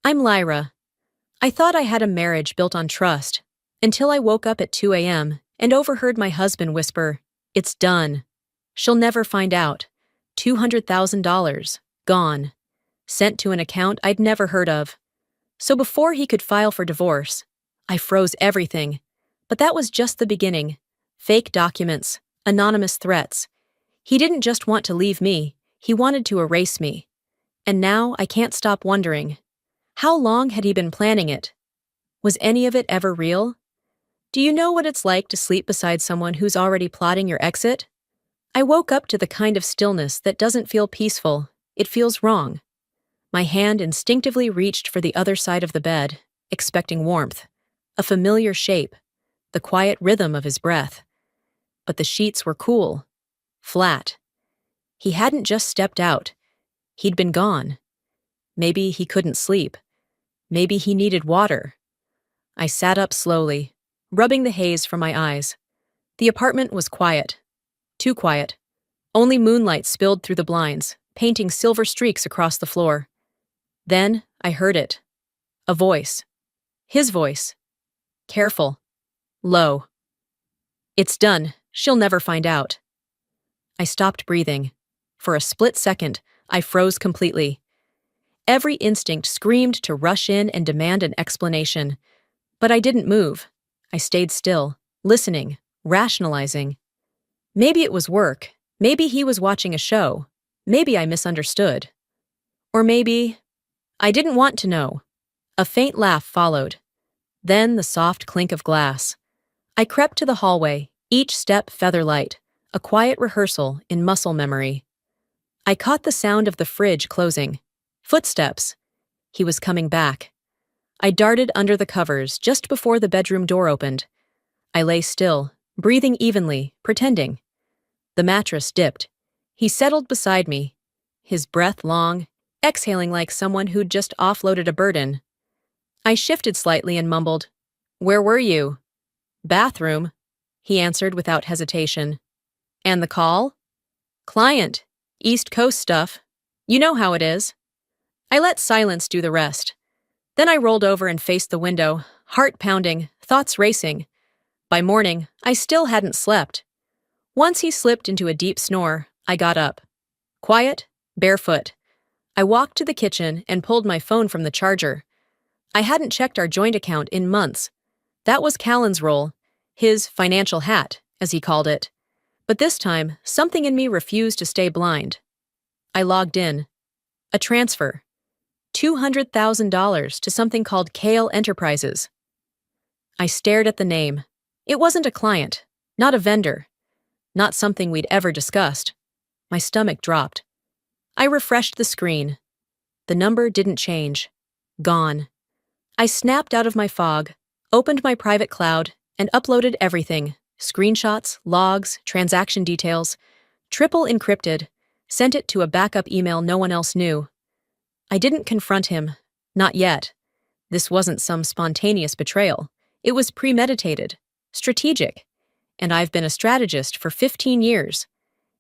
I'm Lyra. I thought I had a marriage built on trust, until I woke up at 2 a.m. and overheard my husband whisper, "It's done. She'll never find out. $200,000. Gone. Sent to an account I'd never heard of." So before he could file for divorce, I froze everything. But that was just the beginning. Fake documents, anonymous threats. He didn't just want to leave me, he wanted to erase me. And now I can't stop wondering. How long had he been planning it? Was any of it ever real? Do you know what it's like to sleep beside someone who's already plotting your exit? I woke up to the kind of stillness that doesn't feel peaceful, it feels wrong. My hand instinctively reached for the other side of the bed, expecting warmth, a familiar shape, the quiet rhythm of his breath. But the sheets were cool, flat. He hadn't just stepped out. He'd been gone. Maybe he couldn't sleep. Maybe he needed water. I sat up slowly, rubbing the haze from my eyes. The apartment was quiet. Too quiet. Only moonlight spilled through the blinds, painting silver streaks across the floor. Then I heard it. A voice. His voice. Careful. Low. "It's done. She'll never find out." I stopped breathing. For a split second, I froze completely. Every instinct screamed to rush in and demand an explanation. But I didn't move. I stayed still, listening, rationalizing. Maybe it was work. Maybe he was watching a show. Maybe I misunderstood. Or maybe I didn't want to know. A faint laugh followed. Then the soft clink of glass. I crept to the hallway, each step feather-light, a quiet rehearsal in muscle memory. I caught the sound of the fridge closing. Footsteps. He was coming back. I darted under the covers just before the bedroom door opened. I lay still, breathing evenly, pretending. The mattress dipped. He settled beside me, his breath long, exhaling like someone who'd just offloaded a burden. I shifted slightly and mumbled, "Where were you?" "Bathroom," he answered without hesitation. "And the call?" "Client. East Coast stuff. You know how it is." I let silence do the rest. Then I rolled over and faced the window, heart pounding, thoughts racing. By morning, I still hadn't slept. Once he slipped into a deep snore, I got up. Quiet, barefoot. I walked to the kitchen and pulled my phone from the charger. I hadn't checked our joint account in months. That was Callan's role, his financial hat, as he called it. But this time, something in me refused to stay blind. I logged in. A transfer. $200,000 to something called Kale Enterprises. I stared at the name. It wasn't a client, not a vendor, not something we'd ever discussed. My stomach dropped. I refreshed the screen. The number didn't change. Gone. I snapped out of my fog, opened my private cloud, and uploaded everything. Screenshots, logs, transaction details. Triple encrypted. Sent it to a backup email no one else knew. I didn't confront him. Not yet. This wasn't some spontaneous betrayal. It was premeditated, strategic. And I've been a strategist for 15 years.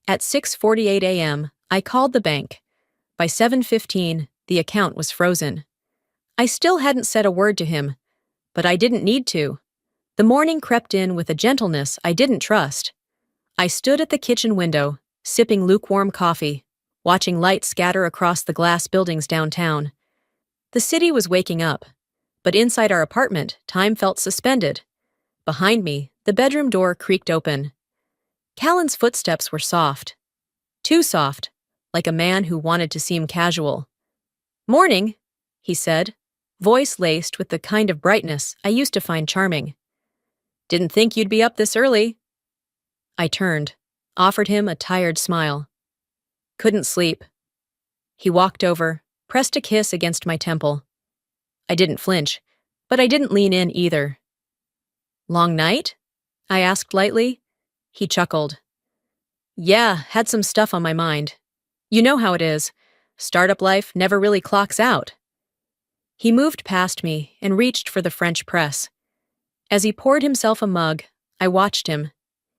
At 6:48 a.m., I called the bank. By 7:15, the account was frozen. I still hadn't said a word to him, but I didn't need to. The morning crept in with a gentleness I didn't trust. I stood at the kitchen window, sipping lukewarm coffee, watching light scatter across the glass buildings downtown. The city was waking up, but inside our apartment, time felt suspended. Behind me, the bedroom door creaked open. Callan's footsteps were soft. Too soft, like a man who wanted to seem casual. "Morning," he said, voice laced with the kind of brightness I used to find charming. "Didn't think you'd be up this early." I turned, offered him a tired smile. "Couldn't sleep." He walked over, pressed a kiss against my temple. I didn't flinch, but I didn't lean in either. "Long night?" I asked lightly. He chuckled. "Yeah, had some stuff on my mind. You know how it is. Startup life never really clocks out." He moved past me and reached for the French press. As he poured himself a mug, I watched him.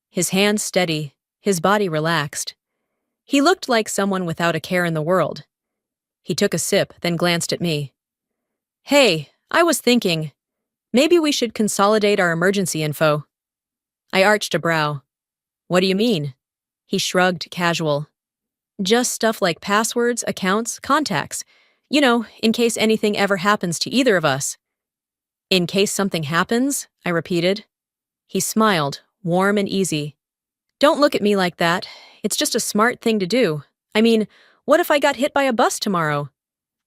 His hands steady, his body relaxed. He looked like someone without a care in the world. He took a sip, then glanced at me. Hey, I was thinking, maybe we should consolidate our emergency info. I arched a brow. What do you mean? He shrugged, casual. Just stuff like passwords, accounts, contacts. In case anything ever happens to either of us. In case something happens? I repeated. He smiled, warm and easy. Don't look at me like that. It's just a smart thing to do. I mean, what if I got hit by a bus tomorrow?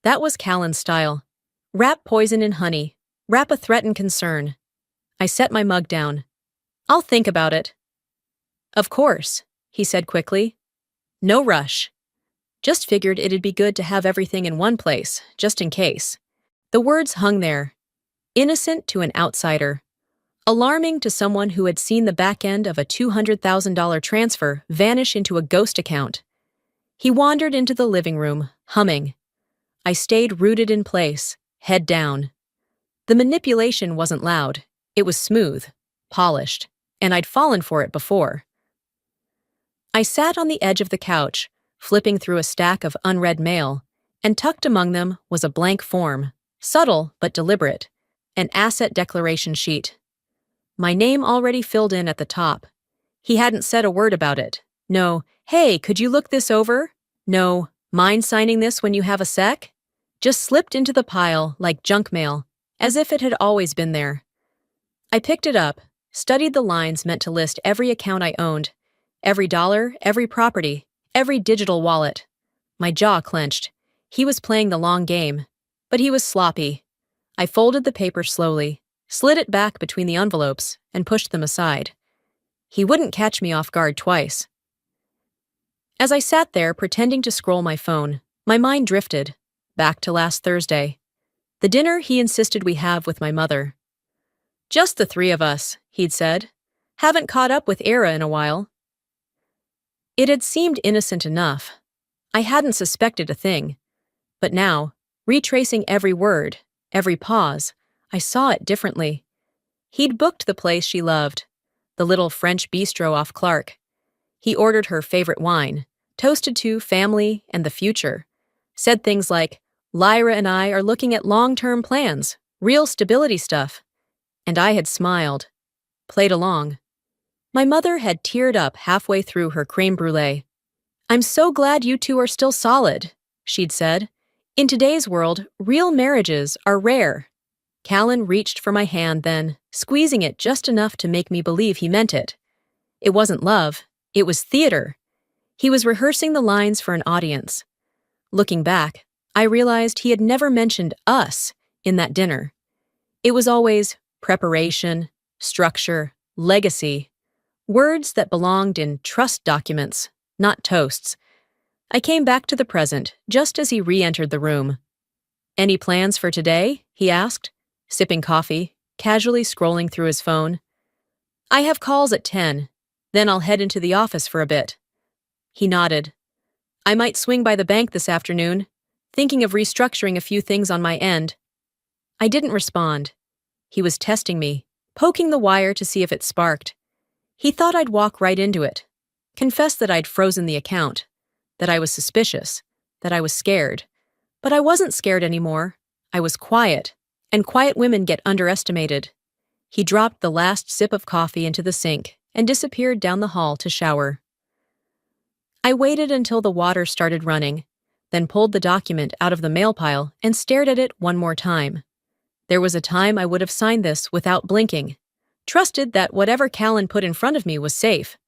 That was Callan's style. Wrap poison in honey. Wrap a threat in concern. I set my mug down. I'll think about it. Of course, he said quickly. No rush. Just figured it'd be good to have everything in one place, just in case. The words hung there. Innocent to an outsider. Alarming to someone who had seen the back end of a $200,000 transfer vanish into a ghost account. He wandered into the living room, humming. I stayed rooted in place, head down. The manipulation wasn't loud. It was smooth, polished, and I'd fallen for it before. I sat on the edge of the couch, flipping through a stack of unread mail, and tucked among them was a blank form, subtle but deliberate, an asset declaration sheet. My name already filled in at the top. He hadn't said a word about it. No, hey, could you look this over? No, mind signing this when you have a sec? Just slipped into the pile like junk mail, as if it had always been there. I picked it up, studied the lines meant to list every account I owned, every dollar, every property, every digital wallet. My jaw clenched. He was playing the long game, but he was sloppy. I folded the paper slowly, slid it back between the envelopes, and pushed them aside. He wouldn't catch me off guard twice. As I sat there pretending to scroll my phone, my mind drifted, back to last Thursday. The dinner he insisted we have with my mother. Just the three of us, he'd said. Haven't caught up with Era in a while. It had seemed innocent enough. I hadn't suspected a thing. But now, retracing every word, every pause, I saw it differently. He'd booked the place she loved, the little French bistro off Clark. He ordered her favorite wine, toasted to family and the future, said things like, Lyra and I are looking at long-term plans, real stability stuff. And I had smiled, played along. My mother had teared up halfway through her creme brulee. I'm so glad you two are still solid, she'd said. In today's world, real marriages are rare. Callan reached for my hand then, squeezing it just enough to make me believe he meant it. It wasn't love, it was theater. He was rehearsing the lines for an audience. Looking back, I realized he had never mentioned us in that dinner. It was always preparation, structure, legacy, words that belonged in trust documents, not toasts. I came back to the present just as he re-entered the room. Any plans for today? He asked, sipping coffee, casually scrolling through his phone. I have calls at 10, then I'll head into the office for a bit. He nodded. I might swing by the bank this afternoon, thinking of restructuring a few things on my end. I didn't respond. He was testing me, poking the wire to see if it sparked. He thought I'd walk right into it, confess that I'd frozen the account, that I was suspicious, that I was scared. But I wasn't scared anymore. I was quiet, and quiet women get underestimated. He dropped the last sip of coffee into the sink and disappeared down the hall to shower. I waited until the water started running, then pulled the document out of the mail pile and stared at it one more time. There was a time I would have signed this without blinking, trusted that whatever Callan put in front of me was safe.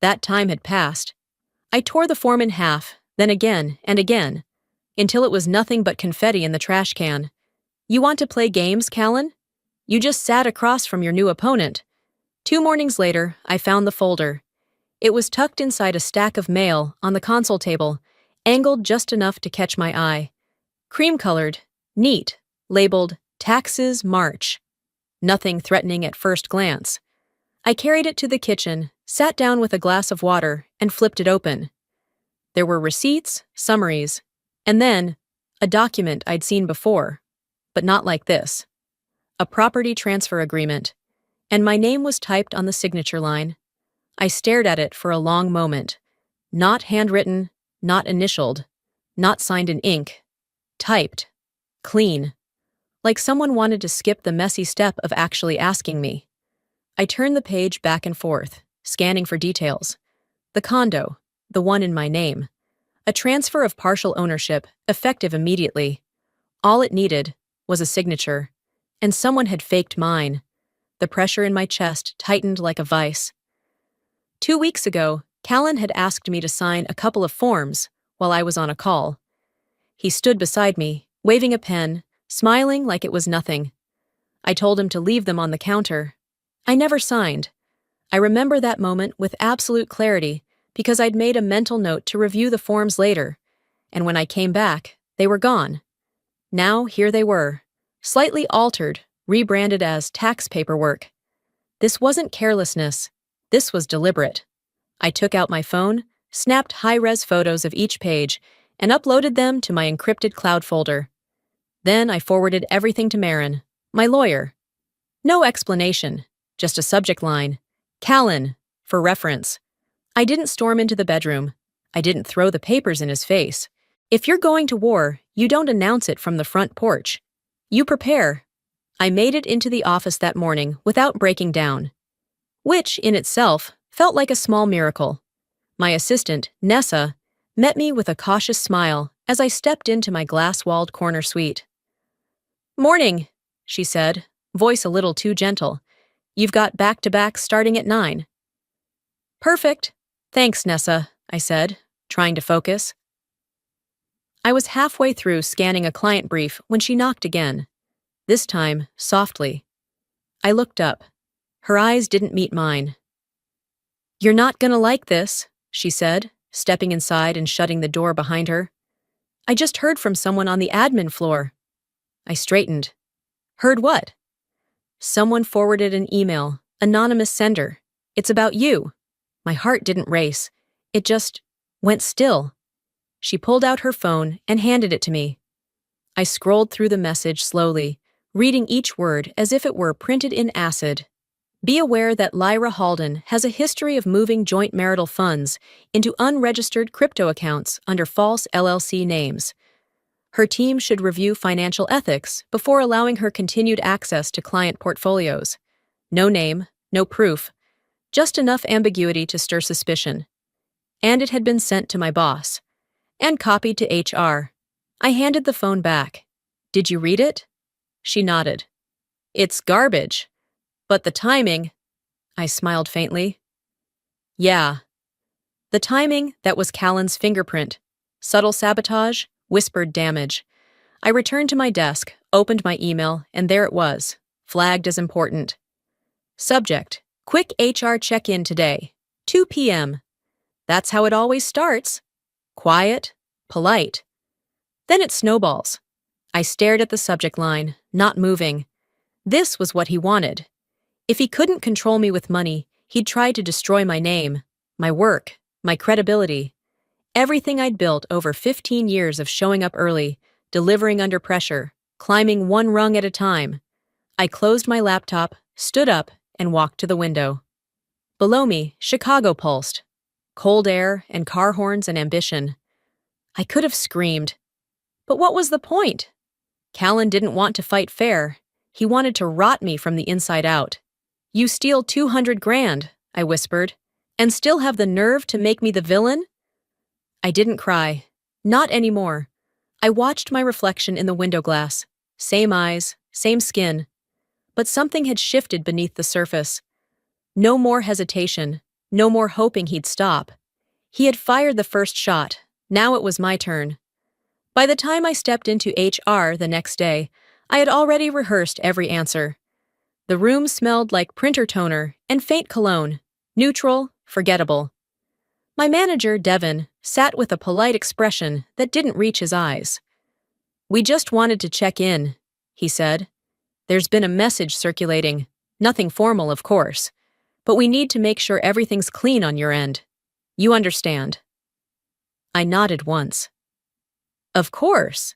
That time had passed. I tore the form in half, then again and again, until it was nothing but confetti in the trash can. You want to play games, Callan? You just sat across from your new opponent. 2 mornings later, I found the folder. It was tucked inside a stack of mail on the console table, angled just enough to catch my eye. Cream-colored, neat, labeled Taxes March. Nothing threatening at first glance. I carried it to the kitchen, sat down with a glass of water, and flipped it open. There were receipts, summaries, and then a document I'd seen before, but not like this. A property transfer agreement, and my name was typed on the signature line. I stared at it for a long moment. Not handwritten, not initialed, not signed in ink. Typed. Clean. like someone wanted to skip the messy step of actually asking me. I turned the page back and forth, scanning for details. The condo, the one in my name. A transfer of partial ownership, effective immediately. All it needed was a signature, and someone had faked mine. The pressure in my chest tightened like a vice. 2 weeks ago, Callan had asked me to sign a couple of forms while I was on a call. He stood beside me, waving a pen, smiling like it was nothing. I told him to leave them on the counter. I never signed. I remember that moment with absolute clarity because I'd made a mental note to review the forms later, and when I came back, they were gone. Now here they were, slightly altered, rebranded as tax paperwork. This wasn't carelessness. This was deliberate. I took out my phone, snapped high-res photos of each page, and uploaded them to my encrypted cloud folder. Then I forwarded everything to Marin, my lawyer. No explanation, just a subject line. Callan, for reference. I didn't storm into the bedroom. I didn't throw the papers in his face. If you're going to war, you don't announce it from the front porch. You prepare. I made it into the office that morning without breaking down, which, in itself, felt like a small miracle. My assistant, Nessa, met me with a cautious smile as I stepped into my glass-walled corner suite. "Morning," she said, voice a little too gentle. "You've got back-to-back starting at 9. "Perfect. Thanks, Nessa," I said, trying to focus. I was halfway through scanning a client brief when she knocked again, this time softly. I looked up. Her eyes didn't meet mine. "You're not gonna like this," she said, stepping inside and shutting the door behind her. "I just heard from someone on the admin floor." I straightened. "Heard what?" "Someone forwarded an email, anonymous sender. It's about you." My heart didn't race. It just went still. She pulled out her phone and handed it to me. I scrolled through the message slowly, reading each word as if it were printed in acid. "Be aware that Lyra Halden has a history of moving joint marital funds into unregistered crypto accounts under false LLC names. Her team should review financial ethics before allowing her continued access to client portfolios. No name, no proof, just enough ambiguity to stir suspicion." And it had been sent to my boss, and copied to HR. I handed the phone back. "Did you read it?" She nodded. "It's garbage. But the timing..." I smiled faintly. "Yeah. The timing, that was Callan's fingerprint. Subtle sabotage, whispered damage." I returned to my desk, opened my email, and there it was, flagged as important. Subject: quick HR check-in today, 2 p.m. That's how it always starts. Quiet, polite. Then it snowballs. I stared at the subject line, not moving. This was what he wanted. If he couldn't control me with money, he'd try to destroy my name, my work, my credibility. Everything I'd built over 15 years of showing up early, delivering under pressure, climbing one rung at a time. I closed my laptop, stood up, and walked to the window. Below me, Chicago pulsed. Cold air and car horns and ambition. I could have screamed. But what was the point? Callan didn't want to fight fair. He wanted to rot me from the inside out. "You steal 200 grand, I whispered, "and still have the nerve to make me the villain?" I didn't cry. Not anymore. I watched my reflection in the window glass. Same eyes, same skin. But something had shifted beneath the surface. No more hesitation. No more hoping he'd stop. He had fired the first shot. Now it was my turn. By the time I stepped into HR the next day, I had already rehearsed every answer. The room smelled like printer toner and faint cologne, neutral, forgettable. My manager, Devin, sat with a polite expression that didn't reach his eyes. "We just wanted to check in," he said. "There's been a message circulating. Nothing formal, of course. But we need to make sure everything's clean on your end. You understand." I nodded once. "Of course."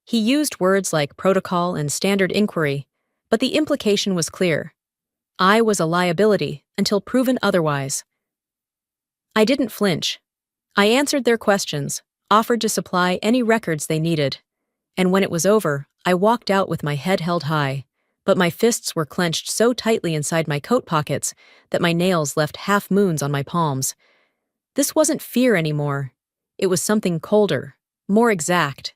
He used words like protocol and standard inquiry, but the implication was clear. I was a liability until proven otherwise. I didn't flinch. I answered their questions, offered to supply any records they needed, and when it was over, I walked out with my head held high, but my fists were clenched so tightly inside my coat pockets that my nails left half moons on my palms. This wasn't fear anymore. It was something colder, more exact.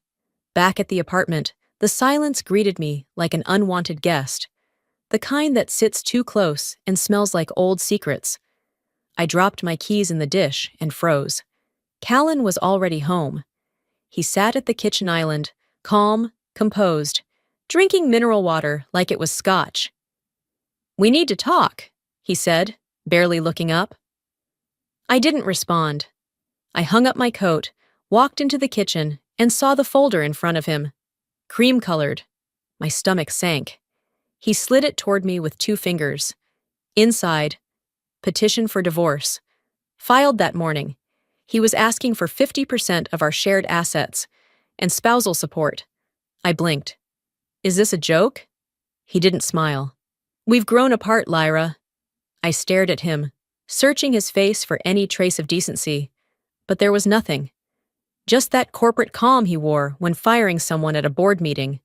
Back at the apartment, the silence greeted me like an unwanted guest, the kind that sits too close and smells like old secrets. I dropped my keys in the dish and froze. Callan was already home. He sat at the kitchen island, calm, composed, drinking mineral water like it was scotch. "We need to talk," he said, barely looking up. I didn't respond. I hung up my coat, walked into the kitchen, and saw the folder in front of him. Cream-colored. My stomach sank. He slid it toward me with 2 fingers. Inside, petition for divorce. Filed that morning. He was asking for 50% of our shared assets and spousal support. I blinked. "Is this a joke?" He didn't smile. "We've grown apart, Lyra." I stared at him, searching his face for any trace of decency, but there was nothing. Just that corporate calm he wore when firing someone at a board meeting.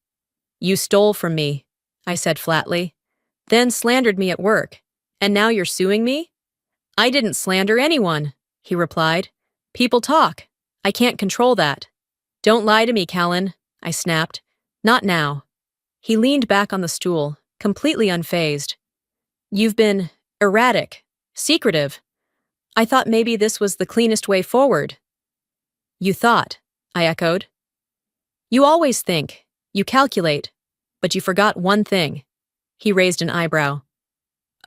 "You stole from me," I said flatly, "then slandered me at work, and now you're suing me?" "I didn't slander anyone," he replied. "People talk. I can't control that." "Don't lie to me, Callan," I snapped. "Not now." He leaned back on the stool, completely unfazed. "You've been erratic, secretive. I thought maybe this was the cleanest way forward." "You thought," I echoed. "You always think, you calculate, but you forgot one thing." He raised an eyebrow.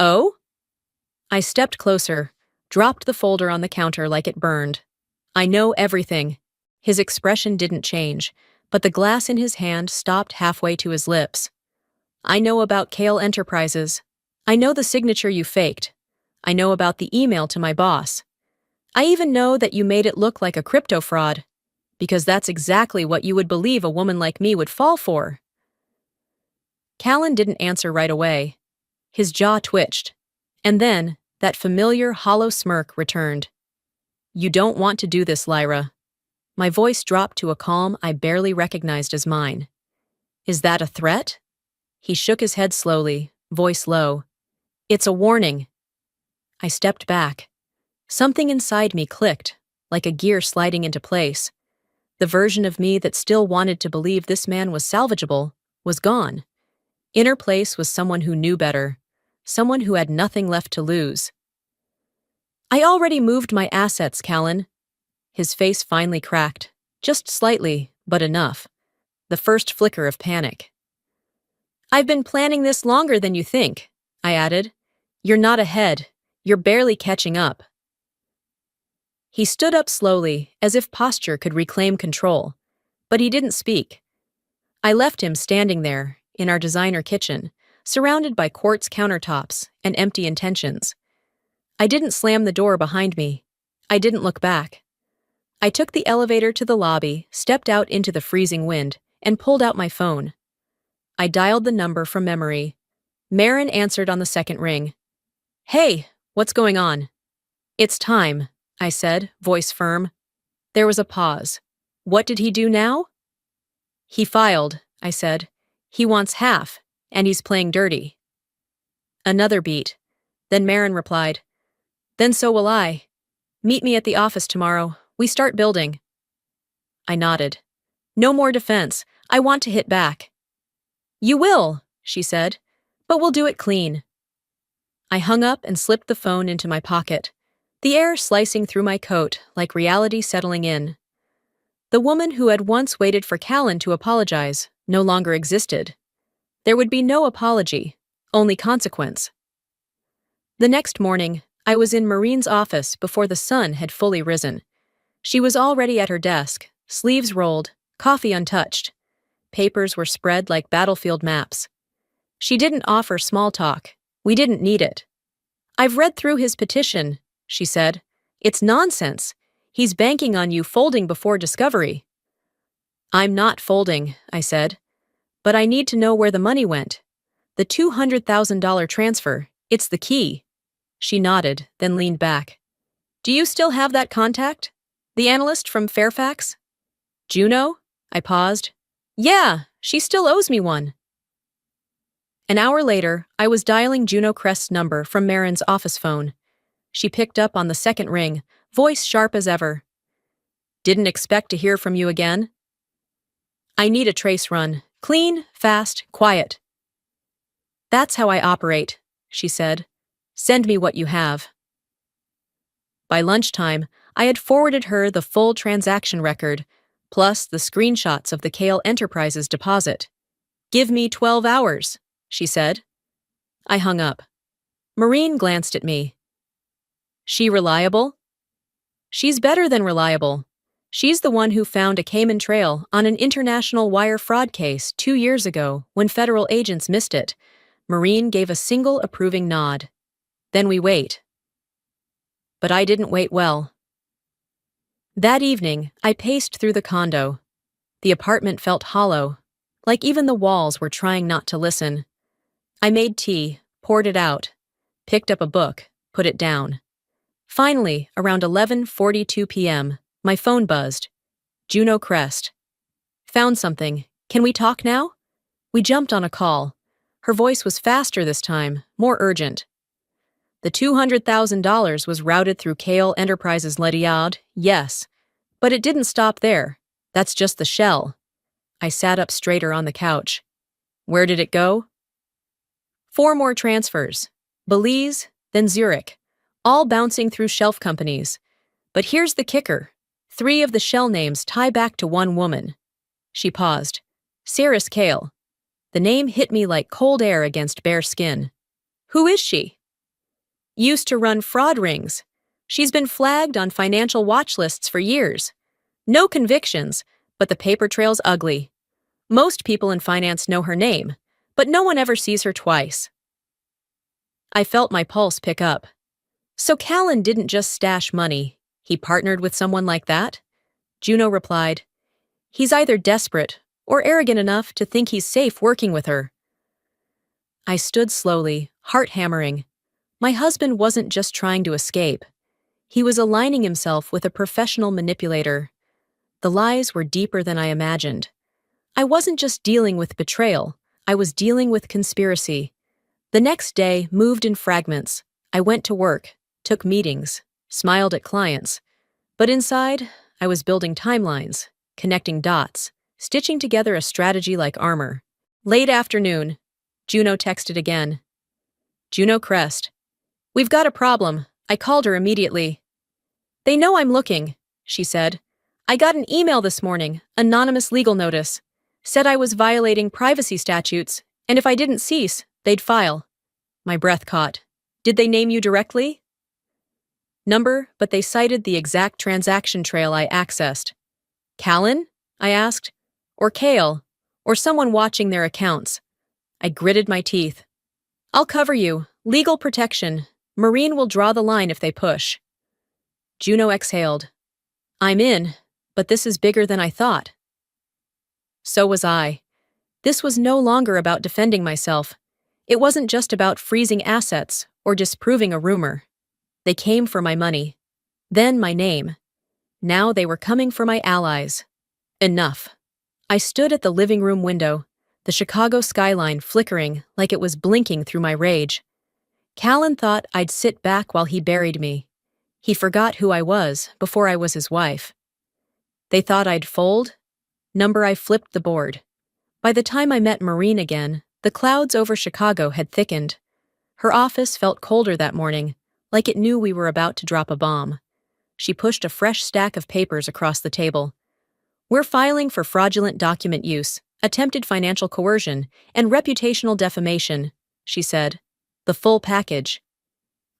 "Oh?" I stepped closer, dropped the folder on the counter like it burned. "I know everything." His expression didn't change, but the glass in his hand stopped halfway to his lips. "I know about Kale Enterprises. I know the signature you faked. I know about the email to my boss. I even know that you made it look like a crypto fraud, because that's exactly what you would believe a woman like me would fall for." Callan didn't answer right away. His jaw twitched, and then that familiar hollow smirk returned. "You don't want to do this, Lyra." My voice dropped to a calm I barely recognized as mine. "Is that a threat?" He shook his head slowly, voice low. "It's a warning." I stepped back. Something inside me clicked, like a gear sliding into place. The version of me that still wanted to believe this man was salvageable was gone. In her place was someone who knew better, someone who had nothing left to lose. "I already moved my assets, Callan." His face finally cracked, just slightly, but enough. The first flicker of panic. "I've been planning this longer than you think," I added. "You're not ahead. You're barely catching up." He stood up slowly, as if posture could reclaim control, but he didn't speak. I left him standing there, in our designer kitchen, surrounded by quartz countertops and empty intentions. I didn't slam the door behind me. I didn't look back. I took the elevator to the lobby, stepped out into the freezing wind, and pulled out my phone. I dialed the number from memory. Marin answered on the second ring. "Hey, what's going on?" "It's time," I said, voice firm. There was a pause. "What did he do now?" "He filed," I said. "He wants half, and he's playing dirty." Another beat. Then Marin replied, "Then so will I. Meet me at the office tomorrow. We start building." I nodded. "No more defense. I want to hit back." "You will," she said, "but we'll do it clean." I hung up and slipped the phone into my pocket, the air slicing through my coat like reality settling in. The woman who had once waited for Callan to apologize no longer existed. There would be no apology, only consequence. The next morning, I was in Marine's office before the sun had fully risen. She was already at her desk, sleeves rolled, coffee untouched. Papers were spread like battlefield maps. She didn't offer small talk. We didn't need it. "I've read through his petition," she said. "It's nonsense. He's banking on you folding before discovery." "I'm not folding," I said. "But I need to know where the money went. The $200,000 transfer, it's the key." She nodded, then leaned back. "Do you still have that contact? The analyst from Fairfax?" "Juno?" I paused. "Yeah," She still owes me one. An hour later, I was dialing Juno Crest's number from Marin's office phone. She picked up on the second ring, voice sharp as ever. Didn't expect to hear from you again? I need a trace run. Clean, fast, quiet. That's how I operate, she said. Send me what you have. By lunchtime, I had forwarded her the full transaction record, plus the screenshots of the Kale Enterprises deposit. Give me 12 hours, she said. I hung up. Maureen glanced at me. She reliable? She's better than reliable. She's the one who found a Cayman trail on an international wire fraud case 2 years ago when federal agents missed it. Maureen gave a single approving nod. Then we wait. But I didn't wait well. That evening, I paced through the condo. The apartment felt hollow, like even the walls were trying not to listen. I made tea, poured it out, picked up a book, put it down. Finally, around 11:42 p.m., my phone buzzed. Juno Crest. Found something. Can we talk now? We jumped on a call. Her voice was faster this time, more urgent. The $200,000 was routed through Kale Enterprises Ledyard, yes. But it didn't stop there. That's just the shell. I sat up straighter on the couch. Where did it go? 4 more transfers. Belize, then Zurich. All bouncing through shelf companies. But here's the kicker. 3 of the shell names tie back to one woman. She paused. Saris Kale. The name hit me like cold air against bare skin. Who is she? Used to run fraud rings. She's been flagged on financial watch lists for years. No convictions, but the paper trail's ugly. Most people in finance know her name, but no one ever sees her twice. I felt my pulse pick up. So Callan didn't just stash money. He partnered with someone like that? Juno replied. He's either desperate or arrogant enough to think he's safe working with her. I stood slowly, heart hammering. My husband wasn't just trying to escape. He was aligning himself with a professional manipulator. The lies were deeper than I imagined. I wasn't just dealing with betrayal, I was dealing with conspiracy. The next day moved in fragments. I went to work, took meetings, smiled at clients. But inside, I was building timelines, connecting dots, stitching together a strategy like armor. Late afternoon, Juno texted again. Juno Crest. We've got a problem. I called her immediately. They know I'm looking, she said. I got an email this morning, anonymous legal notice. Said I was violating privacy statutes, and if I didn't cease, they'd file. My breath caught. Did they name you directly? Number, but they cited the exact transaction trail I accessed. Callan? I asked. Or Kale? Or someone watching their accounts? I gritted my teeth. I'll cover you. Legal protection. Maureen will draw the line if they push. Juno exhaled. I'm in, but this is bigger than I thought. So was I. This was no longer about defending myself. It wasn't just about freezing assets or disproving a rumor. They came for my money. Then my name. Now they were coming for my allies. Enough. I stood at the living room window, the Chicago skyline flickering like it was blinking through my rage. Callan thought I'd sit back while he buried me. He forgot who I was before I was his wife. They thought I'd fold? Number I flipped the board. By the time I met Maureen again, the clouds over Chicago had thickened. Her office felt colder that morning, like it knew we were about to drop a bomb. She pushed a fresh stack of papers across the table. We're filing for fraudulent document use, attempted financial coercion, and reputational defamation, she said. The full package.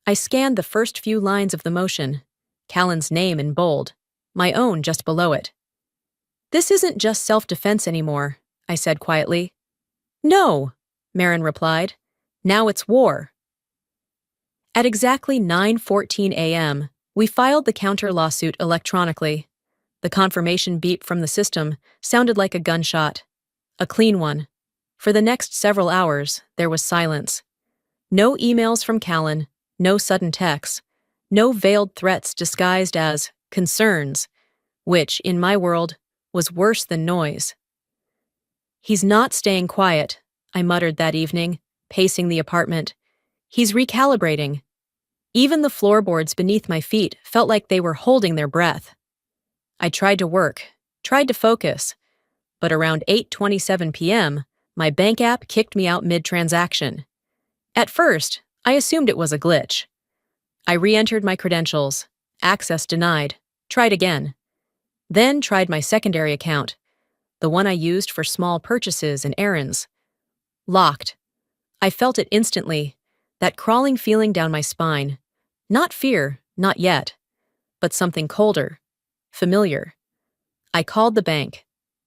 I scanned the first few lines of the motion. Callan's name in bold, my own just below it. This isn't just self-defense anymore, I said quietly. No, Marin replied. Now it's war. At exactly 9:14 a.m., we filed the counter lawsuit electronically. The confirmation beep from the system sounded like a gunshot. A clean one. For the next several hours, there was silence. No emails from Callan, no sudden texts, no veiled threats disguised as concerns, which, in my world, was worse than noise. He's not staying quiet, I muttered that evening, pacing the apartment. He's recalibrating. Even the floorboards beneath my feet felt like they were holding their breath. I tried to work, tried to focus, but around 8:27 p.m., my bank app kicked me out mid-transaction. At first, I assumed it was a glitch. I re-entered my credentials. Access denied. Tried again. Then tried my secondary account, the one I used for small purchases and errands. Locked. I felt it instantly, that crawling feeling down my spine. Not fear, not yet, but something colder, familiar. I called the bank.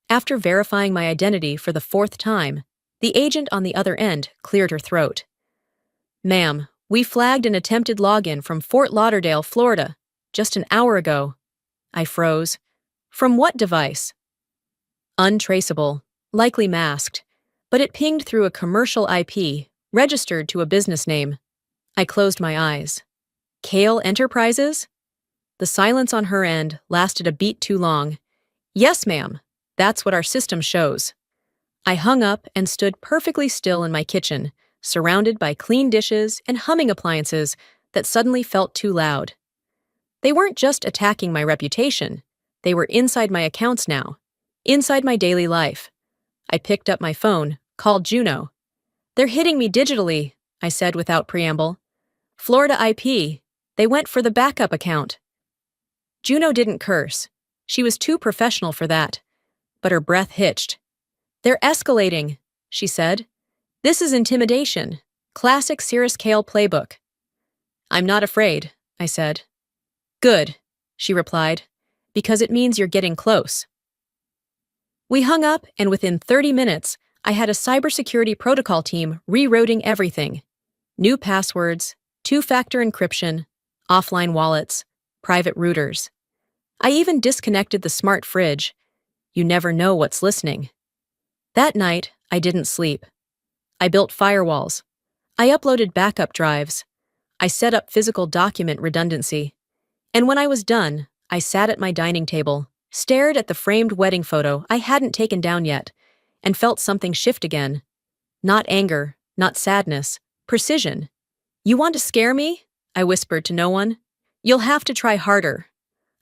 After verifying my identity for the fourth time, the agent on the other end cleared her throat. "Ma'am, we flagged an attempted login from Fort Lauderdale, Florida, just an hour ago." I froze. "From what device?" "Untraceable, likely masked, but it pinged through a commercial IP, registered to a business name." I closed my eyes. "Kale Enterprises?" The silence on her end lasted a beat too long. "Yes, ma'am. That's what our system shows." I hung up and stood perfectly still in my kitchen, surrounded by clean dishes and humming appliances that suddenly felt too loud. They weren't just attacking my reputation. They were inside my accounts now, inside my daily life. I picked up my phone, called Juno. "They're hitting me digitally," I said without preamble. "Florida IP. They went for the backup account." Juno didn't curse. She was too professional for that. But her breath hitched. "They're escalating," she said. "This is intimidation. Classic Cirrus Kale playbook." "I'm not afraid," I said. "Good," she replied, "because it means you're getting close." We hung up, and within 30 minutes, I had a cybersecurity protocol team rerouting everything. New passwords, two-factor encryption, offline wallets, private routers. I even disconnected the smart fridge. You never know what's listening. That night, I didn't sleep. I built firewalls. I uploaded backup drives. I set up physical document redundancy. And when I was done, I sat at my dining table, stared at the framed wedding photo I hadn't taken down yet, and felt something shift again. Not anger, not sadness, precision. "You want to scare me?" I whispered to no one. "You'll have to try harder."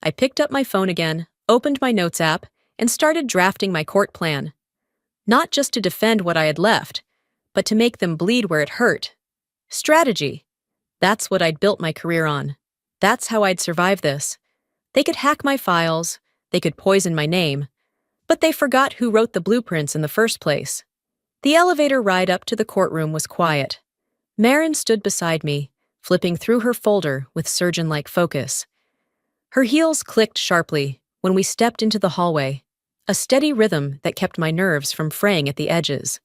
I picked up my phone again, opened my notes app, and started drafting my court plan. Not just to defend what I had left, but to make them bleed where it hurt. Strategy. That's what I'd built my career on. That's how I'd survive this. They could hack my files, they could poison my name, but they forgot who wrote the blueprints in the first place. The elevator ride up to the courtroom was quiet. Marin stood beside me, flipping through her folder with surgeon-like focus. Her heels clicked sharply when we stepped into the hallway, a steady rhythm that kept my nerves from fraying at the edges.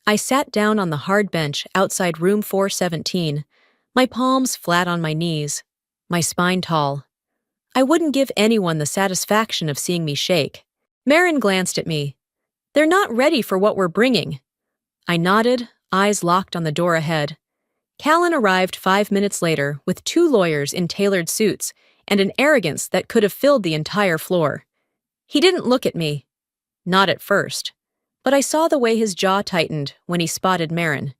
I sat down on the hard bench outside room 417, my palms flat on my knees, my spine tall. I wouldn't give anyone the satisfaction of seeing me shake. Marin glanced at me. "They're not ready for what we're bringing." I nodded, eyes locked on the door ahead. Callan arrived 5 minutes later with 2 lawyers in tailored suits and an arrogance that could have filled the entire floor. He didn't look at me. Not at first. But I saw the way his jaw tightened when he spotted Marin.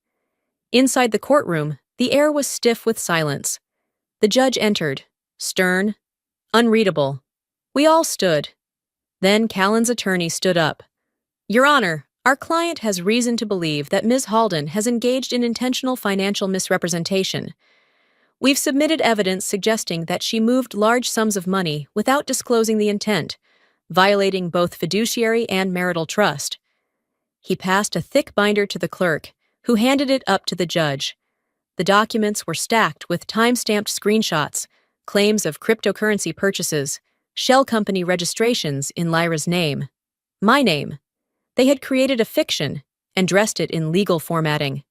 Inside the courtroom, the air was stiff with silence. The judge entered, stern, unreadable. We all stood. Then Callan's attorney stood up. "Your Honor, our client has reason to believe that Ms. Halden has engaged in intentional financial misrepresentation. We've submitted evidence suggesting that she moved large sums of money without disclosing the intent, violating both fiduciary and marital trust." He passed a thick binder to the clerk, who handed it up to the judge. The documents were stacked with time-stamped screenshots, claims of cryptocurrency purchases, shell company registrations in Lyra's name. My name. They had created a fiction and dressed it in legal formatting.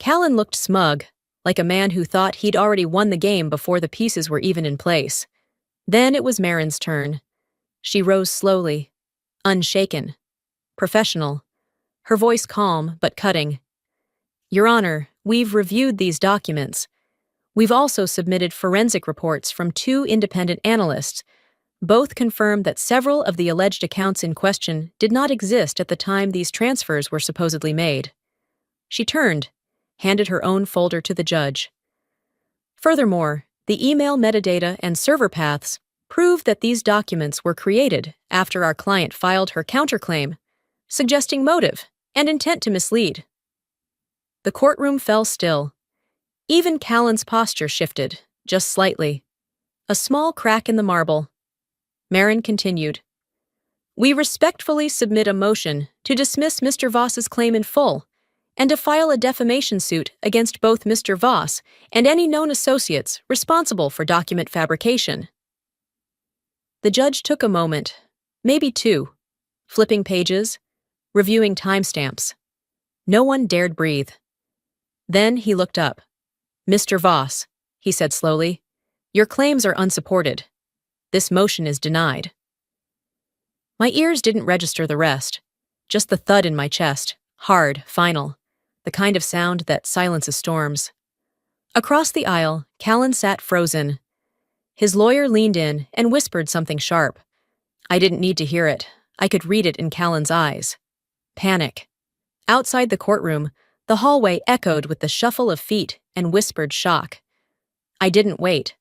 Callan looked smug, like a man who thought he'd already won the game before the pieces were even in place. Then it was Marin's turn. She rose slowly, unshaken, professional, her voice calm but cutting. "Your Honor, we've reviewed these documents. We've also submitted forensic reports from 2 independent analysts, Both confirmed that several of the alleged accounts in question did not exist at the time these transfers were supposedly made. She turned, handed her own folder to the judge. Furthermore, the email metadata and server paths proved that these documents were created after our client filed her counterclaim, suggesting motive and intent to mislead. The courtroom fell still. Even Callan's posture shifted, just slightly. A small crack in the marble. Marin continued. We respectfully submit a motion to dismiss Mr. Voss's claim in full and to file a defamation suit against both Mr. Voss and any known associates responsible for document fabrication. The judge took a moment, maybe two, flipping pages, reviewing timestamps. No one dared breathe. Then he looked up. Mr. Voss, he said slowly, your claims are unsupported. This motion is denied. My ears didn't register the rest, just the thud in my chest, hard, final, the kind of sound that silences storms. Across the aisle, Callan sat frozen. His lawyer leaned in and whispered something sharp. I didn't need to hear it. I could read it in Callan's eyes. Panic. Outside the courtroom, the hallway echoed with the shuffle of feet and whispered shock. I didn't wait.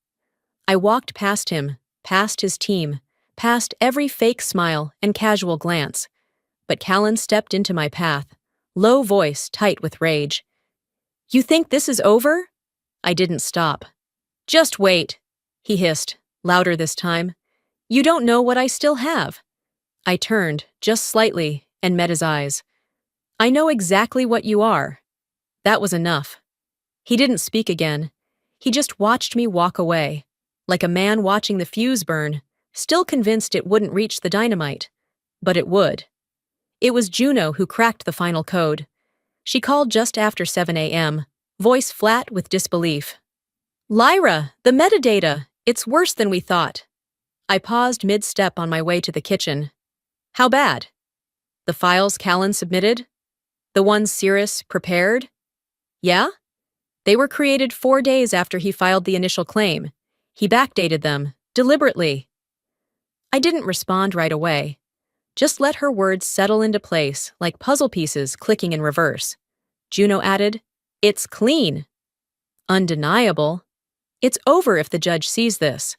I walked past him, past his team, past every fake smile and casual glance. But Callan stepped into my path, low voice tight with rage. You think this is over? I didn't stop. Just wait, he hissed, louder this time. You don't know what I still have. I turned, just slightly, and met his eyes. I know exactly what you are. That was enough. He didn't speak again. He just watched me walk away, like a man watching the fuse burn, still convinced it wouldn't reach the dynamite. But it would. It was Juno who cracked the final code. She called just after 7 a.m., voice flat with disbelief. Lyra, the metadata, it's worse than we thought. I paused mid-step on my way to the kitchen. How bad? The files Callan submitted? The ones Cirrus prepared? Yeah? They were created 4 days after he filed the initial claim. He backdated them, deliberately. I didn't respond right away. Just let her words settle into place like puzzle pieces clicking in reverse. Juno added, It's clean. Undeniable. It's over if the judge sees this.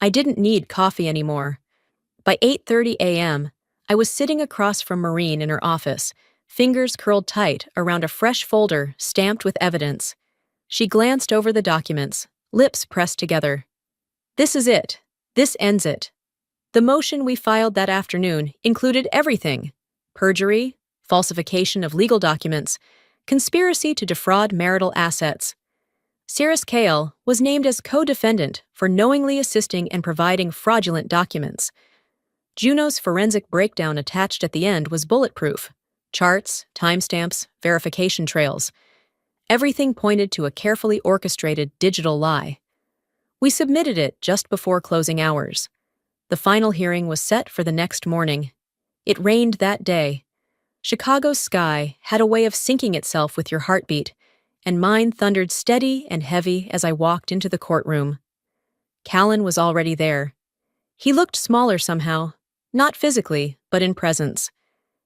I didn't need coffee anymore. By 8:30 a.m., I was sitting across from Maureen in her office, fingers curled tight around a fresh folder stamped with evidence. She glanced over the documents, lips pressed together. This is it. This ends it. The motion we filed that afternoon included everything: perjury, falsification of legal documents, conspiracy to defraud marital assets. Cirrus Kale was named as co-defendant for knowingly assisting and providing fraudulent documents. Juno's forensic breakdown attached at the end was bulletproof. Charts, timestamps, verification trails. Everything pointed to a carefully orchestrated digital lie. We submitted it just before closing hours. The final hearing was set for the next morning. It rained that day. Chicago's sky had a way of syncing itself with your heartbeat, and mine thundered steady and heavy as I walked into the courtroom. Callan was already there. He looked smaller somehow, not physically, but in presence.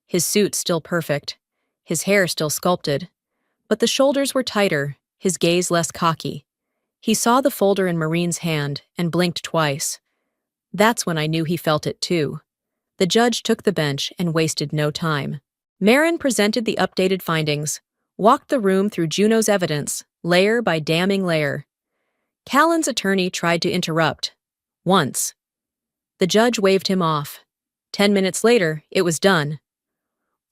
His suit still perfect, his hair still sculpted, but the shoulders were tighter, his gaze less cocky. He saw the folder in Maureen's hand and blinked twice. That's when I knew he felt it too. The judge took the bench and wasted no time. Marin presented the updated findings, walked the room through Juno's evidence, layer by damning layer. Callan's attorney tried to interrupt. Once. The judge waved him off. 10 minutes later, it was done.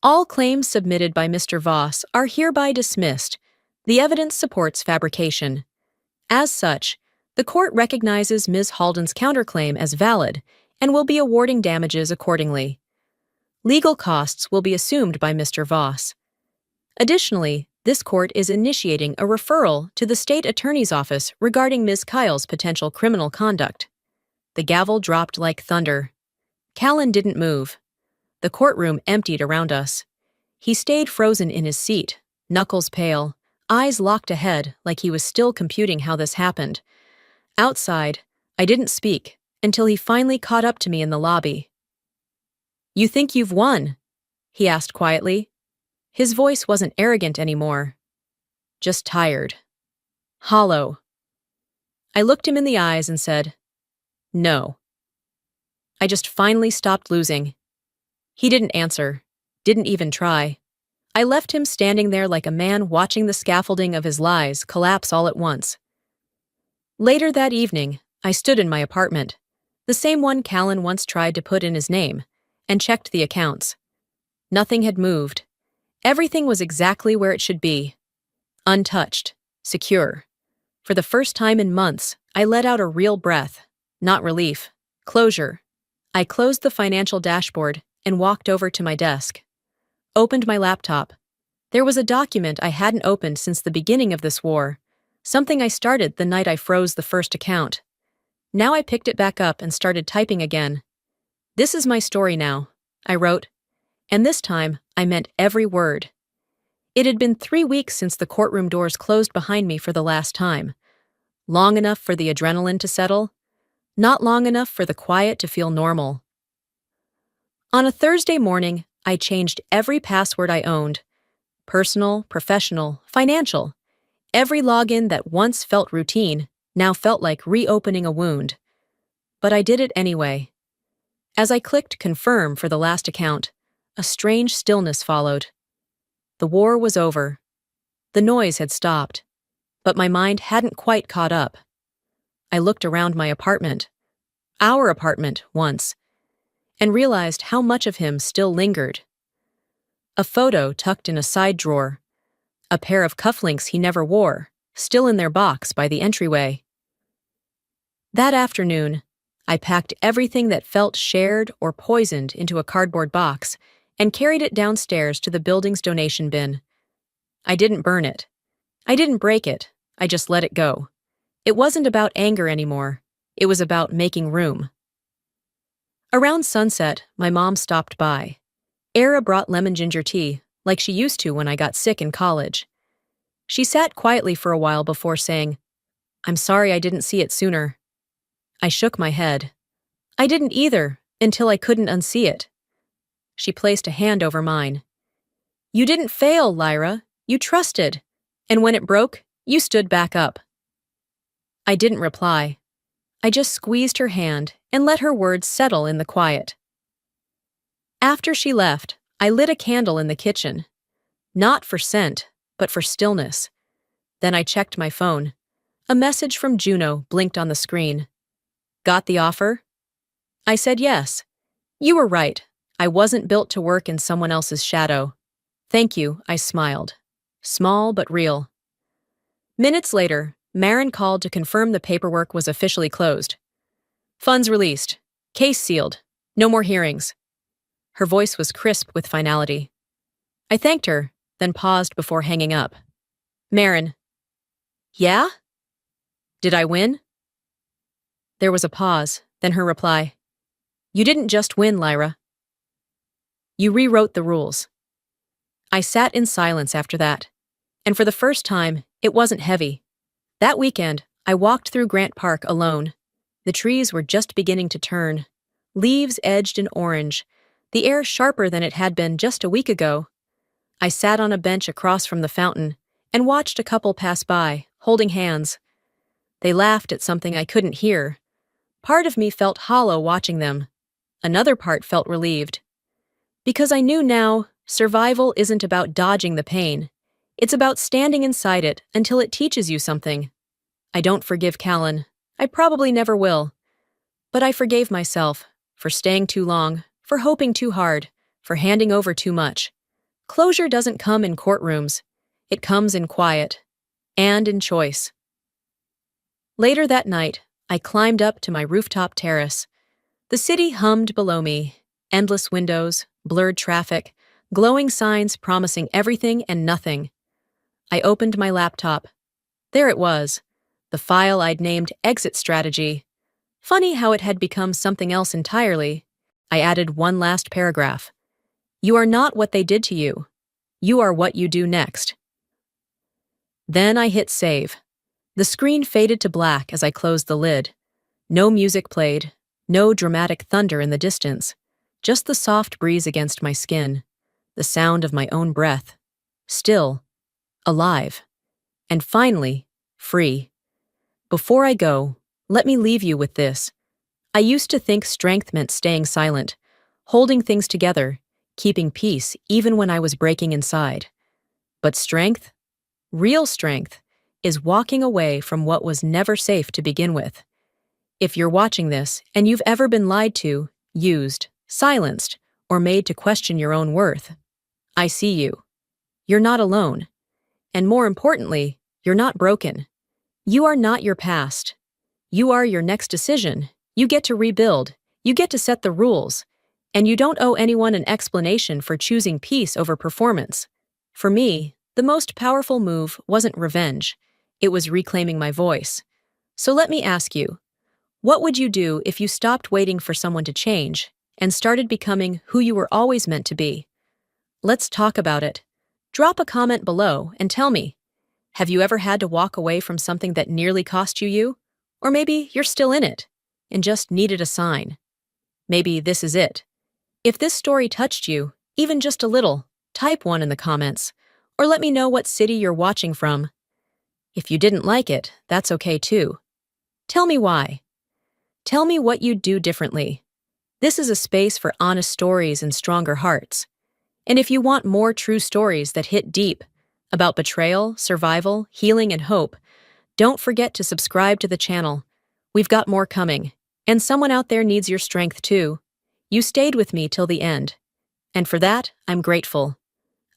All claims submitted by Mr. Voss are hereby dismissed. The evidence supports fabrication. As such, the court recognizes Ms. Halden's counterclaim as valid and will be awarding damages accordingly. Legal costs will be assumed by Mr. Voss. Additionally, this court is initiating a referral to the state attorney's office regarding Ms. Kyle's potential criminal conduct. The gavel dropped like thunder. Callan didn't move. The courtroom emptied around us. He stayed frozen in his seat, knuckles pale, eyes locked ahead like he was still computing how this happened. Outside, I didn't speak, until he finally caught up to me in the lobby. "You think you've won?" he asked quietly. His voice wasn't arrogant anymore, just tired. Hollow. I looked him in the eyes and said, "No." I just finally stopped losing. He didn't answer, didn't even try. I left him standing there like a man watching the scaffolding of his lies collapse all at once. Later that evening, I stood in my apartment, the same one Callan once tried to put in his name, and checked the accounts. Nothing had moved. Everything was exactly where it should be. Untouched, secure. For the first time in months, I let out a real breath, not relief, closure. I closed the financial dashboard and walked over to my desk. Opened my laptop. There was a document I hadn't opened since the beginning of this war, something I started the night I froze the first account. Now I picked it back up and started typing again. "This is my story now," I wrote. And this time, I meant every word. It had been 3 weeks since the courtroom doors closed behind me for the last time. Long enough for the adrenaline to settle, not long enough for the quiet to feel normal. On a Thursday morning, I changed every password I owned. Personal, professional, financial. Every login that once felt routine now felt like reopening a wound. But I did it anyway. As I clicked confirm for the last account, a strange stillness followed. The war was over. The noise had stopped, but my mind hadn't quite caught up. I looked around my apartment, our apartment once, and realized how much of him still lingered. A photo tucked in a side drawer, a pair of cufflinks he never wore, still in their box by the entryway. That afternoon, I packed everything that felt shared or poisoned into a cardboard box and carried it downstairs to the building's donation bin. I didn't burn it. I didn't break it. I just let it go. It wasn't about anger anymore. It was about making room. Around sunset, my mom stopped by. Era brought lemon ginger tea, like she used to when I got sick in college. She sat quietly for a while before saying, "I'm sorry I didn't see it sooner." I shook my head. I didn't either, until I couldn't unsee it. She placed a hand over mine. "You didn't fail, Lyra. You trusted. And when it broke, you stood back up." I didn't reply. I just squeezed her hand and let her words settle in the quiet. After she left, I lit a candle in the kitchen. Not for scent, but for stillness. Then I checked my phone. A message from Juno blinked on the screen. "Got the offer?" I said yes. "You were right. I wasn't built to work in someone else's shadow." "Thank you," I smiled. Small but real. Minutes later, Marin called to confirm the paperwork was officially closed. "Funds released. Case sealed. No more hearings." Her voice was crisp with finality. I thanked her, then paused before hanging up. "Marin." "Yeah?" "Did I win?" There was a pause, then her reply. "You didn't just win, Lyra. You rewrote the rules." I sat in silence after that, and for the first time, it wasn't heavy. That weekend, I walked through Grant Park alone. The trees were just beginning to turn, leaves edged in orange, the air sharper than it had been just a week ago. I sat on a bench across from the fountain and watched a couple pass by, holding hands. They laughed at something I couldn't hear. Part of me felt hollow watching them. Another part felt relieved. Because I knew now, survival isn't about dodging the pain. It's about standing inside it until it teaches you something. I don't forgive Callan. I probably never will. But I forgave myself for staying too long, for hoping too hard, for handing over too much. Closure doesn't come in courtrooms. It comes in quiet and in choice. Later that night, I climbed up to my rooftop terrace. The city hummed below me, endless windows, blurred traffic, glowing signs promising everything and nothing. I opened my laptop. There it was, the file I'd named Exit Strategy. Funny how it had become something else entirely. I added one last paragraph. "You are not what they did to you. You are what you do next." Then I hit save. The screen faded to black as I closed the lid. No music played, No dramatic thunder in the distance, just the soft breeze against my skin, the sound of my own breath. Still, alive, and finally, free. Before I go, let me leave you with this. I used to think strength meant staying silent, holding things together, keeping peace even when I was breaking inside. But strength, real strength, is walking away from what was never safe to begin with. If you're watching this and you've ever been lied to, used, silenced, or made to question your own worth, I see you. You're not alone. And more importantly, you're not broken. You are not your past. You are your next decision. You get to rebuild. You get to set the rules. And you don't owe anyone an explanation for choosing peace over performance. For me, the most powerful move wasn't revenge. It was reclaiming my voice. So let me ask you, what would you do if you stopped waiting for someone to change and started becoming who you were always meant to be? Let's talk about it. Drop a comment below and tell me, have you ever had to walk away from something that nearly cost you? Or maybe you're still in it and just needed a sign. Maybe this is it. If this story touched you, even just a little, type 1 in the comments, or let me know what city you're watching from. If you didn't like it, that's okay too. Tell me why. Tell me what you'd do differently. This is a space for honest stories and stronger hearts. And if you want more true stories that hit deep, about betrayal, survival, healing, and hope, don't forget to subscribe to the channel. We've got more coming. And someone out there needs your strength too. You stayed with me till the end. And for that, I'm grateful.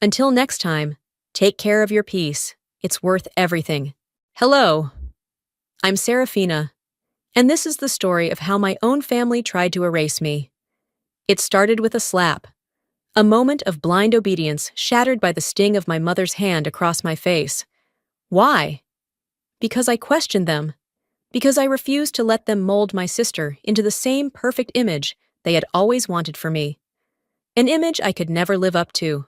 Until next time, take care of your peace. It's worth everything. Hello. I'm Serafina. And this is the story of how my own family tried to erase me. It started with a slap. A moment of blind obedience shattered by the sting of my mother's hand across my face. Why? Because I questioned them. Because I refused to let them mold my sister into the same perfect image they had always wanted for me. An image I could never live up to.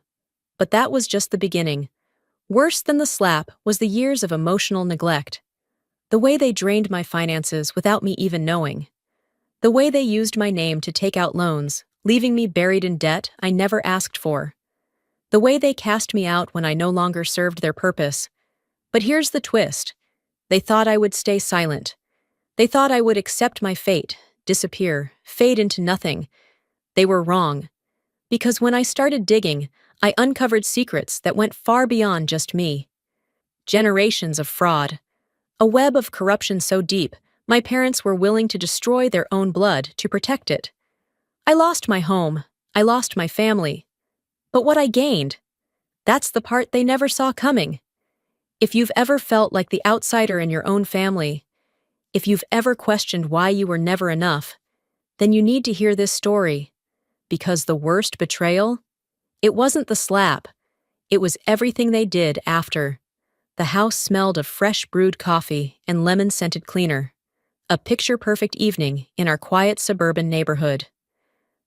But that was just the beginning. Worse than the slap was the years of emotional neglect. The way they drained my finances without me even knowing. The way they used my name to take out loans, leaving me buried in debt I never asked for. The way they cast me out when I no longer served their purpose. But here's the twist. They thought I would stay silent. They thought I would accept my fate, disappear, fade into nothing. They were wrong. Because when I started digging, I uncovered secrets that went far beyond just me. Generations of fraud. A web of corruption so deep, my parents were willing to destroy their own blood to protect it. I lost my home. I lost my family. But what I gained, that's the part they never saw coming. If you've ever felt like the outsider in your own family, if you've ever questioned why you were never enough, then you need to hear this story. Because the worst betrayal, it wasn't the slap. It was everything they did after. The house smelled of fresh brewed coffee and lemon-scented cleaner. A picture-perfect evening in our quiet suburban neighborhood.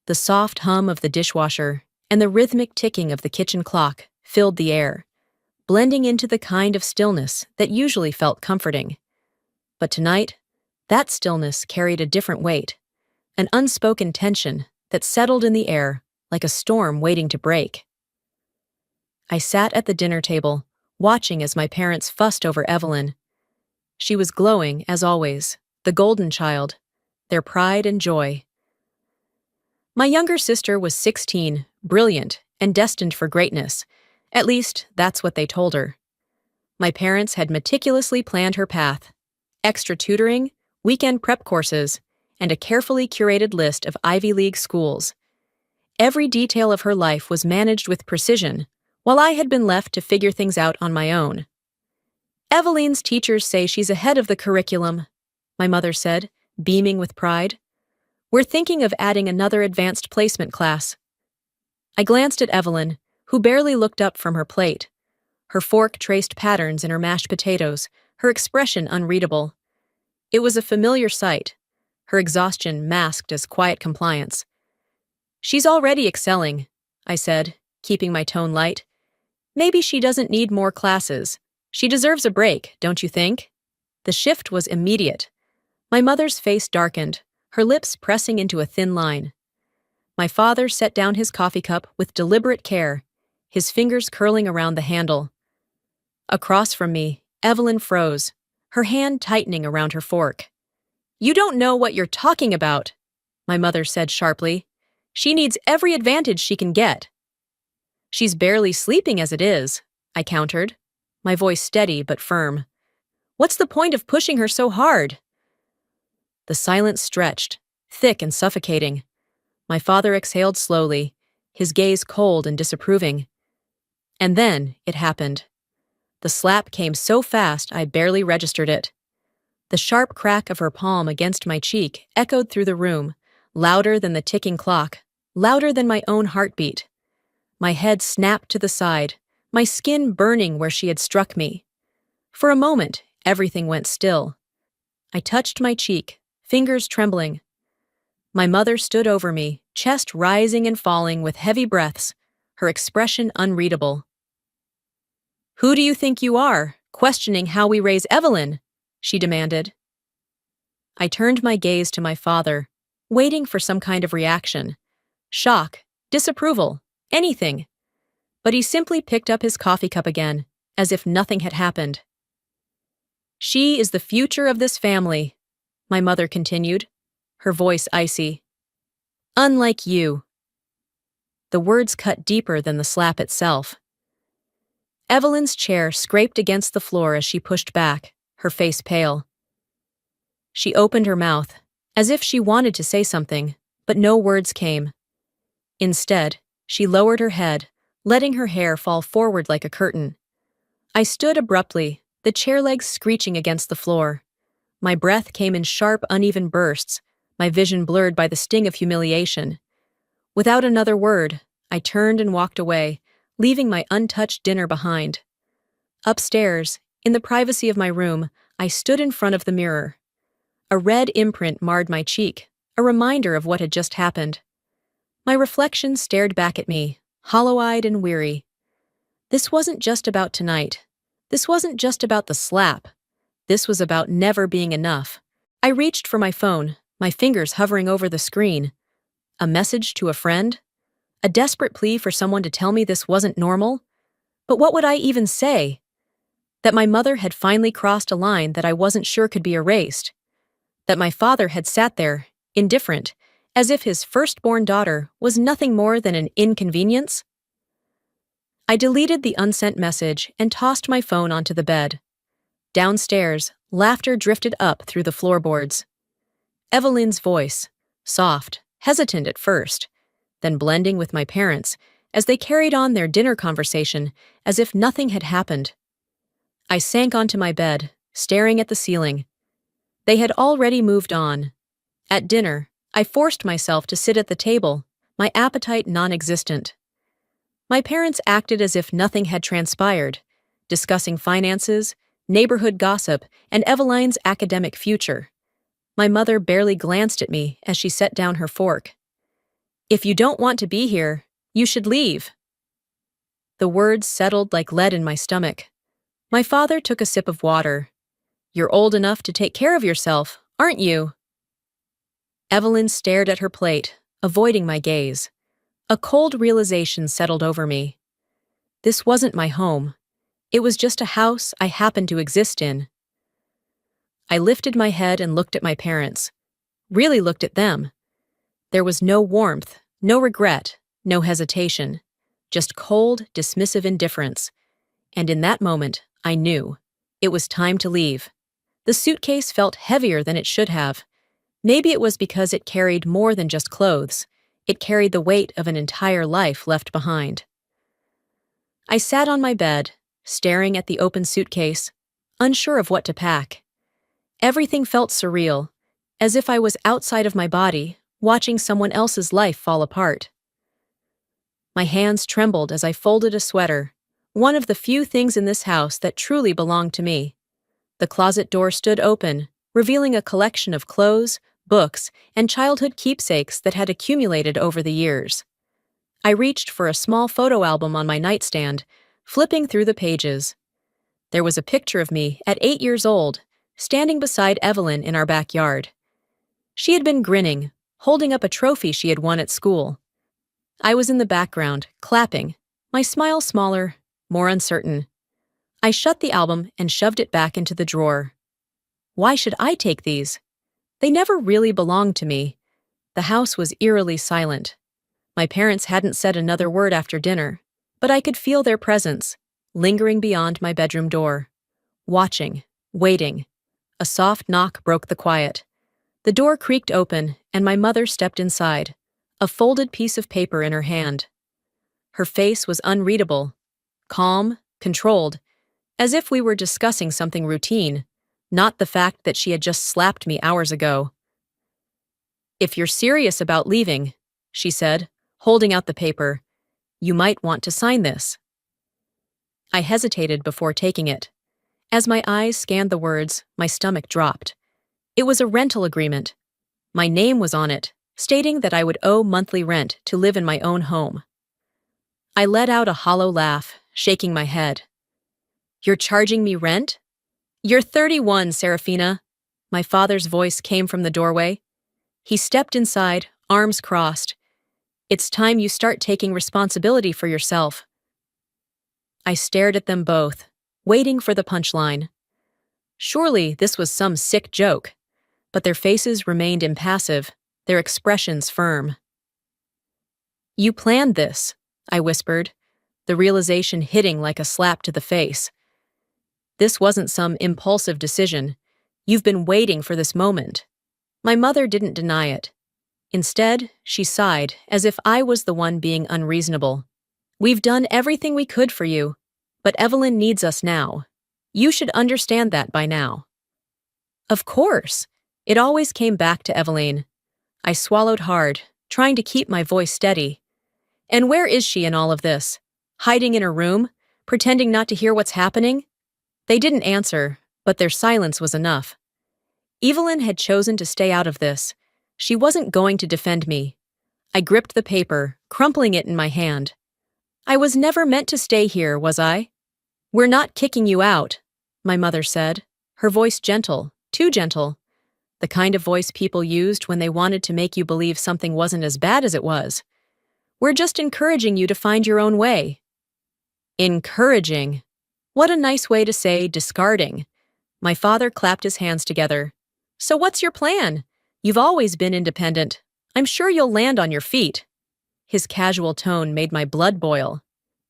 The soft hum of the dishwasher and the rhythmic ticking of the kitchen clock filled the air, blending into the kind of stillness that usually felt comforting. But tonight, that stillness carried a different weight, an unspoken tension that settled in the air like a storm waiting to break. I sat at the dinner table, watching as my parents fussed over Evelyn. She was glowing, as always, the golden child, their pride and joy. My younger sister was 16, brilliant, and destined for greatness. At least, that's what they told her. My parents had meticulously planned her path. Extra tutoring, weekend prep courses, and a carefully curated list of Ivy League schools. Every detail of her life was managed with precision, while I had been left to figure things out on my own. Evelyn's teachers say she's ahead of the curriculum, my mother said, beaming with pride. We're thinking of adding another advanced placement class. I glanced at Evelyn, who barely looked up from her plate. Her fork traced patterns in her mashed potatoes, her expression unreadable. It was a familiar sight, her exhaustion masked as quiet compliance. She's already excelling, I said, keeping my tone light. Maybe she doesn't need more classes. She deserves a break, don't you think? The shift was immediate. My mother's face darkened, her lips pressing into a thin line. My father set down his coffee cup with deliberate care, his fingers curling around the handle. Across from me, Evelyn froze, her hand tightening around her fork. "You don't know what you're talking about," my mother said sharply. "She needs every advantage she can get." "She's barely sleeping as it is," I countered, my voice steady but firm. "What's the point of pushing her so hard?" The silence stretched, thick and suffocating. My father exhaled slowly, his gaze cold and disapproving. And then it happened. The slap came so fast I barely registered it. The sharp crack of her palm against my cheek echoed through the room, louder than the ticking clock, louder than my own heartbeat. My head snapped to the side, my skin burning where she had struck me. For a moment, everything went still. I touched my cheek, fingers trembling. My mother stood over me, chest rising and falling with heavy breaths, her expression unreadable. "Who do you think you are, questioning how we raise Evelyn?" she demanded. I turned my gaze to my father, waiting for some kind of reaction. Shock, disapproval, anything. But he simply picked up his coffee cup again, as if nothing had happened. "She is the future of this family," my mother continued, her voice icy. "Unlike you." The words cut deeper than the slap itself. Evelyn's chair scraped against the floor as she pushed back, her face pale. She opened her mouth, as if she wanted to say something, but no words came. Instead, she lowered her head, letting her hair fall forward like a curtain. I stood abruptly, the chair legs screeching against the floor. My breath came in sharp, uneven bursts, my vision blurred by the sting of humiliation. Without another word, I turned and walked away, leaving my untouched dinner behind. Upstairs, in the privacy of my room, I stood in front of the mirror. A red imprint marred my cheek, a reminder of what had just happened. My reflection stared back at me, hollow-eyed and weary. This wasn't just about tonight. This wasn't just about the slap. This was about never being enough. I reached for my phone, my fingers hovering over the screen. A message to a friend? A desperate plea for someone to tell me this wasn't normal? But what would I even say? That my mother had finally crossed a line that I wasn't sure could be erased. That my father had sat there, indifferent, as if his firstborn daughter was nothing more than an inconvenience? I deleted the unsent message and tossed my phone onto the bed. Downstairs, laughter drifted up through the floorboards. Evelyn's voice, soft, hesitant at first, then blending with my parents, as they carried on their dinner conversation as if nothing had happened. I sank onto my bed, staring at the ceiling. They had already moved on. At dinner, I forced myself to sit at the table, my appetite non-existent. My parents acted as if nothing had transpired, discussing finances, neighborhood gossip, and Eveline's academic future. My mother barely glanced at me as she set down her fork. "If you don't want to be here, you should leave." The words settled like lead in my stomach. My father took a sip of water. "You're old enough to take care of yourself, aren't you?" Evelyn stared at her plate, avoiding my gaze. A cold realization settled over me. This wasn't my home. It was just a house I happened to exist in. I lifted my head and looked at my parents. Really looked at them. There was no warmth, no regret, no hesitation. Just cold, dismissive indifference. And in that moment, I knew. It was time to leave. The suitcase felt heavier than it should have. Maybe it was because it carried more than just clothes. It carried the weight of an entire life left behind. I sat on my bed, staring at the open suitcase, unsure of what to pack. Everything felt surreal, as if I was outside of my body, watching someone else's life fall apart. My hands trembled as I folded a sweater, one of the few things in this house that truly belonged to me. The closet door stood open, revealing a collection of clothes, books, and childhood keepsakes that had accumulated over the years. I reached for a small photo album on my nightstand, flipping through the pages. There was a picture of me at 8 years old, standing beside Evelyn in our backyard. She had been grinning, holding up a trophy she had won at school. I was in the background, clapping, my smile smaller, more uncertain. I shut the album and shoved it back into the drawer. Why should I take these? They never really belonged to me. The house was eerily silent. My parents hadn't said another word after dinner, but I could feel their presence, lingering beyond my bedroom door. Watching, waiting. A soft knock broke the quiet. The door creaked open, and my mother stepped inside, a folded piece of paper in her hand. Her face was unreadable, calm, controlled, as if we were discussing something routine, not the fact that she had just slapped me hours ago. "If you're serious about leaving," she said, holding out the paper, "you might want to sign this." I hesitated before taking it. As my eyes scanned the words, my stomach dropped. It was a rental agreement. My name was on it, stating that I would owe monthly rent to live in my own home. I let out a hollow laugh, shaking my head. "You're charging me rent?" "You're 31, Serafina." My father's voice came from the doorway. He stepped inside, arms crossed. "It's time you start taking responsibility for yourself." I stared at them both, waiting for the punchline. Surely this was some sick joke, but their faces remained impassive, their expressions firm. "You planned this," I whispered, the realization hitting like a slap to the face. "This wasn't some impulsive decision. You've been waiting for this moment." My mother didn't deny it. Instead, she sighed, as if I was the one being unreasonable. "We've done everything we could for you, but Evelyn needs us now. You should understand that by now." Of course. It always came back to Evelyn. I swallowed hard, trying to keep my voice steady. "And where is she in all of this? Hiding in her room? Pretending not to hear what's happening?" They didn't answer, but their silence was enough. Evelyn had chosen to stay out of this. She wasn't going to defend me. I gripped the paper, crumpling it in my hand. "I was never meant to stay here, was I?" "We're not kicking you out," my mother said, her voice gentle, too gentle, the kind of voice people used when they wanted to make you believe something wasn't as bad as it was. "We're just encouraging you to find your own way." Encouraging. What a nice way to say discarding. My father clapped his hands together. "So what's your plan? You've always been independent. I'm sure you'll land on your feet." His casual tone made my blood boil.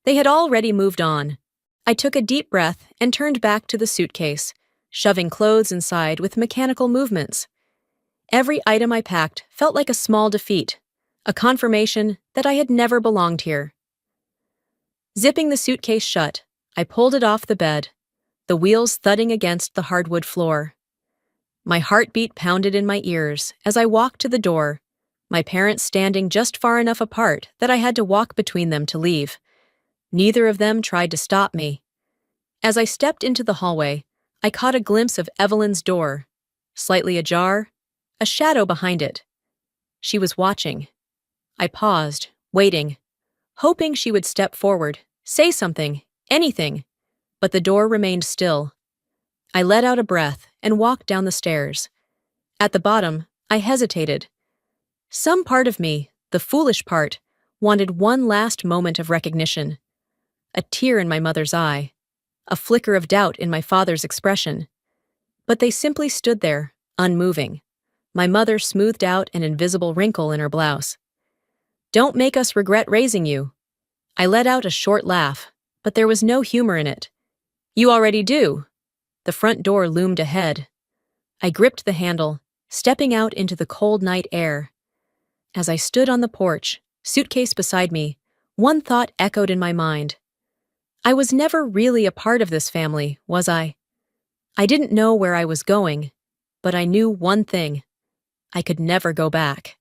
They had already moved on. I took a deep breath and turned back to the suitcase, shoving clothes inside with mechanical movements. Every item I packed felt like a small defeat, a confirmation that I had never belonged here. Zipping the suitcase shut, I pulled it off the bed, the wheels thudding against the hardwood floor. My heartbeat pounded in my ears as I walked to the door, my parents standing just far enough apart that I had to walk between them to leave. Neither of them tried to stop me. As I stepped into the hallway, I caught a glimpse of Evelyn's door, slightly ajar, a shadow behind it. She was watching. I paused, waiting, hoping she would step forward, say something, anything, but the door remained still. I let out a breath and walked down the stairs. At the bottom, I hesitated. Some part of me, the foolish part, wanted one last moment of recognition. A tear in my mother's eye, a flicker of doubt in my father's expression. But they simply stood there, unmoving. My mother smoothed out an invisible wrinkle in her blouse. "Don't make us regret raising you." I let out a short laugh, but there was no humor in it. "You already do." The front door loomed ahead. I gripped the handle, stepping out into the cold night air. As I stood on the porch, suitcase beside me, one thought echoed in my mind. I was never really a part of this family, was I? I didn't know where I was going, but I knew one thing. I could never go back.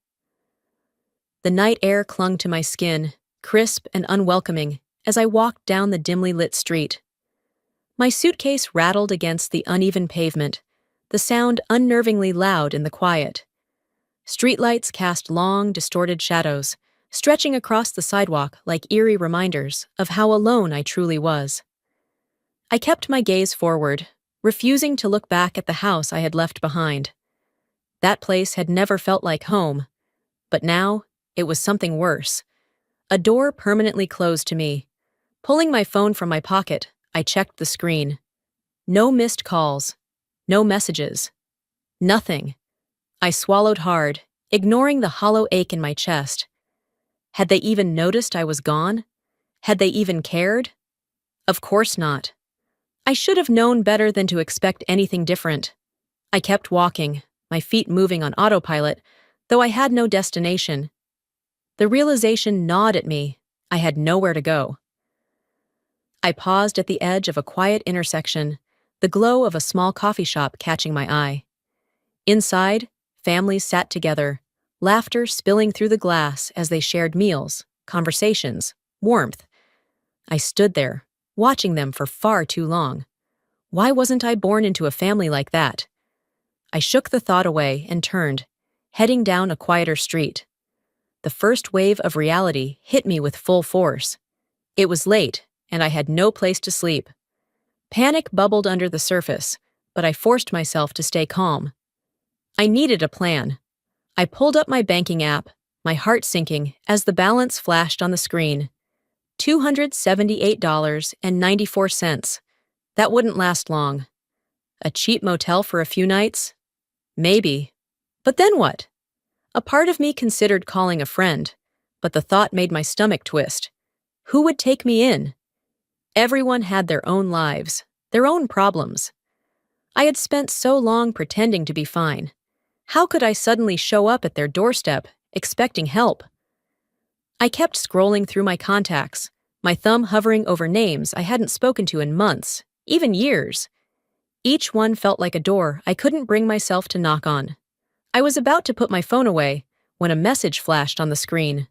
The night air clung to my skin, crisp and unwelcoming, as I walked down the dimly lit street. My suitcase rattled against the uneven pavement, the sound unnervingly loud in the quiet. Streetlights cast long, distorted shadows, stretching across the sidewalk like eerie reminders of how alone I truly was. I kept my gaze forward, refusing to look back at the house I had left behind. That place had never felt like home, but now it was something worse. A door permanently closed to me. Pulling my phone from my pocket, I checked the screen. No missed calls. No messages. Nothing. I swallowed hard, ignoring the hollow ache in my chest. Had they even noticed I was gone? Had they even cared? Of course not. I should have known better than to expect anything different. I kept walking, my feet moving on autopilot, though I had no destination. The realization gnawed at me. I had nowhere to go. I paused at the edge of a quiet intersection, the glow of a small coffee shop catching my eye. Inside, families sat together, laughter spilling through the glass as they shared meals, conversations, warmth. I stood there, watching them for far too long. Why wasn't I born into a family like that? I shook the thought away and turned, heading down a quieter street. The first wave of reality hit me with full force. It was late, and I had no place to sleep. Panic bubbled under the surface, but I forced myself to stay calm. I needed a plan. I pulled up my banking app, my heart sinking as the balance flashed on the screen. $278.94. That wouldn't last long. A cheap motel for a few nights? Maybe. But then what? A part of me considered calling a friend, but the thought made my stomach twist. Who would take me in? Everyone had their own lives, their own problems. I had spent so long pretending to be fine. How could I suddenly show up at their doorstep, expecting help? I kept scrolling through my contacts, my thumb hovering over names I hadn't spoken to in months, even years. Each one felt like a door I couldn't bring myself to knock on. I was about to put my phone away when a message flashed on the screen.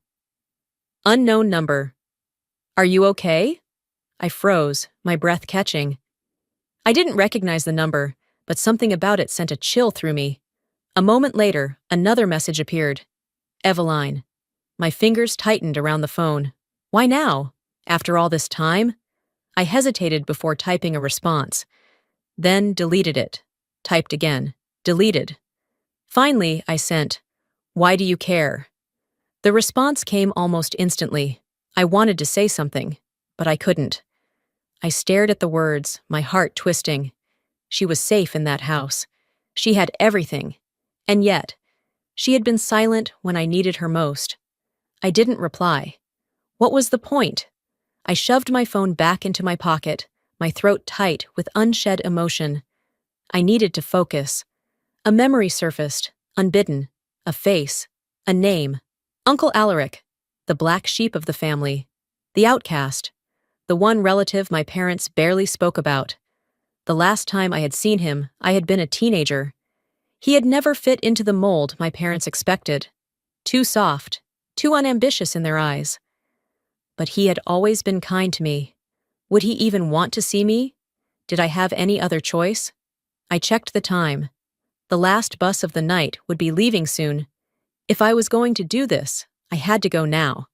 Unknown number. Are you okay? I froze, my breath catching. I didn't recognize the number, but something about it sent a chill through me. A moment later, another message appeared. Eveline. My fingers tightened around the phone. Why now? After all this time? I hesitated before typing a response. Then deleted it. Typed again. Deleted. Finally, I sent, "Why do you care?" The response came almost instantly. I wanted to say something, but I couldn't. I stared at the words, my heart twisting. She was safe in that house. She had everything. And yet, she had been silent when I needed her most. I didn't reply. What was the point? I shoved my phone back into my pocket, my throat tight with unshed emotion. I needed to focus. A memory surfaced, unbidden. A face. A name. Uncle Alaric, the black sheep of the family. The outcast. The one relative my parents barely spoke about. The last time I had seen him, I had been a teenager. He had never fit into the mold my parents expected. Too soft, too unambitious in their eyes. But he had always been kind to me. Would he even want to see me? Did I have any other choice? I checked the time. The last bus of the night would be leaving soon. If I was going to do this, I had to go now.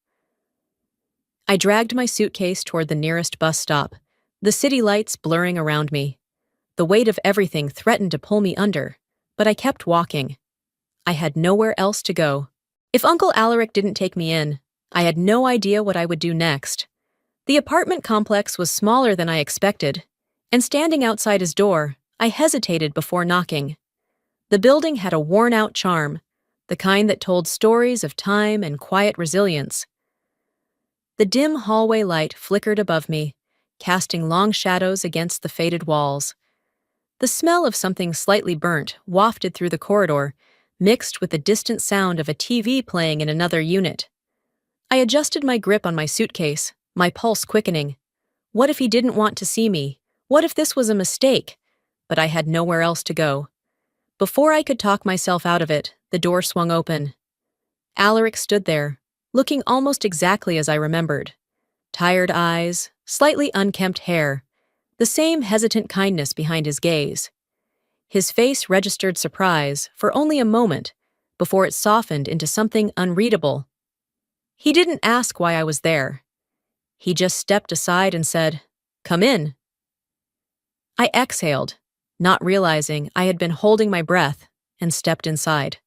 I dragged my suitcase toward the nearest bus stop, the city lights blurring around me. The weight of everything threatened to pull me under, but I kept walking. I had nowhere else to go. If Uncle Alaric didn't take me in, I had no idea what I would do next. The apartment complex was smaller than I expected, and standing outside his door, I hesitated before knocking. The building had a worn-out charm, the kind that told stories of time and quiet resilience. The dim hallway light flickered above me, casting long shadows against the faded walls. The smell of something slightly burnt wafted through the corridor, mixed with the distant sound of a TV playing in another unit. I adjusted my grip on my suitcase, my pulse quickening. What if he didn't want to see me? What if this was a mistake? But I had nowhere else to go. Before I could talk myself out of it, the door swung open. Alaric stood there, looking almost exactly as I remembered. Tired eyes, slightly unkempt hair, the same hesitant kindness behind his gaze. His face registered surprise for only a moment before it softened into something unreadable. He didn't ask why I was there. He just stepped aside and said, "Come in." I exhaled, not realizing I had been holding my breath, and stepped inside.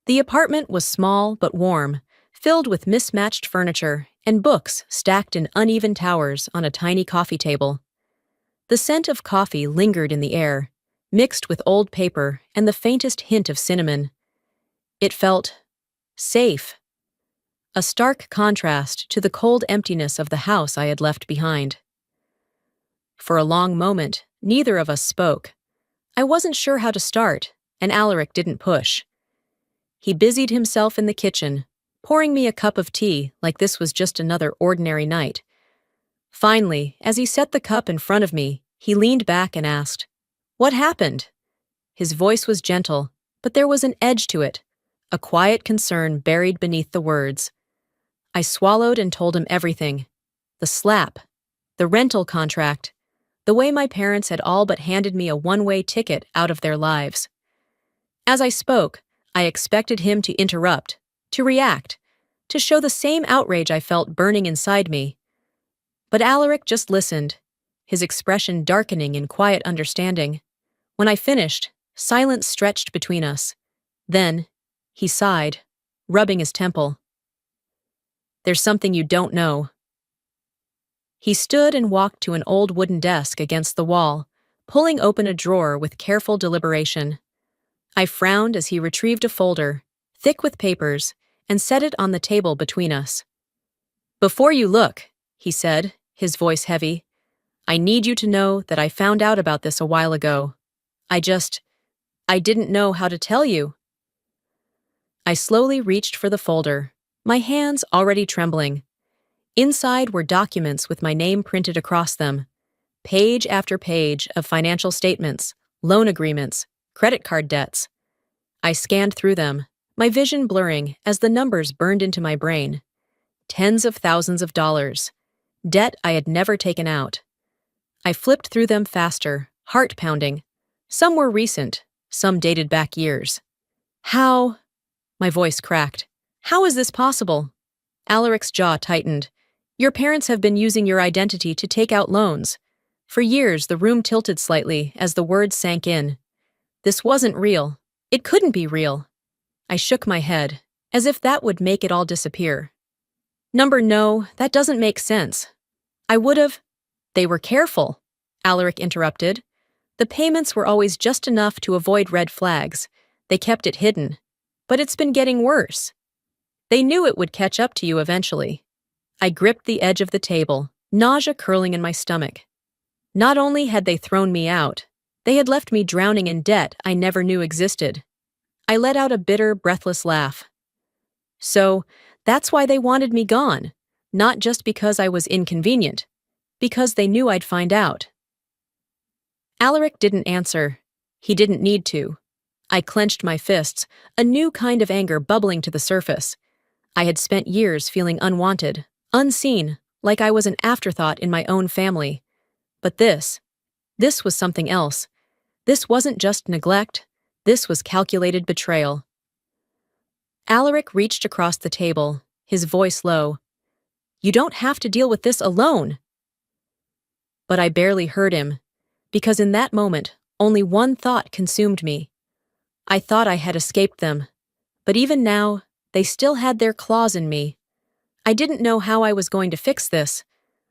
The apartment was small but warm, filled with mismatched furniture and books stacked in uneven towers on a tiny coffee table. The scent of coffee lingered in the air, mixed with old paper and the faintest hint of cinnamon. It felt safe, a stark contrast to the cold emptiness of the house I had left behind. For a long moment, neither of us spoke. I wasn't sure how to start, and Alaric didn't push. He busied himself in the kitchen, pouring me a cup of tea like this was just another ordinary night. Finally, as he set the cup in front of me, he leaned back and asked, "What happened?" His voice was gentle, but there was an edge to it, a quiet concern buried beneath the words. I swallowed and told him everything. The slap, the rental contract, the way my parents had all but handed me a one-way ticket out of their lives. As I spoke, I expected him to interrupt, to react, to show the same outrage I felt burning inside me. But Alaric just listened, his expression darkening in quiet understanding. When I finished, silence stretched between us. Then, he sighed, rubbing his temple. "There's something you don't know." He stood and walked to an old wooden desk against the wall, pulling open a drawer with careful deliberation. I frowned as he retrieved a folder, thick with papers, and set it on the table between us. "Before you look," he said, his voice heavy, "I need you to know that I found out about this a while ago. I didn't know how to tell you." I slowly reached for the folder, my hands already trembling. Inside were documents with my name printed across them, page after page of financial statements, loan agreements, credit card debts. I scanned through them, my vision blurring as the numbers burned into my brain. Tens of thousands of dollars, debt I had never taken out. I flipped through them faster, heart pounding. Some were recent, some dated back years. "How?" My voice cracked. "How is this possible?" Alaric's jaw tightened. "Your parents have been using your identity to take out loans." For years, the room tilted slightly as the words sank in. This wasn't real. It couldn't be real. I shook my head, as if that would make it all disappear. No, that doesn't make sense. I would've— They were careful," Alaric interrupted. "The payments were always just enough to avoid red flags. They kept it hidden. But it's been getting worse. They knew it would catch up to you eventually." I gripped the edge of the table, nausea curling in my stomach. Not only had they thrown me out, they had left me drowning in debt I never knew existed. I let out a bitter, breathless laugh. So, that's why they wanted me gone, not just because I was inconvenient, because they knew I'd find out. Alaric didn't answer. He didn't need to. I clenched my fists, a new kind of anger bubbling to the surface. I had spent years feeling unwanted, unseen, like I was an afterthought in my own family. But this was something else. This wasn't just neglect. This was calculated betrayal. Alaric reached across the table, his voice low. "You don't have to deal with this alone." But I barely heard him, because in that moment, only one thought consumed me. I thought I had escaped them, but even now, they still had their claws in me. I didn't know how I was going to fix this,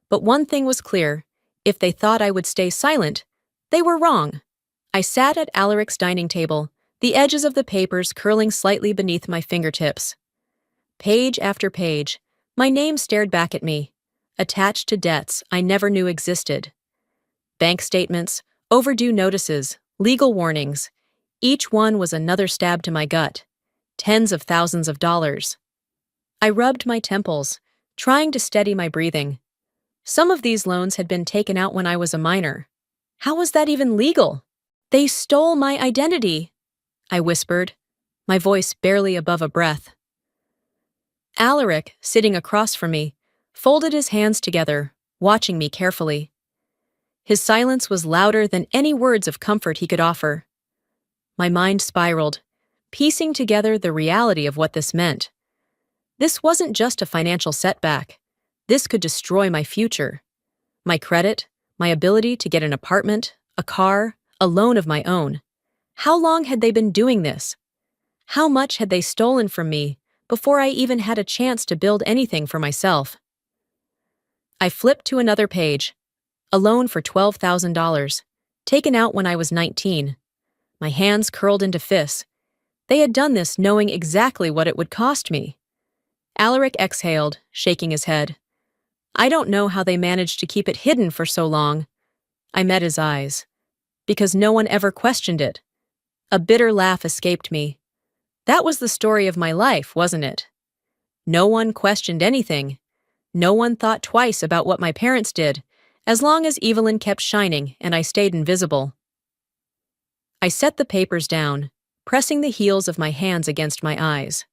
but one thing was clear. If they thought I would stay silent, they were wrong. I sat at Alaric's dining table, the edges of the papers curling slightly beneath my fingertips. Page after page, my name stared back at me, attached to debts I never knew existed. Bank statements, overdue notices, legal warnings. Each one was another stab to my gut. Tens of thousands of dollars. I rubbed my temples, trying to steady my breathing. Some of these loans had been taken out when I was a minor. How was that even legal? "They stole my identity," I whispered, my voice barely above a breath. Alaric, sitting across from me, folded his hands together, watching me carefully. His silence was louder than any words of comfort he could offer. My mind spiraled, piecing together the reality of what this meant. This wasn't just a financial setback. This could destroy my future. My credit, my ability to get an apartment, a car, a loan of my own. How long had they been doing this? How much had they stolen from me before I even had a chance to build anything for myself? I flipped to another page. A loan for $12,000, taken out when I was 19. My hands curled into fists. They had done this knowing exactly what it would cost me. Alaric exhaled, shaking his head. I don't know how they managed to keep it hidden for so long. I met his eyes. Because no one ever questioned it. A bitter laugh escaped me. That was the story of my life, wasn't it? No one questioned anything. No one thought twice about what my parents did, as long as Evelyn kept shining and I stayed invisible. I set the papers down, pressing the heels of my hands against my eyes.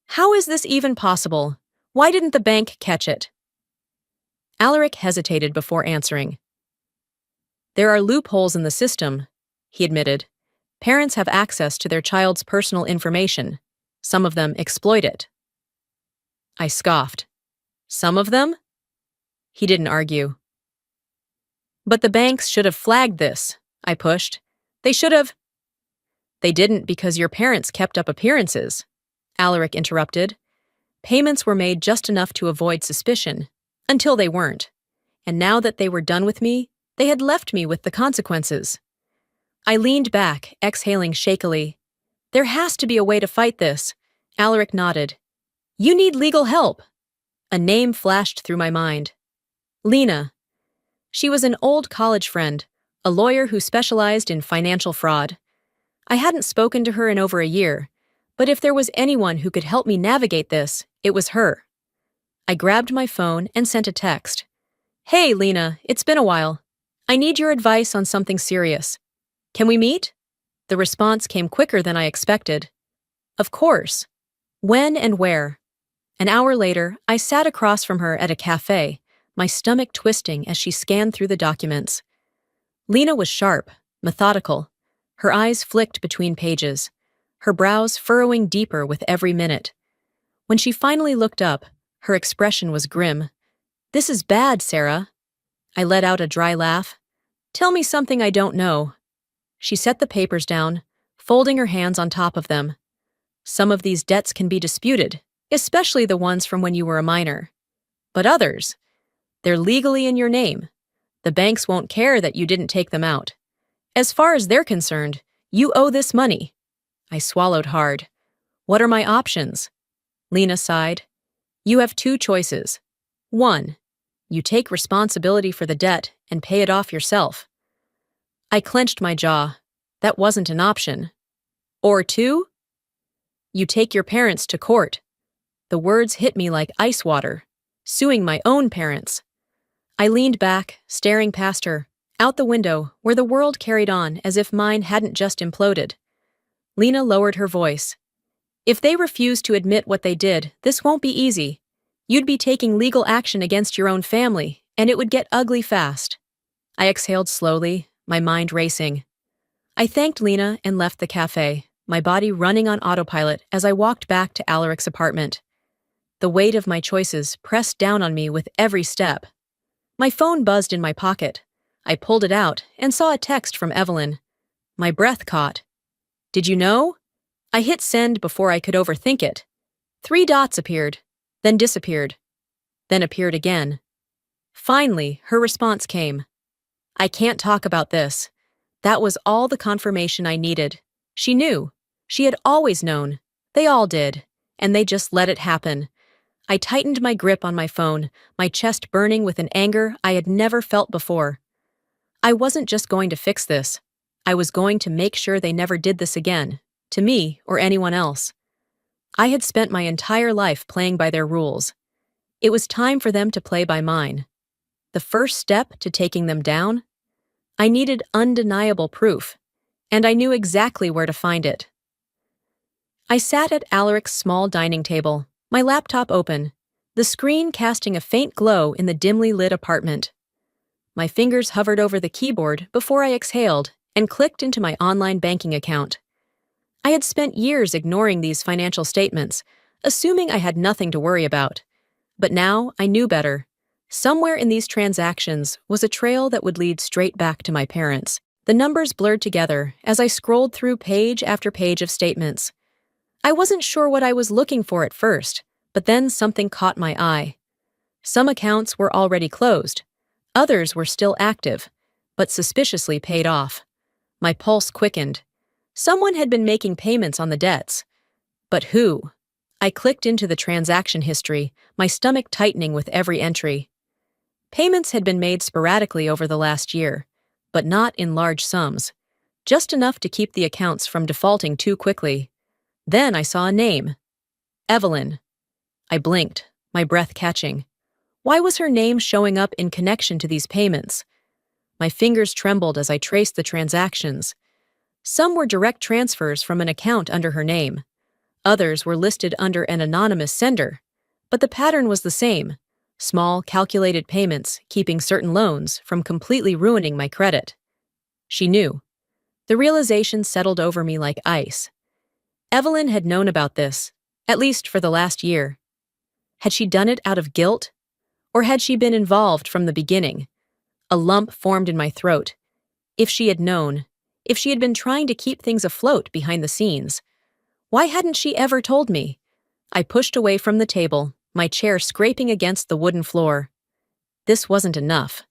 How is this even possible? Why didn't the bank catch it? Alaric hesitated before answering. There are loopholes in the system, he admitted. Parents have access to their child's personal information. Some of them exploit it. I scoffed. Some of them? He didn't argue. But the banks should have flagged this, I pushed. They should have. They didn't because your parents kept up appearances, Alaric interrupted. Payments were made just enough to avoid suspicion, until they weren't. And now that they were done with me, they had left me with the consequences. I leaned back, exhaling shakily. There has to be a way to fight this. Alaric nodded. You need legal help. A name flashed through my mind. Lena. She was an old college friend, a lawyer who specialized in financial fraud. I hadn't spoken to her in over a year, but if there was anyone who could help me navigate this, it was her. I grabbed my phone and sent a text. Hey, Lena, it's been a while. I need your advice on something serious. Can we meet? The response came quicker than I expected. Of course. When and where? An hour later, I sat across from her at a cafe, my stomach twisting as she scanned through the documents. Lena was sharp, methodical. Her eyes flicked between pages, her brows furrowing deeper with every minute. When she finally looked up, her expression was grim. This is bad, Sarah. I let out a dry laugh. Tell me something I don't know. She set the papers down, folding her hands on top of them. Some of these debts can be disputed, especially the ones from when you were a minor. But others, they're legally in your name. The banks won't care that you didn't take them out. As far as they're concerned, you owe this money. I swallowed hard. What are my options? Lena sighed. You have two choices. 1. You take responsibility for the debt and pay it off yourself. I clenched my jaw. That wasn't an option. Or 2. You take your parents to court. The words hit me like ice water. Suing my own parents. I leaned back, staring past her, out the window where the world carried on as if mine hadn't just imploded. Lena lowered her voice. If they refuse to admit what they did, this won't be easy. You'd be taking legal action against your own family, and it would get ugly fast. I exhaled slowly, my mind racing. I thanked Lena and left the cafe, my body running on autopilot as I walked back to Alaric's apartment. The weight of my choices pressed down on me with every step. My phone buzzed in my pocket. I pulled it out and saw a text from Evelyn. My breath caught. Did you know? I hit send before I could overthink it. 3 dots appeared, then disappeared, then appeared again. Finally, her response came. I can't talk about this. That was all the confirmation I needed. She knew. She had always known. They all did. And they just let it happen. I tightened my grip on my phone, my chest burning with an anger I had never felt before. I wasn't just going to fix this. I was going to make sure they never did this again, to me or anyone else. I had spent my entire life playing by their rules. It was time for them to play by mine. The first step to taking them down? I needed undeniable proof, and I knew exactly where to find it. I sat at Alaric's small dining table, my laptop open, the screen casting a faint glow in the dimly lit apartment. My fingers hovered over the keyboard before I exhaled and clicked into my online banking account. I had spent years ignoring these financial statements, assuming I had nothing to worry about. But now I knew better. Somewhere in these transactions was a trail that would lead straight back to my parents. The numbers blurred together as I scrolled through page after page of statements. I wasn't sure what I was looking for at first, but then something caught my eye. Some accounts were already closed. Others were still active, but suspiciously paid off. My pulse quickened. Someone had been making payments on the debts. But who? I clicked into the transaction history, my stomach tightening with every entry. Payments had been made sporadically over the last year, but not in large sums, just enough to keep the accounts from defaulting too quickly. Then I saw a name. Evelyn. I blinked, my breath catching. Why was her name showing up in connection to these payments? My fingers trembled as I traced the transactions. Some were direct transfers from an account under her name. Others were listed under an anonymous sender. But the pattern was the same. Small, calculated payments, keeping certain loans from completely ruining my credit. She knew. The realization settled over me like ice. Evelyn had known about this, at least for the last year. Had she done it out of guilt? Or had she been involved from the beginning? A lump formed in my throat. If she had known, if she had been trying to keep things afloat behind the scenes, why hadn't she ever told me? I pushed away from the table, my chair scraping against the wooden floor. This wasn't enough.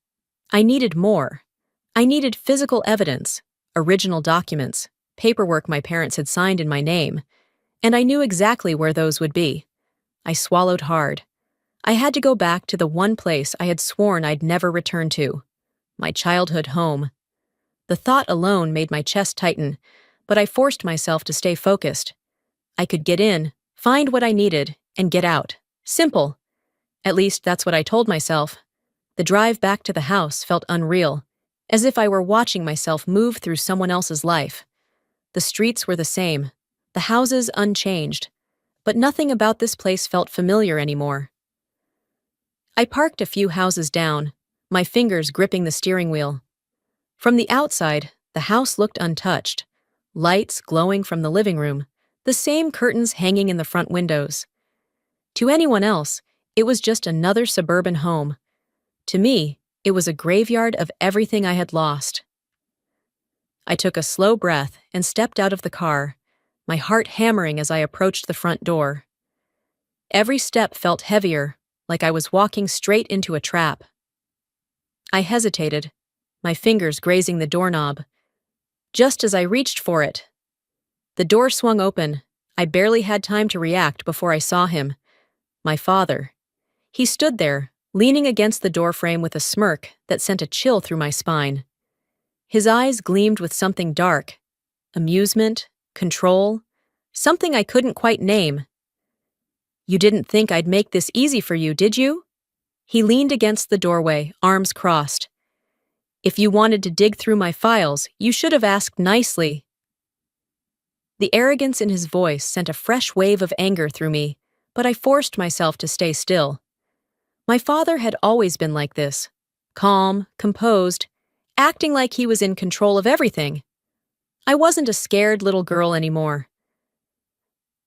I needed more. I needed physical evidence, original documents, paperwork my parents had signed in my name, and I knew exactly where those would be. I swallowed hard. I had to go back to the one place I had sworn I'd never return to, my childhood home. The thought alone made my chest tighten, but I forced myself to stay focused. I could get in, find what I needed, and get out. Simple. At least that's what I told myself. The drive back to the house felt unreal, as if I were watching myself move through someone else's life. The streets were the same, the houses unchanged, but nothing about this place felt familiar anymore. I parked a few houses down, my fingers gripping the steering wheel. From the outside, the house looked untouched. Lights glowing from the living room, the same curtains hanging in the front windows. To anyone else, it was just another suburban home. To me, it was a graveyard of everything I had lost. I took a slow breath and stepped out of the car, my heart hammering as I approached the front door. Every step felt heavier, like I was walking straight into a trap. I hesitated, my fingers grazing the doorknob. Just as I reached for it, the door swung open. I barely had time to react before I saw him. My father. He stood there, leaning against the doorframe with a smirk that sent a chill through my spine. His eyes gleamed with something dark. Amusement, control, something I couldn't quite name. "You didn't think I'd make this easy for you, did you?" He leaned against the doorway, arms crossed. "If you wanted to dig through my files, you should have asked nicely." The arrogance in his voice sent a fresh wave of anger through me, but I forced myself to stay still. My father had always been like this, calm, composed, acting like he was in control of everything. I wasn't a scared little girl anymore.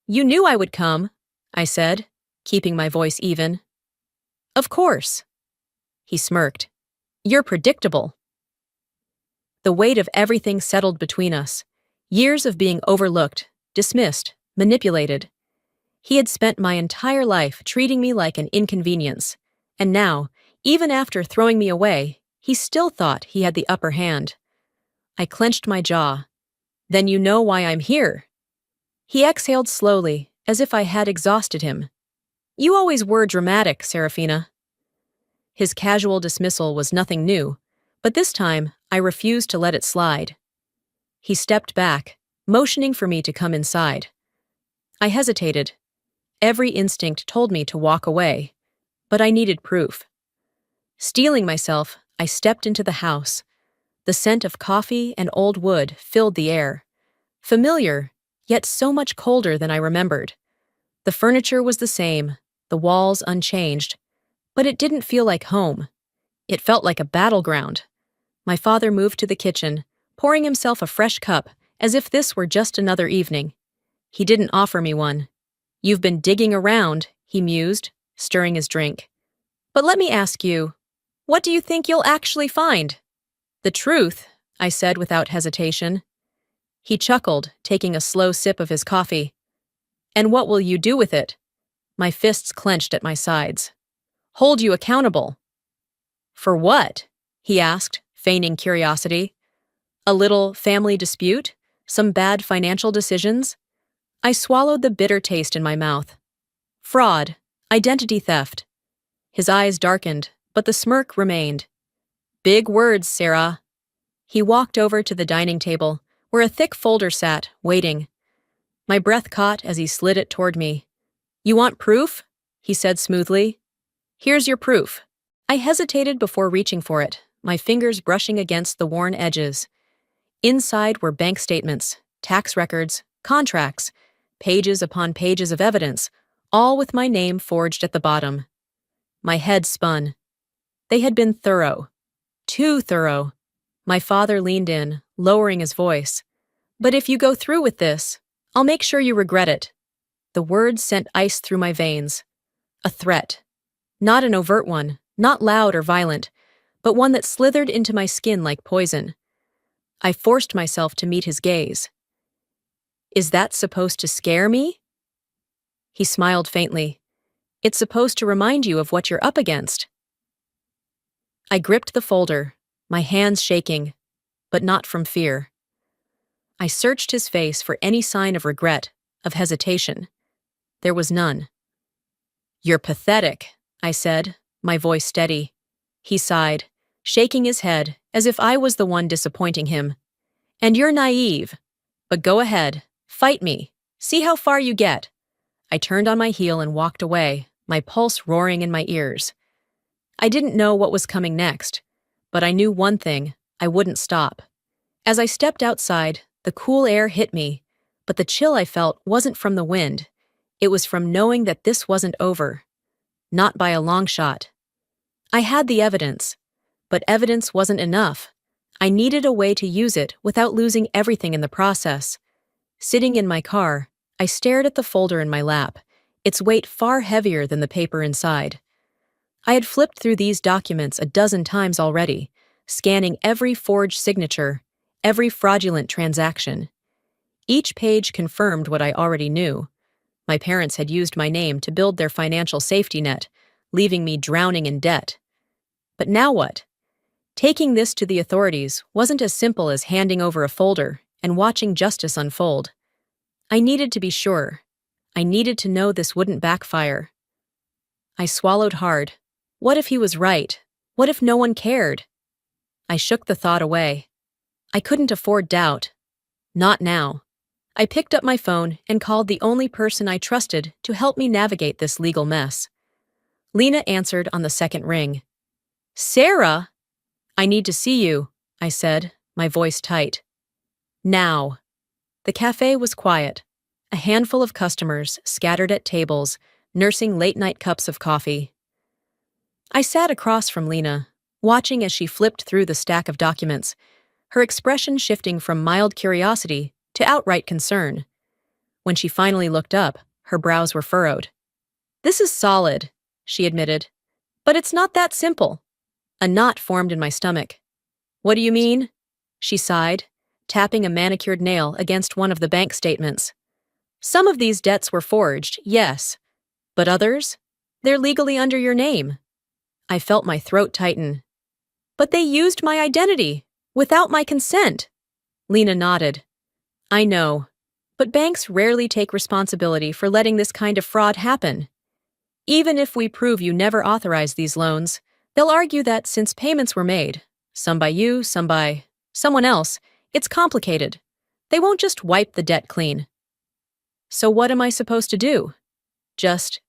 "You knew I would come," I said, keeping my voice even. "Of course." He smirked. "You're predictable." The weight of everything settled between us. Years of being overlooked, dismissed, manipulated. He had spent my entire life treating me like an inconvenience, and now, even after throwing me away, he still thought he had the upper hand. I clenched my jaw. "Then you know why I'm here." He exhaled slowly, as if I had exhausted him. "You always were dramatic, Serafina." His casual dismissal was nothing new, but this time I refused to let it slide. He stepped back, motioning for me to come inside. I hesitated. Every instinct told me to walk away, but I needed proof. Steeling myself, I stepped into the house. The scent of coffee and old wood filled the air. Familiar, yet so much colder than I remembered. The furniture was the same, the walls unchanged, but it didn't feel like home. It felt like a battleground. My father moved to the kitchen, pouring himself a fresh cup, as if this were just another evening. He didn't offer me one. "You've been digging around," he mused, stirring his drink. "But let me ask you, what do you think you'll actually find?" "The truth," I said without hesitation. He chuckled, taking a slow sip of his coffee. And what will you do with it? My fists clenched at my sides. Hold you accountable. For what? He asked, feigning curiosity. A little family dispute? Some bad financial decisions? I swallowed the bitter taste in my mouth. Fraud. Identity theft. His eyes darkened, but the smirk remained. Big words, Sarah. He walked over to the dining table, where a thick folder sat, waiting. My breath caught as he slid it toward me. You want proof? He said smoothly. Here's your proof. I hesitated before reaching for it, my fingers brushing against the worn edges. Inside were bank statements, tax records, contracts, pages upon pages of evidence, all with my name forged at the bottom. My head spun. They had been thorough. Too thorough. My father leaned in, lowering his voice. But if you go through with this, I'll make sure you regret it. The words sent ice through my veins. A threat. Not an overt one, not loud or violent, but one that slithered into my skin like poison. I forced myself to meet his gaze. Is that supposed to scare me? He smiled faintly. It's supposed to remind you of what you're up against. I gripped the folder, my hands shaking, but not from fear. I searched his face for any sign of regret, of hesitation. There was none. You're pathetic, I said, my voice steady. He sighed, shaking his head as if I was the one disappointing him. And you're naive. But go ahead, fight me, see how far you get. I turned on my heel and walked away, my pulse roaring in my ears. I didn't know what was coming next, but I knew one thing, I wouldn't stop. As I stepped outside, the cool air hit me, but the chill I felt wasn't from the wind. It was from knowing that this wasn't over. Not by a long shot. I had the evidence, but evidence wasn't enough. I needed a way to use it without losing everything in the process. Sitting in my car, I stared at the folder in my lap, its weight far heavier than the paper inside. I had flipped through these documents a dozen times already, scanning every forged signature, every fraudulent transaction. Each page confirmed what I already knew. My parents had used my name to build their financial safety net, leaving me drowning in debt. But now what? Taking this to the authorities wasn't as simple as handing over a folder and watching justice unfold. I needed to be sure. I needed to know this wouldn't backfire. I swallowed hard. What if he was right? What if no one cared? I shook the thought away. I couldn't afford doubt. Not now. I picked up my phone and called the only person I trusted to help me navigate this legal mess. Lena answered on the second ring. Sarah! I need to see you, I said, my voice tight. Now. The cafe was quiet. A handful of customers scattered at tables, nursing late-night cups of coffee. I sat across from Lena, watching as she flipped through the stack of documents, her expression shifting from mild curiosity to outright concern. When she finally looked up, her brows were furrowed. This is solid, she admitted. But it's not that simple. A knot formed in my stomach. What do you mean? She sighed, tapping a manicured nail against one of the bank statements. Some of these debts were forged, yes. But others? They're legally under your name. I felt my throat tighten. But they used my identity, without my consent. Lena nodded. I know, but banks rarely take responsibility for letting this kind of fraud happen. Even if we prove you never authorized these loans, they'll argue that since payments were made, some by you, some by someone else, it's complicated. They won't just wipe the debt clean. So what am I supposed to do? Just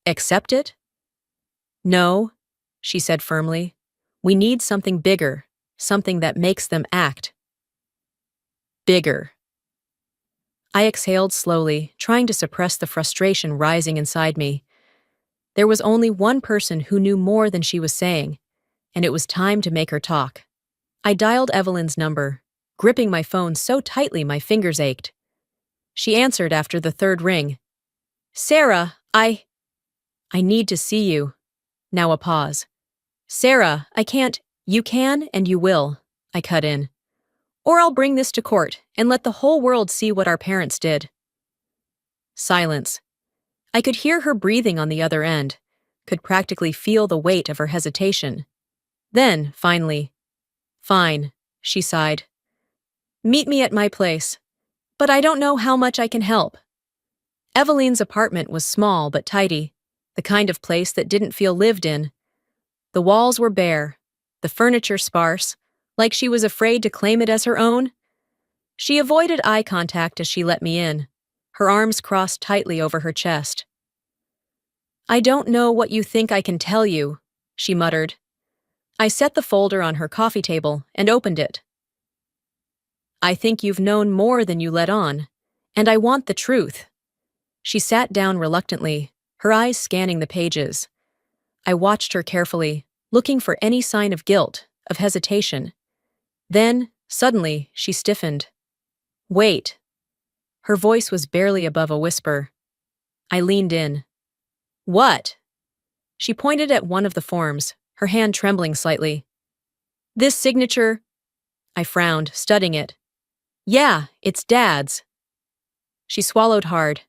accept it? No, she said firmly. We need something bigger, something that makes them act. Bigger. I exhaled slowly, trying to suppress the frustration rising inside me. There was only one person who knew more than she was saying, and it was time to make her talk. I dialed Evelyn's number, gripping my phone so tightly my fingers ached. She answered after the third ring. Sarah, I need to see you. Now a pause. Sarah, I can't. You can and you will, I cut in. Or I'll bring this to court and let the whole world see what our parents did. Silence. I could hear her breathing on the other end, could practically feel the weight of her hesitation. Then, finally, "Fine," she sighed. "Meet me at my place. But I don't know how much I can help." Eveline's apartment was small but tidy, the kind of place that didn't feel lived in. The walls were bare, the furniture sparse, like she was afraid to claim it as her own. She avoided eye contact as she let me in, her arms crossed tightly over her chest. "I don't know what you think I can tell you," she muttered. I set the folder on her coffee table and opened it. "I think you've known more than you let on, and I want the truth." She sat down reluctantly, her eyes scanning the pages. I watched her carefully, looking for any sign of guilt, of hesitation. Then, suddenly, she stiffened. "Wait." Her voice was barely above a whisper. I leaned in. "What?" She pointed at one of the forms, her hand trembling slightly. "This signature—" I frowned, studying it. "Yeah, it's Dad's." She swallowed hard.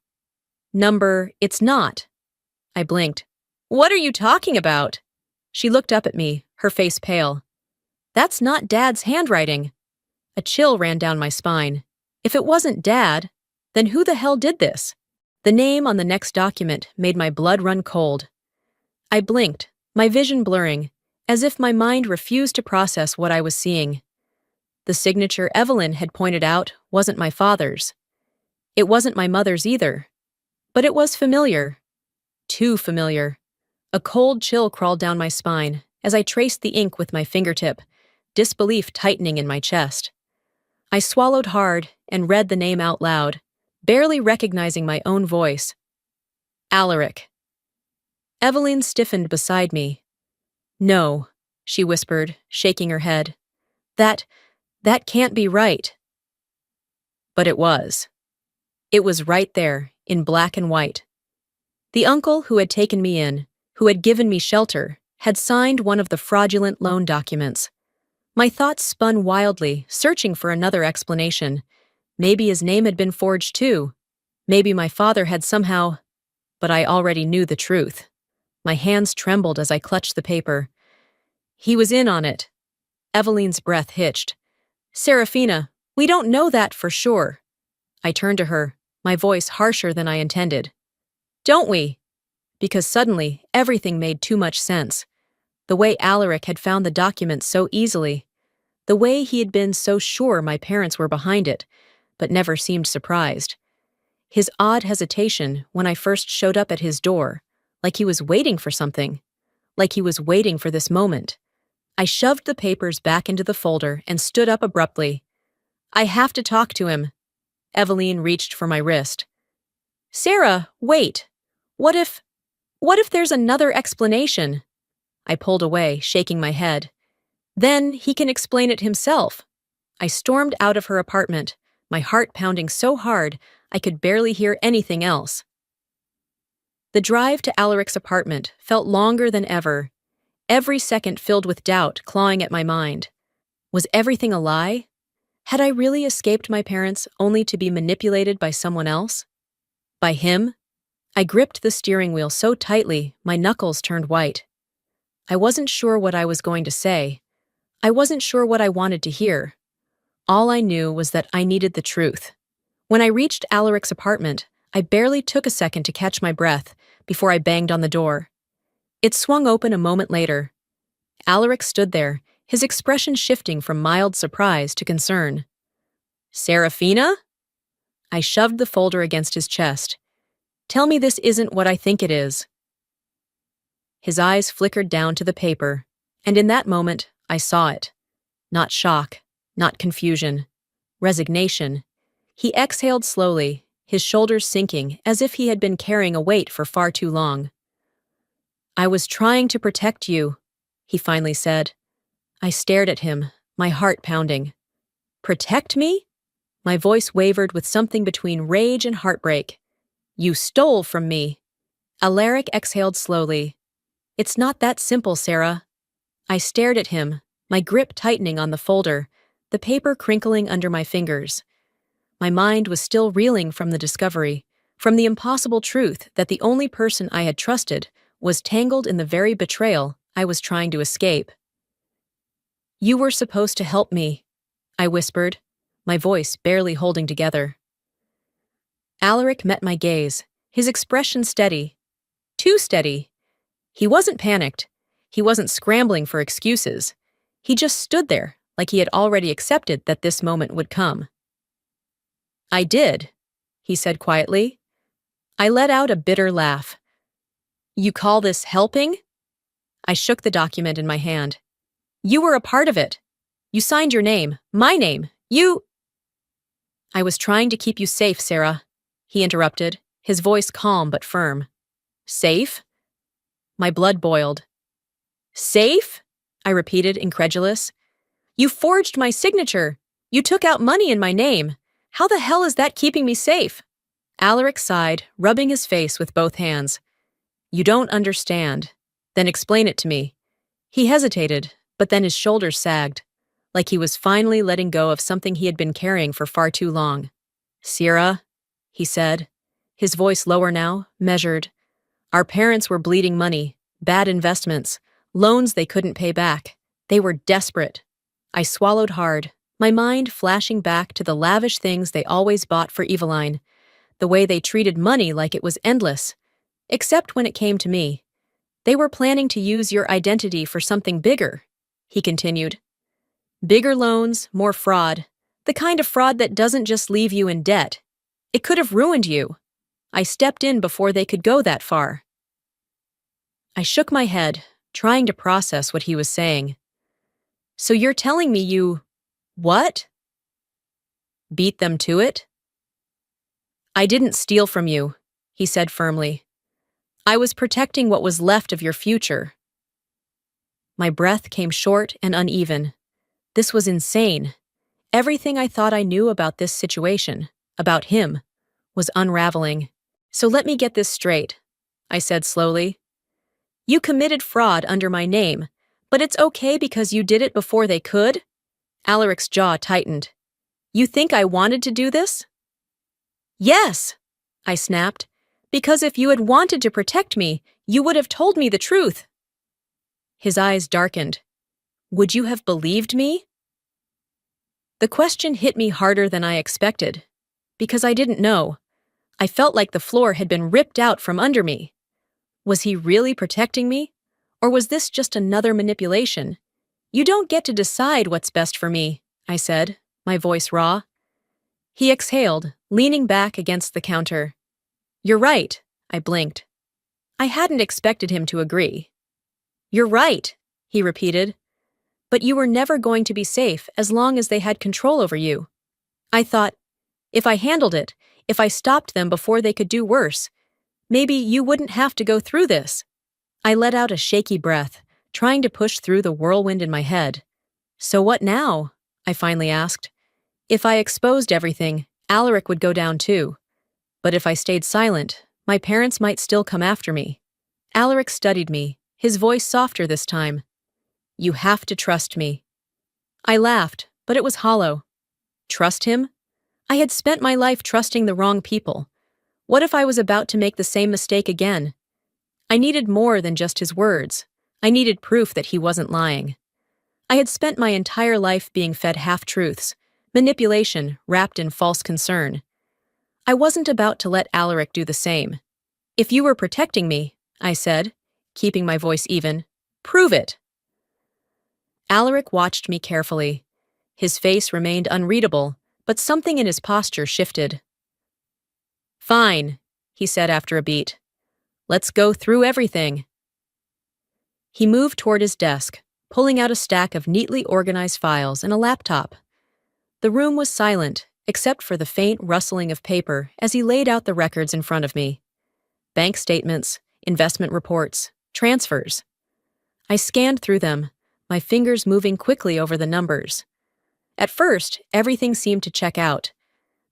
It's not." I blinked. "What are you talking about?" She looked up at me, her face pale. "That's not Dad's handwriting." A chill ran down my spine. If it wasn't Dad, then who the hell did this? The name on the next document made my blood run cold. I blinked, my vision blurring, as if my mind refused to process what I was seeing. The signature Evelyn had pointed out wasn't my father's. It wasn't my mother's either. But it was familiar. Too familiar. A cold chill crawled down my spine as I traced the ink with my fingertip, disbelief tightening in my chest. I swallowed hard and read the name out loud, barely recognizing my own voice. Alaric. Evelyn stiffened beside me. "No," she whispered, shaking her head. That can't be right." But it was. It was right there, in black and white. The uncle who had taken me in, who had given me shelter, had signed one of the fraudulent loan documents. My thoughts spun wildly, searching for another explanation. Maybe his name had been forged too. Maybe my father had somehow... But I already knew the truth. My hands trembled as I clutched the paper. "He was in on it." Eveline's breath hitched. "Serafina, we don't know that for sure." I turned to her, my voice harsher than I intended. "Don't we?" Because suddenly, everything made too much sense. The way Alaric had found the document so easily. The way he had been so sure my parents were behind it, but never seemed surprised. His odd hesitation when I first showed up at his door, like he was waiting for something. Like he was waiting for this moment. I shoved the papers back into the folder and stood up abruptly. "I have to talk to him." Eveline reached for my wrist. "Sarah, wait. What if there's another explanation?" I pulled away, shaking my head. "Then he can explain it himself." I stormed out of her apartment, my heart pounding so hard I could barely hear anything else. The drive to Alaric's apartment felt longer than ever, every second filled with doubt clawing at my mind. Was everything a lie? Had I really escaped my parents only to be manipulated by someone else? By him? I gripped the steering wheel so tightly my knuckles turned white. I wasn't sure what I was going to say. I wasn't sure what I wanted to hear. All I knew was that I needed the truth. When I reached Alaric's apartment, I barely took a second to catch my breath before I banged on the door. It swung open a moment later. Alaric stood there, his expression shifting from mild surprise to concern. "Serafina?" I shoved the folder against his chest. "Tell me this isn't what I think it is." His eyes flickered down to the paper, and in that moment, I saw it. Not shock, not confusion. Resignation. He exhaled slowly, his shoulders sinking as if he had been carrying a weight for far too long. "I was trying to protect you," he finally said. I stared at him, my heart pounding. "Protect me?" My voice wavered with something between rage and heartbreak. "You stole from me." Alaric exhaled slowly. "It's not that simple, Sarah." I stared at him, my grip tightening on the folder, the paper crinkling under my fingers. My mind was still reeling from the discovery, from the impossible truth that the only person I had trusted was tangled in the very betrayal I was trying to escape. "You were supposed to help me," I whispered, my voice barely holding together. Alaric met my gaze, his expression steady. Too steady. He wasn't panicked. He wasn't scrambling for excuses. He just stood there, like he had already accepted that this moment would come. "I did," he said quietly. I let out a bitter laugh. "You call this helping?" I shook the document in my hand. "You were a part of it. You signed your name, my name. I was trying to keep you safe, Sarah," he interrupted, his voice calm but firm. "Safe?" My blood boiled. "Safe?" I repeated, incredulous. "You forged my signature. You took out money in my name. How the hell is that keeping me safe?" Alaric sighed, rubbing his face with both hands. "You don't understand. Then explain it to me." He hesitated, but then his shoulders sagged, like he was finally letting go of something he had been carrying for far too long. "Sierra," he said, his voice lower now, measured. "Our parents were bleeding money, bad investments, loans they couldn't pay back. They were desperate." I swallowed hard, my mind flashing back to the lavish things they always bought for Eveline, the way they treated money like it was endless. Except when it came to me. "They were planning to use your identity for something bigger," he continued. "Bigger loans, more fraud. The kind of fraud that doesn't just leave you in debt. It could have ruined you." I stepped in before they could go that far. I shook my head, trying to process what he was saying. "So you're telling me you— what?" "Beat them to it?" "I didn't steal from you," he said firmly. "I was protecting what was left of your future." My breath came short and uneven. This was insane. Everything I thought I knew about this situation, about him, was unraveling. "So let me get this straight," I said slowly. "You committed fraud under my name, but it's okay because you did it before they could?" Alaric's jaw tightened. "You think I wanted to do this?" "Yes," I snapped, "because if you had wanted to protect me, you would have told me the truth." His eyes darkened. "Would you have believed me?" The question hit me harder than I expected, because I didn't know. I felt like the floor had been ripped out from under me. Was he really protecting me? Or was this just another manipulation? "You don't get to decide what's best for me," I said, my voice raw. He exhaled, leaning back against the counter. "You're right," I blinked. I hadn't expected him to agree. "You're right," he repeated. "But you were never going to be safe as long as they had control over you." I thought, if I handled it, if I stopped them before they could do worse, maybe you wouldn't have to go through this. I let out a shaky breath, trying to push through the whirlwind in my head. "So what now?" I finally asked. If I exposed everything, Alaric would go down too. But if I stayed silent, my parents might still come after me. Alaric studied me, his voice softer this time. "You have to trust me." I laughed, but it was hollow. Trust him? I had spent my life trusting the wrong people. What if I was about to make the same mistake again? I needed more than just his words. I needed proof that he wasn't lying. I had spent my entire life being fed half-truths, manipulation wrapped in false concern. I wasn't about to let Alaric do the same. "If you were protecting me," I said, keeping my voice even, "prove it." Alaric watched me carefully. His face remained unreadable, but something in his posture shifted. "Fine," he said after a beat. "Let's go through everything." He moved toward his desk, pulling out a stack of neatly organized files and a laptop. The room was silent, except for the faint rustling of paper as he laid out the records in front of me. Bank statements, investment reports, transfers. I scanned through them, my fingers moving quickly over the numbers. At first, everything seemed to check out.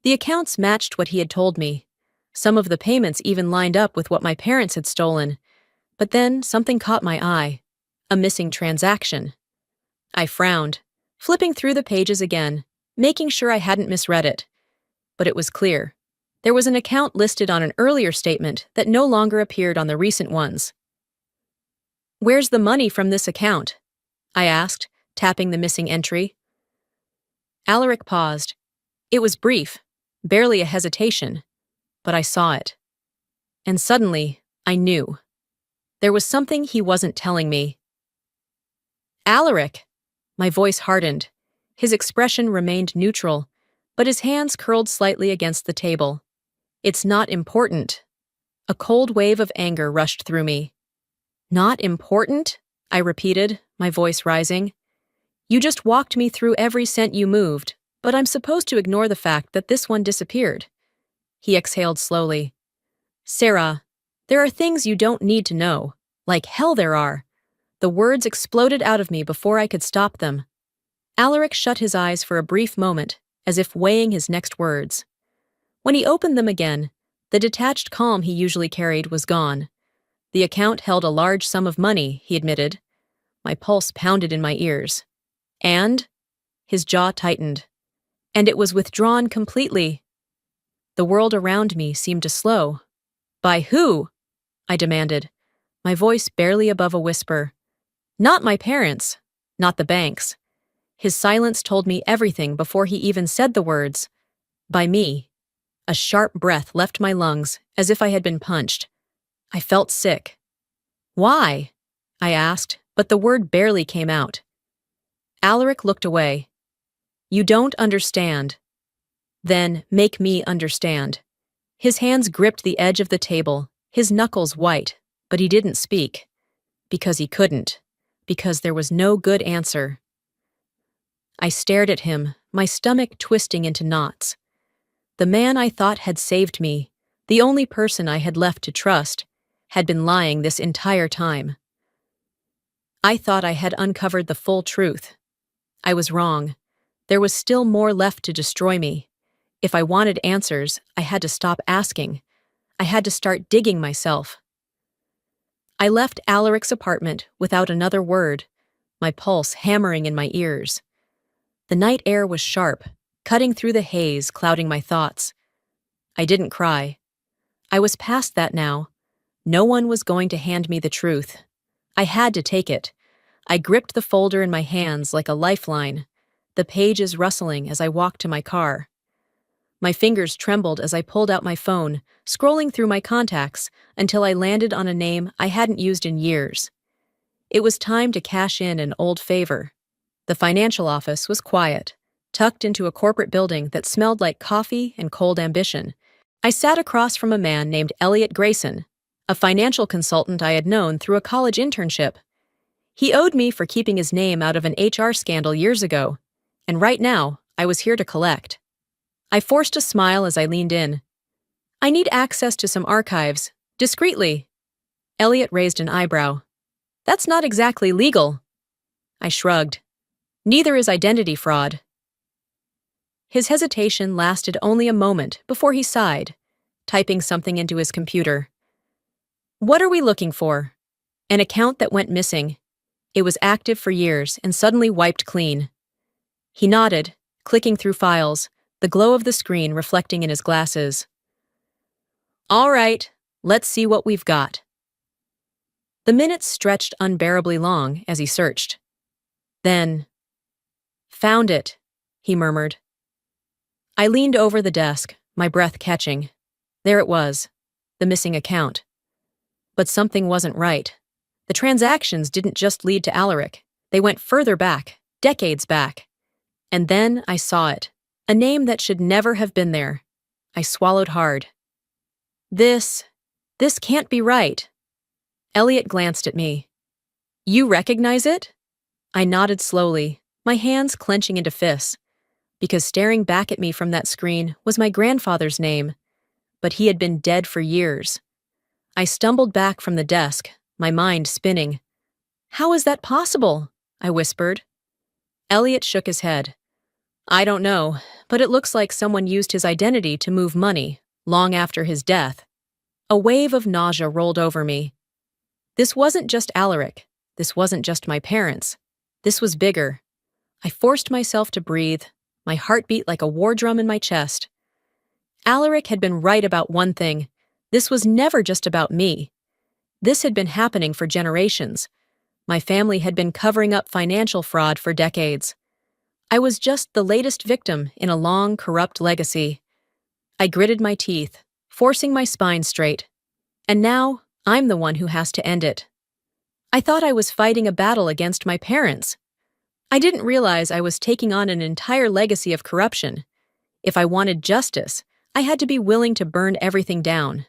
The accounts matched what he had told me. Some of the payments even lined up with what my parents had stolen. But then something caught my eye. A missing transaction. I frowned. flipping through the pages again, making sure I hadn't misread it. But it was clear. There was an account listed on an earlier statement that no longer appeared on the recent ones. "Where's the money from this account?" I asked, tapping the missing entry. Alaric paused. It was brief, barely a hesitation, but I saw it. And suddenly, I knew. There was something he wasn't telling me. "Alaric!" My voice hardened. His expression remained neutral, but his hands curled slightly against the table. "It's not important." A cold wave of anger rushed through me. "Not important?" I repeated, my voice rising. "You just walked me through every cent you moved, but I'm supposed to ignore the fact that this one disappeared." He exhaled slowly. "Sarah, there are things you don't need to know. Like hell there are." The words exploded out of me before I could stop them. Alaric shut his eyes for a brief moment, as if weighing his next words. When he opened them again, the detached calm he usually carried was gone. The account held a large sum of money, he admitted. My pulse pounded in my ears. "And?" His jaw tightened. "And it was withdrawn completely." The world around me seemed to slow. "By who?" I demanded, my voice barely above a whisper. "Not my parents, not the banks." His silence told me everything before he even said the words. "By me." A sharp breath left my lungs, as if I had been punched. I felt sick. "Why?" I asked, but the word barely came out. Alaric looked away. "You don't understand." "Then make me understand." His hands gripped the edge of the table, his knuckles white, but he didn't speak. Because he couldn't. Because there was no good answer. I stared at him, my stomach twisting into knots. The man I thought had saved me, the only person I had left to trust, had been lying this entire time. I thought I had uncovered the full truth. I was wrong. There was still more left to destroy me. If I wanted answers, I had to stop asking. I had to start digging myself. I left Alaric's apartment without another word, my pulse hammering in my ears. The night air was sharp, cutting through the haze, clouding my thoughts. I didn't cry. I was past that now. No one was going to hand me the truth. I had to take it. I gripped the folder in my hands like a lifeline, the pages rustling as I walked to my car. My fingers trembled as I pulled out my phone, scrolling through my contacts until I landed on a name I hadn't used in years. It was time to cash in an old favor. The financial office was quiet, tucked into a corporate building that smelled like coffee and cold ambition. I sat across from a man named Elliot Grayson, a financial consultant I had known through a college internship. He owed me for keeping his name out of an HR scandal years ago, and right now, I was here to collect. I forced a smile as I leaned in. "I need access to some archives, discreetly." Elliot raised an eyebrow. "That's not exactly legal." I shrugged. "Neither is identity fraud." His hesitation lasted only a moment before he sighed, typing something into his computer. "What are we looking for?" "An account that went missing. It was active for years and suddenly wiped clean." He nodded, clicking through files, the glow of the screen reflecting in his glasses. "All right, let's see what we've got." The minutes stretched unbearably long as he searched. Then, "Found it," he murmured. I leaned over the desk, my breath catching. There it was, the missing account. But something wasn't right. The transactions didn't just lead to Alaric. They went further back, decades back. And then I saw it, a name that should never have been there. I swallowed hard. This can't be right." Elliot glanced at me. "You recognize it?" I nodded slowly, my hands clenching into fists, because staring back at me from that screen was my grandfather's name, but he had been dead for years. I stumbled back from the desk, my mind spinning. "How is that possible?" I whispered. Elliot shook his head. "I don't know, but it looks like someone used his identity to move money, long after his death." A wave of nausea rolled over me. This wasn't just Alaric. This wasn't just my parents. This was bigger. I forced myself to breathe, my heart beat like a war drum in my chest. Alaric had been right about one thing. This was never just about me. This had been happening for generations. My family had been covering up financial fraud for decades. I was just the latest victim in a long, corrupt legacy. I gritted my teeth, forcing my spine straight. And now, I'm the one who has to end it. I thought I was fighting a battle against my parents. I didn't realize I was taking on an entire legacy of corruption. If I wanted justice, I had to be willing to burn everything down.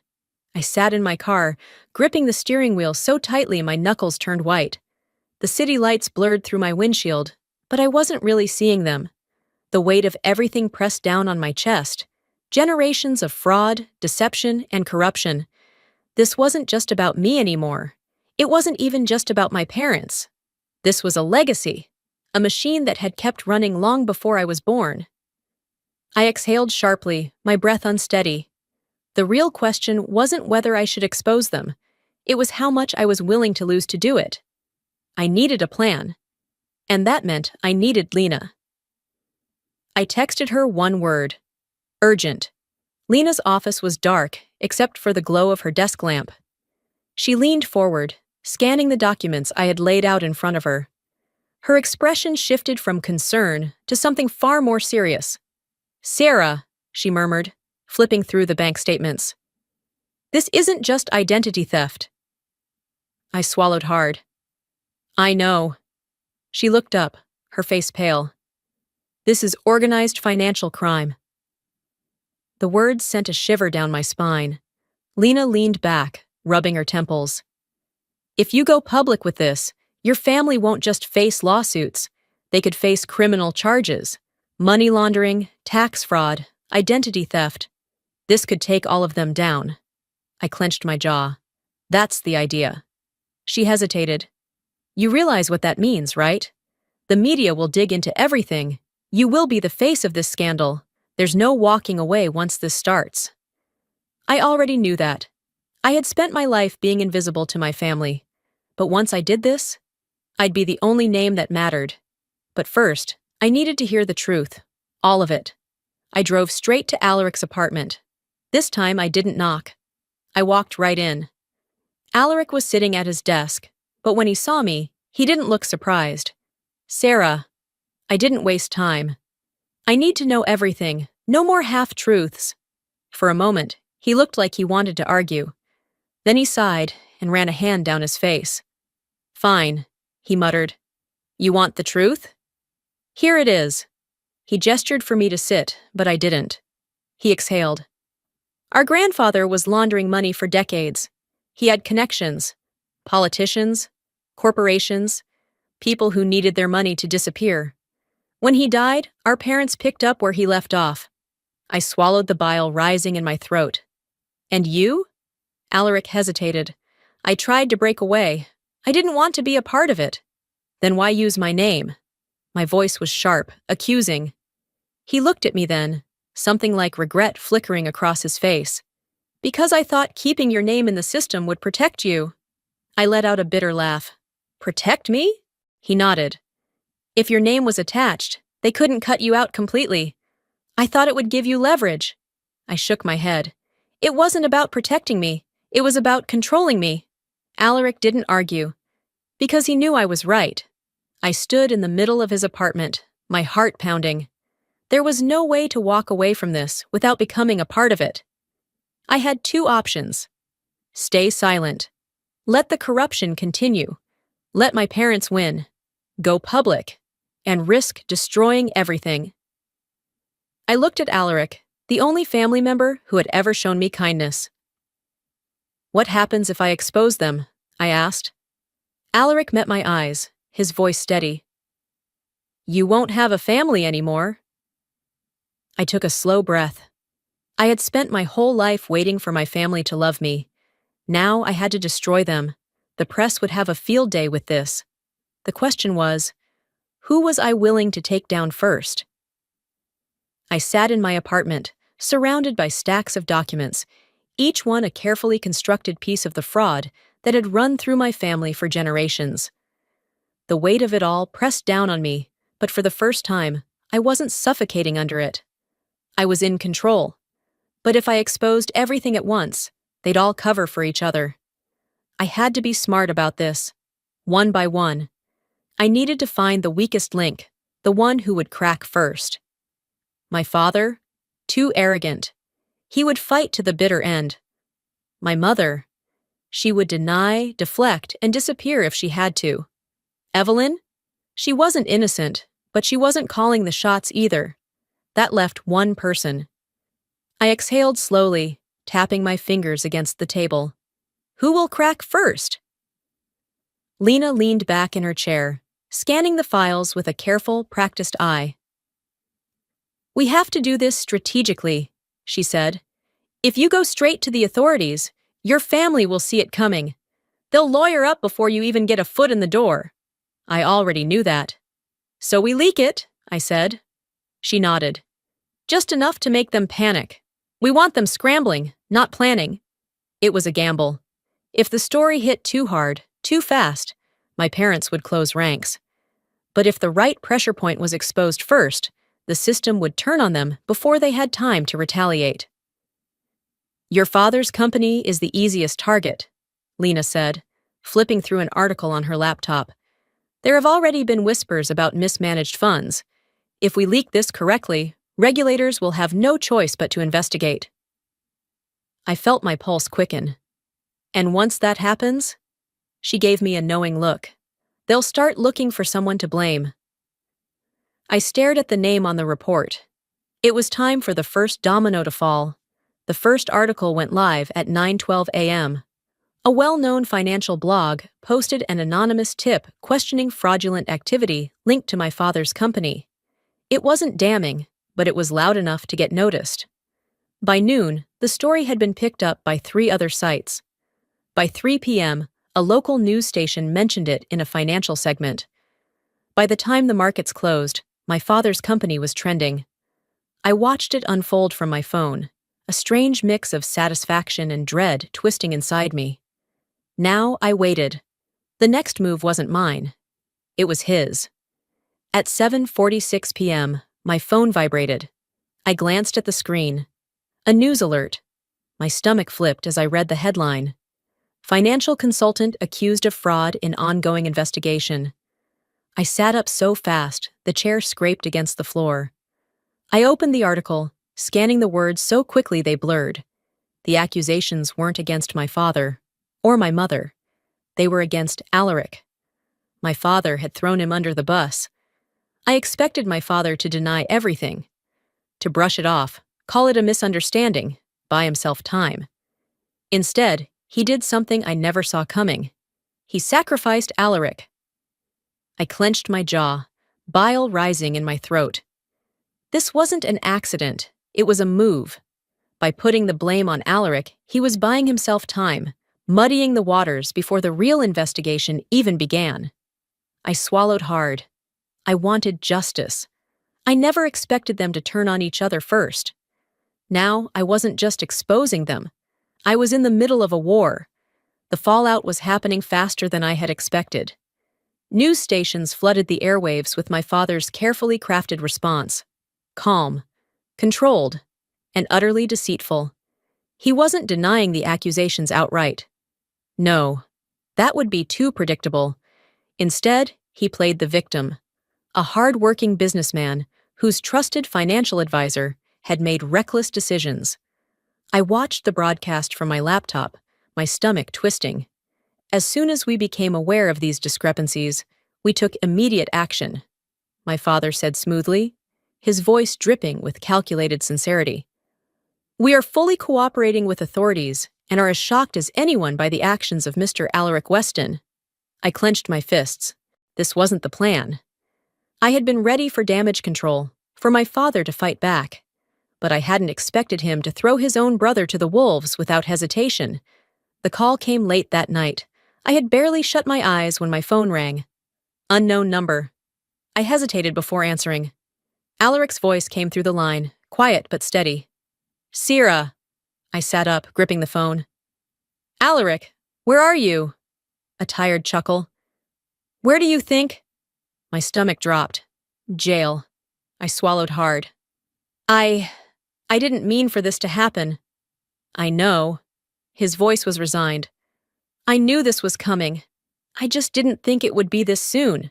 I sat in my car, gripping the steering wheel so tightly my knuckles turned white. The city lights blurred through my windshield, but I wasn't really seeing them. The weight of everything pressed down on my chest. Generations of fraud, deception, and corruption. This wasn't just about me anymore. It wasn't even just about my parents. This was a legacy, a machine that had kept running long before I was born. I exhaled sharply, my breath unsteady. The real question wasn't whether I should expose them. It was how much I was willing to lose to do it. I needed a plan. And that meant I needed Lena. I texted her one word. Urgent. Lena's office was dark, except for the glow of her desk lamp. She leaned forward, scanning the documents I had laid out in front of her. Her expression shifted from concern to something far more serious. "Sarah," she murmured, flipping through the bank statements. "This isn't just identity theft." I swallowed hard. "I know." She looked up, her face pale. "This is organized financial crime." The words sent a shiver down my spine. Lena leaned back, rubbing her temples. "If you go public with this, your family won't just face lawsuits. They could face criminal charges, money laundering, tax fraud, identity theft. This could take all of them down." I clenched my jaw. "That's the idea." She hesitated. "You realize what that means, right? The media will dig into everything. You will be the face of this scandal. There's no walking away once this starts." I already knew that. I had spent my life being invisible to my family. But once I did this, I'd be the only name that mattered. But first, I needed to hear the truth. All of it. I drove straight to Alaric's apartment. This time I didn't knock. I walked right in. Alaric was sitting at his desk, but when he saw me, he didn't look surprised. "Sarah." I didn't waste time. "I need to know everything. No more half-truths." For a moment, he looked like he wanted to argue. Then he sighed and ran a hand down his face. "Fine," he muttered. "You want the truth? Here it is." He gestured for me to sit, but I didn't. He exhaled. "Our grandfather was laundering money for decades. He had connections. Politicians, corporations, people who needed their money to disappear. When he died, our parents picked up where he left off." I swallowed the bile rising in my throat. "And you?" Alaric hesitated. I tried to break away. I didn't want to be a part of it. "Then why use my name?" My voice was sharp, accusing. He looked at me then, something like regret flickering across his face. "Because I thought keeping your name in the system would protect you." I let out a bitter laugh. "Protect me?" He nodded. "If your name was attached, they couldn't cut you out completely. I thought it would give you leverage." I shook my head. "It wasn't about protecting me. It was about controlling me." Alaric didn't argue, because he knew I was right. I stood in the middle of his apartment, my heart pounding. There was no way to walk away from this without becoming a part of it. I had two options. Stay silent. Let the corruption continue. Let my parents win. Go public. And risk destroying everything. I looked at Alaric, the only family member who had ever shown me kindness. "What happens if I expose them?" I asked. Alaric met my eyes, his voice steady. "You won't have a family anymore." I took a slow breath. I had spent my whole life waiting for my family to love me. Now I had to destroy them. The press would have a field day with this. The question was, who was I willing to take down first? I sat in my apartment, surrounded by stacks of documents, each one a carefully constructed piece of the fraud that had run through my family for generations. The weight of it all pressed down on me, but for the first time, I wasn't suffocating under it. I was in control. But if I exposed everything at once, they'd all cover for each other. I had to be smart about this. One by one. I needed to find the weakest link, the one who would crack first. My father? Too arrogant. He would fight to the bitter end. My mother? She would deny, deflect, and disappear if she had to. Evelyn? She wasn't innocent, but she wasn't calling the shots either. That left one person. I exhaled slowly, tapping my fingers against the table. Who will crack first? Lena leaned back in her chair, scanning the files with a careful, practiced eye. We have to do this strategically, she said. If you go straight to the authorities, your family will see it coming. They'll lawyer up before you even get a foot in the door. I already knew that. So we leak it, I said. She nodded. Just enough to make them panic. We want them scrambling, not planning. It was a gamble. If the story hit too hard, too fast, my parents would close ranks. But if the right pressure point was exposed first, the system would turn on them before they had time to retaliate. Your father's company is the easiest target, Lena said, flipping through an article on her laptop. There have already been whispers about mismanaged funds. If we leak this correctly, regulators will have no choice but to investigate. I felt my pulse quicken. And once that happens, she gave me a knowing look. They'll start looking for someone to blame. I stared at the name on the report. It was time for the first domino to fall. The first article went live at 9:12 a.m. A well-known financial blog posted an anonymous tip questioning fraudulent activity linked to my father's company. It wasn't damning, but it was loud enough to get noticed. By noon, the story had been picked up by 3 other sites. By 3 p.m., a local news station mentioned it in a financial segment. By the time the markets closed, my father's company was trending. I watched it unfold from my phone, a strange mix of satisfaction and dread twisting inside me. Now I waited. The next move wasn't mine. It was his. At 7:46 p.m., my phone vibrated. I glanced at the screen. A news alert. My stomach flipped as I read the headline. Financial consultant accused of fraud in ongoing investigation. I sat up so fast, the chair scraped against the floor. I opened the article, scanning the words so quickly they blurred. The accusations weren't against my father, or my mother. They were against Alaric. My father had thrown him under the bus. I expected my father to deny everything, to brush it off, call it a misunderstanding, buy himself time. Instead, he did something I never saw coming. He sacrificed Alaric. I clenched my jaw, bile rising in my throat. This wasn't an accident, it was a move. By putting the blame on Alaric, he was buying himself time, muddying the waters before the real investigation even began. I swallowed hard. I wanted justice. I never expected them to turn on each other first. Now, I wasn't just exposing them. I was in the middle of a war. The fallout was happening faster than I had expected. News stations flooded the airwaves with my father's carefully crafted response. Calm, controlled, and utterly deceitful. He wasn't denying the accusations outright. No, that would be too predictable. Instead, he played the victim, a hard-working businessman whose trusted financial advisor had made reckless decisions. I watched the broadcast from my laptop, my stomach twisting. As soon as we became aware of these discrepancies, we took immediate action. My father said smoothly, his voice dripping with calculated sincerity. We are fully cooperating with authorities and are as shocked as anyone by the actions of Mr. Alaric Weston. I clenched my fists. This wasn't the plan. I had been ready for damage control, for my father to fight back. But I hadn't expected him to throw his own brother to the wolves without hesitation. The call came late that night. I had barely shut my eyes when my phone rang. Unknown number. I hesitated before answering. Alaric's voice came through the line, quiet but steady. Sierra. I sat up, gripping the phone. Alaric, where are you? A tired chuckle. Where do you think? My stomach dropped. Jail. I swallowed hard. I... I didn't mean for this to happen. I know. His voice was resigned. I knew this was coming. I just didn't think it would be this soon.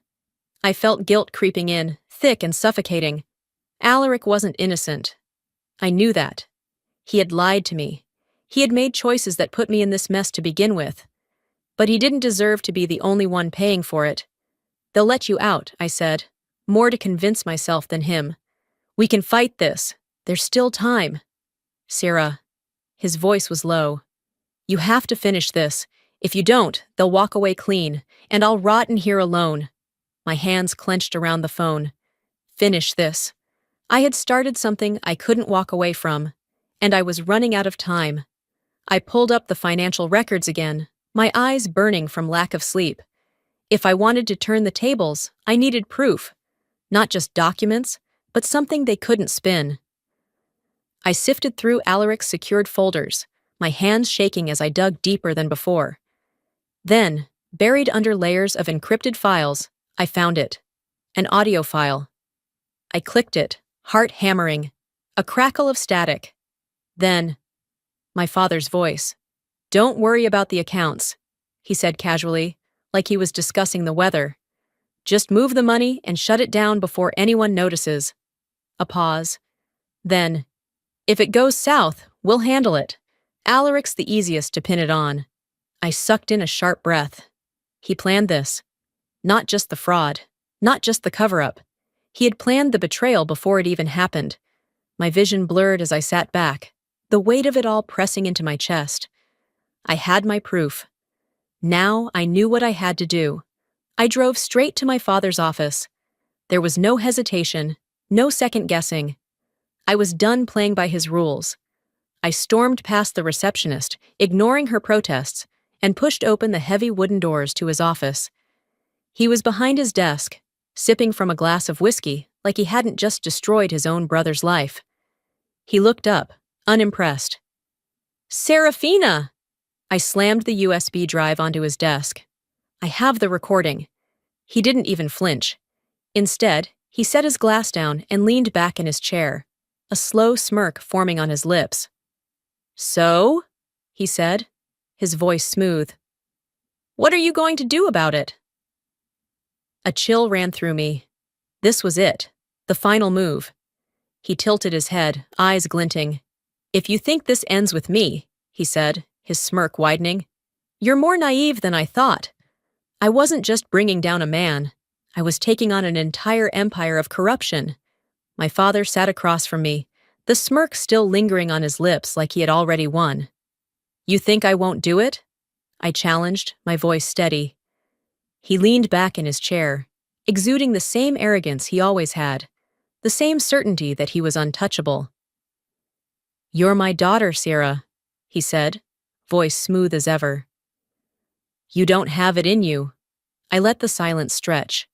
I felt guilt creeping in, thick and suffocating. Alaric wasn't innocent. I knew that. He had lied to me. He had made choices that put me in this mess to begin with. But he didn't deserve to be the only one paying for it. They'll let you out, I said, more to convince myself than him. We can fight this. There's still time. Sarah. His voice was low. You have to finish this. If you don't, they'll walk away clean, and I'll rot in here alone. My hands clenched around the phone. Finish this. I had started something I couldn't walk away from, and I was running out of time. I pulled up the financial records again, my eyes burning from lack of sleep. If I wanted to turn the tables, I needed proof. Not just documents, but something they couldn't spin. I sifted through Alaric's secured folders, my hands shaking as I dug deeper than before. Then, buried under layers of encrypted files, I found it. An audio file. I clicked it, heart hammering. A crackle of static. Then, my father's voice. Don't worry about the accounts, he said casually, like he was discussing the weather. Just move the money and shut it down before anyone notices. A pause. Then, if it goes south, we'll handle it. Alaric's the easiest to pin it on. I sucked in a sharp breath. He planned this. Not just the fraud. Not just the cover-up. He had planned the betrayal before it even happened. My vision blurred as I sat back, the weight of it all pressing into my chest. I had my proof. Now I knew what I had to do. I drove straight to my father's office. There was no hesitation, no second-guessing. I was done playing by his rules. I stormed past the receptionist, ignoring her protests, and pushed open the heavy wooden doors to his office. He was behind his desk, sipping from a glass of whiskey like he hadn't just destroyed his own brother's life. He looked up, unimpressed. Serafina! I slammed the USB drive onto his desk. I have the recording. He didn't even flinch. Instead, he set his glass down and leaned back in his chair, a slow smirk forming on his lips. So? He said, his voice smooth. What are you going to do about it? A chill ran through me. This was it, the final move. He tilted his head, eyes glinting. If you think this ends with me, he said, his smirk widening, you're more naive than I thought. I wasn't just bringing down a man. I was taking on an entire empire of corruption. My father sat across from me, the smirk still lingering on his lips like he had already won. You think I won't do it? I challenged, my voice steady. He leaned back in his chair, exuding the same arrogance he always had, the same certainty that he was untouchable. You're my daughter, Sarah, he said, voice smooth as ever. You don't have it in you. I let the silence stretch.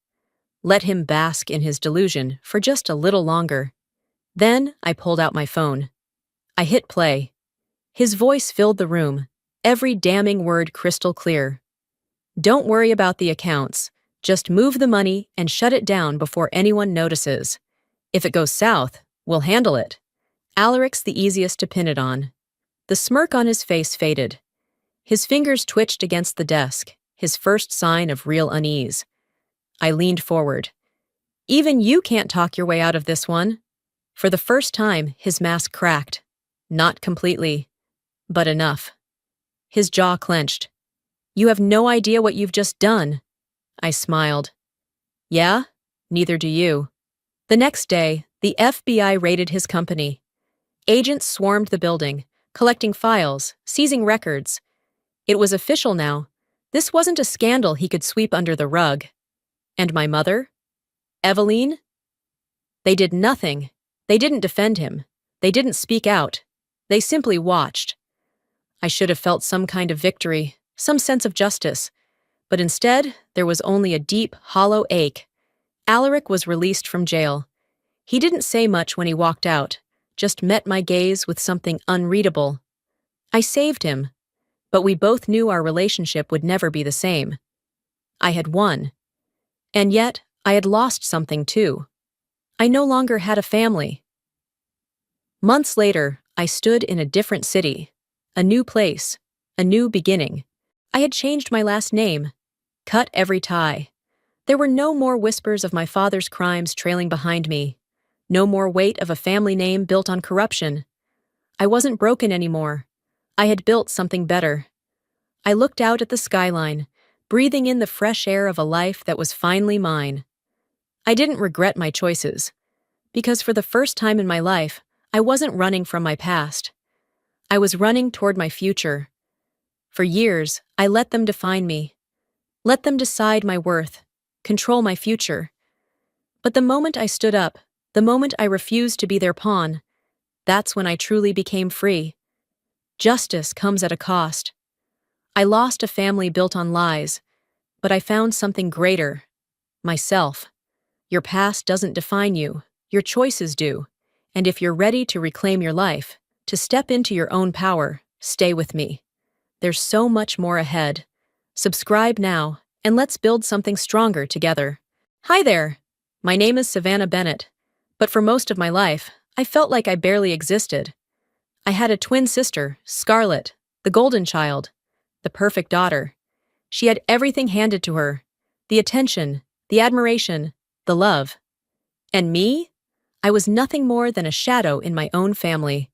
Let him bask in his delusion for just a little longer. Then I pulled out my phone. I hit play. His voice filled the room, every damning word crystal clear. Don't worry about the accounts. Just move the money and shut it down before anyone notices. If it goes south, we'll handle it. Alaric's the easiest to pin it on. The smirk on his face faded. His fingers twitched against the desk, his first sign of real unease. I leaned forward. Even you can't talk your way out of this one. For the first time, his mask cracked. Not completely, but enough. His jaw clenched. You have no idea what you've just done. I smiled. Yeah? Neither do you. The next day, the FBI raided his company. Agents swarmed the building, collecting files, seizing records. It was official now. This wasn't a scandal he could sweep under the rug. And my mother? Eveline? They did nothing. They didn't defend him. They didn't speak out. They simply watched. I should have felt some kind of victory, some sense of justice. But instead, there was only a deep, hollow ache. Alaric was released from jail. He didn't say much when he walked out, just met my gaze with something unreadable. I saved him, but we both knew our relationship would never be the same. I had won. And yet, I had lost something too. I no longer had a family. Months later, I stood in a different city, a new place, a new beginning. I had changed my last name, cut every tie. There were no more whispers of my father's crimes trailing behind me, no more weight of a family name built on corruption. I wasn't broken anymore. I had built something better. I looked out at the skyline, breathing in the fresh air of a life that was finally mine. I didn't regret my choices, because for the first time in my life, I wasn't running from my past. I was running toward my future. For years, I let them define me, let them decide my worth, control my future. But the moment I stood up, the moment I refused to be their pawn, that's when I truly became free. Justice comes at a cost. I lost a family built on lies, but I found something greater, myself. Your past doesn't define you, your choices do. And if you're ready to reclaim your life, to step into your own power, stay with me. There's so much more ahead. Subscribe now, and let's build something stronger together. Hi there! My name is Savannah Bennett, but for most of my life, I felt like I barely existed. I had a twin sister, Scarlett, the golden child, the perfect daughter. She had everything handed to her, the attention, the admiration, the love. And me? I was nothing more than a shadow in my own family.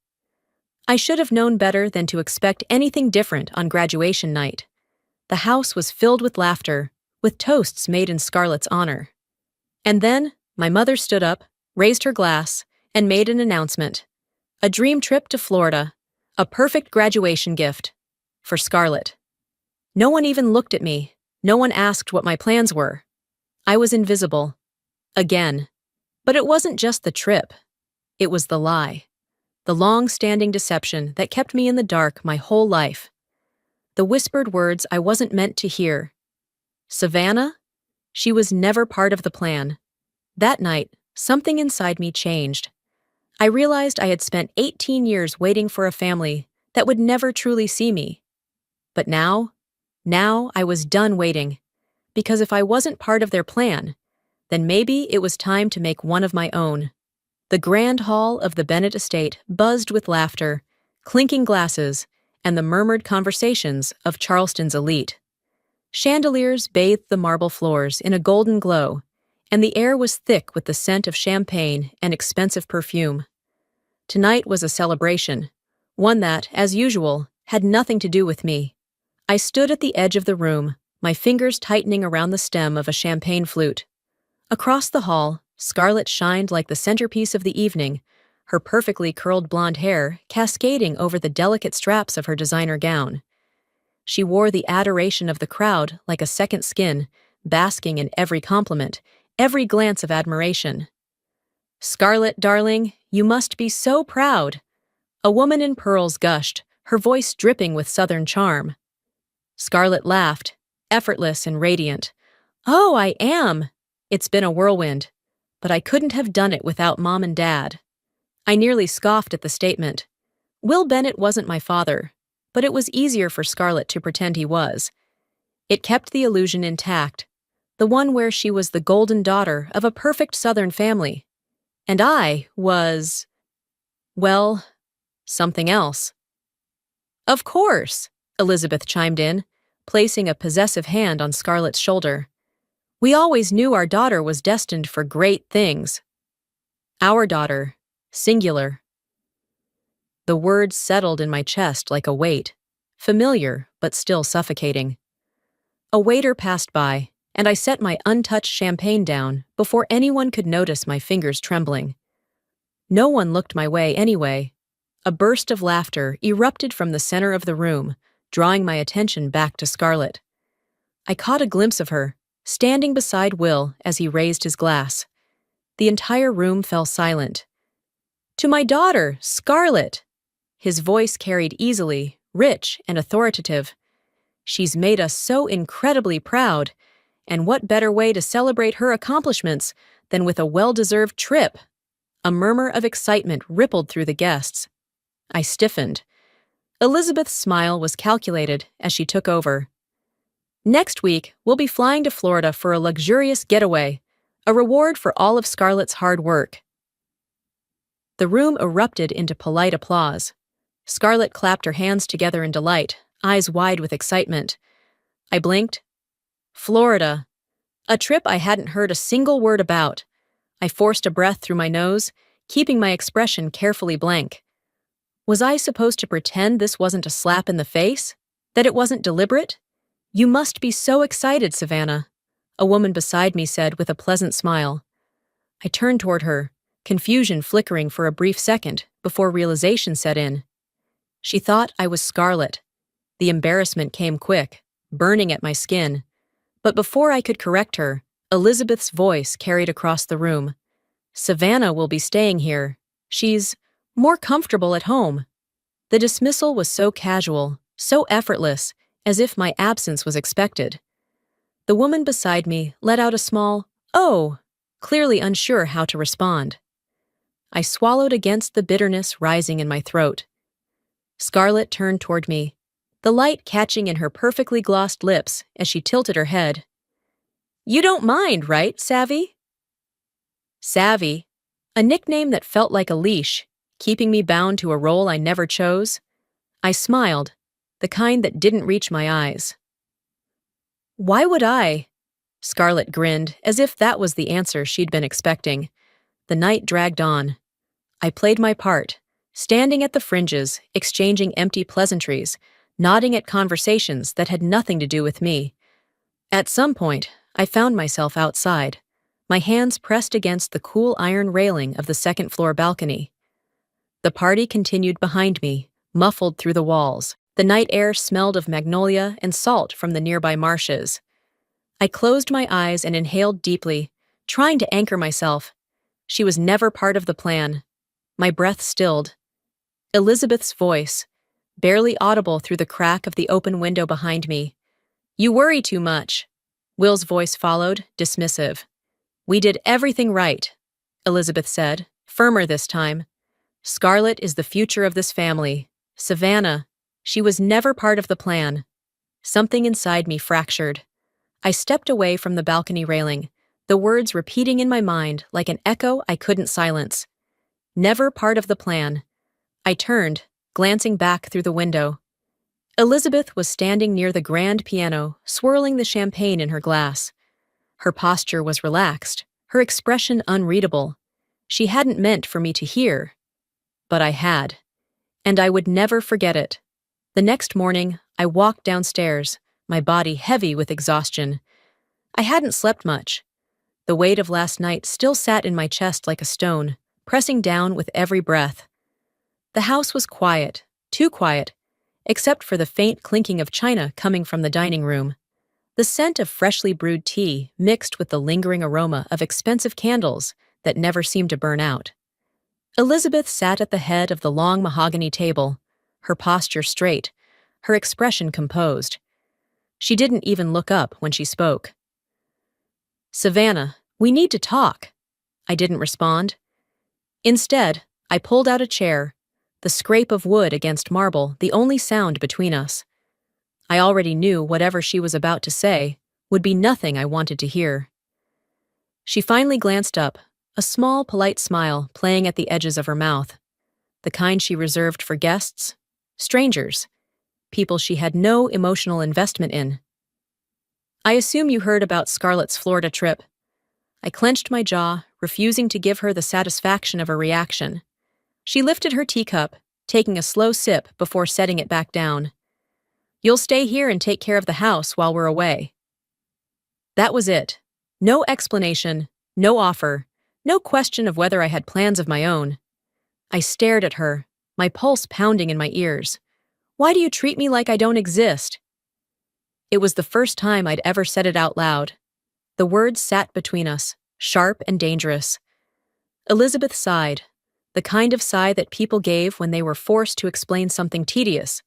I should have known better than to expect anything different on graduation night. The house was filled with laughter, with toasts made in Scarlett's honor. And then, my mother stood up, raised her glass, and made an announcement. A dream trip to Florida, a perfect graduation gift. For Scarlett. No one even looked at me. No one asked what my plans were. I was invisible. Again. But it wasn't just the trip. It was the lie. The long-standing deception that kept me in the dark my whole life. The whispered words I wasn't meant to hear. Savannah? She was never part of the plan. That night, something inside me changed. I realized I had spent 18 years waiting for a family that would never truly see me. But now I was done waiting. Because if I wasn't part of their plan, then maybe it was time to make one of my own. The grand hall of the Bennett estate buzzed with laughter, clinking glasses, and the murmured conversations of Charleston's elite. Chandeliers bathed the marble floors in a golden glow, and the air was thick with the scent of champagne and expensive perfume. Tonight was a celebration, one that, as usual, had nothing to do with me. I stood at the edge of the room, my fingers tightening around the stem of a champagne flute. Across the hall, Scarlett shined like the centerpiece of the evening, her perfectly curled blonde hair cascading over the delicate straps of her designer gown. She wore the adoration of the crowd like a second skin, basking in every compliment, every glance of admiration. Scarlett, darling, you must be so proud. A woman in pearls gushed, her voice dripping with southern charm. Scarlett laughed, effortless and radiant. Oh, I am! It's been a whirlwind, but I couldn't have done it without Mom and Dad. I nearly scoffed at the statement. Will Bennett wasn't my father, but it was easier for Scarlett to pretend he was. It kept the illusion intact, the one where she was the golden daughter of a perfect Southern family. And I was, well, something else. Of course, Elizabeth chimed in, placing a possessive hand on Scarlett's shoulder. We always knew our daughter was destined for great things. Our daughter, singular. The words settled in my chest like a weight, familiar but still suffocating. A waiter passed by, and I set my untouched champagne down before anyone could notice my fingers trembling. No one looked my way anyway. A burst of laughter erupted from the center of the room, drawing my attention back to Scarlett. I caught a glimpse of her, standing beside Will as he raised his glass. The entire room fell silent. To my daughter, Scarlett! His voice carried easily, rich and authoritative. She's made us so incredibly proud, and what better way to celebrate her accomplishments than with a well-deserved trip? A murmur of excitement rippled through the guests. I stiffened. Elizabeth's smile was calculated as she took over. Next week, we'll be flying to Florida for a luxurious getaway, a reward for all of Scarlett's hard work. The room erupted into polite applause. Scarlett clapped her hands together in delight, eyes wide with excitement. I blinked. Florida. A trip I hadn't heard a single word about. I forced a breath through my nose, keeping my expression carefully blank. Was I supposed to pretend this wasn't a slap in the face? That it wasn't deliberate? You must be so excited, Savannah, a woman beside me said with a pleasant smile. I turned toward her, confusion flickering for a brief second before realization set in. She thought I was Scarlett. The embarrassment came quick, burning at my skin. But before I could correct her, Elizabeth's voice carried across the room. Savannah will be staying here. She's more comfortable at home. The dismissal was so casual, so effortless, as if my absence was expected. The woman beside me let out a small, "Oh," clearly unsure how to respond. I swallowed against the bitterness rising in my throat. Scarlett turned toward me, the light catching in her perfectly glossed lips as she tilted her head. You don't mind, right, Savvy? Savvy, a nickname that felt like a leash, keeping me bound to a role I never chose. I smiled, the kind that didn't reach my eyes. Why would I? Scarlett grinned, as if that was the answer she'd been expecting. The night dragged on. I played my part, standing at the fringes, exchanging empty pleasantries, nodding at conversations that had nothing to do with me. At some point, I found myself outside, my hands pressed against the cool iron railing of the second-floor balcony. The party continued behind me, muffled through the walls. The night air smelled of magnolia and salt from the nearby marshes. I closed my eyes and inhaled deeply, trying to anchor myself. She was never part of the plan. My breath stilled. Elizabeth's voice, barely audible through the crack of the open window behind me. You worry too much. Will's voice followed, dismissive. We did everything right, Elizabeth said, firmer this time. Scarlett is the future of this family. Savannah, she was never part of the plan. Something inside me fractured. I stepped away from the balcony railing, the words repeating in my mind like an echo I couldn't silence. Never part of the plan. I turned, glancing back through the window. Elizabeth was standing near the grand piano, swirling the champagne in her glass. Her posture was relaxed, her expression unreadable. She hadn't meant for me to hear. But I had. And I would never forget it. The next morning, I walked downstairs, my body heavy with exhaustion. I hadn't slept much. The weight of last night still sat in my chest like a stone, pressing down with every breath. The house was quiet, too quiet, except for the faint clinking of china coming from the dining room. The scent of freshly brewed tea mixed with the lingering aroma of expensive candles that never seemed to burn out. Elizabeth sat at the head of the long mahogany table, her posture straight, her expression composed. She didn't even look up when she spoke. Savannah, we need to talk. I didn't respond. Instead, I pulled out a chair, the scrape of wood against marble the only sound between us. I already knew whatever she was about to say would be nothing I wanted to hear. She finally glanced up, a small, polite smile playing at the edges of her mouth, the kind she reserved for guests, strangers, people she had no emotional investment in. I assume you heard about Scarlett's Florida trip. I clenched my jaw, refusing to give her the satisfaction of a reaction. She lifted her teacup, taking a slow sip before setting it back down. You'll stay here and take care of the house while we're away. That was it. No explanation, no offer, no question of whether I had plans of my own. I stared at her, my pulse pounding in my ears. Why do you treat me like I don't exist? It was the first time I'd ever said it out loud. The words sat between us, sharp and dangerous. Elizabeth sighed, the kind of sigh that people gave when they were forced to explain something tedious.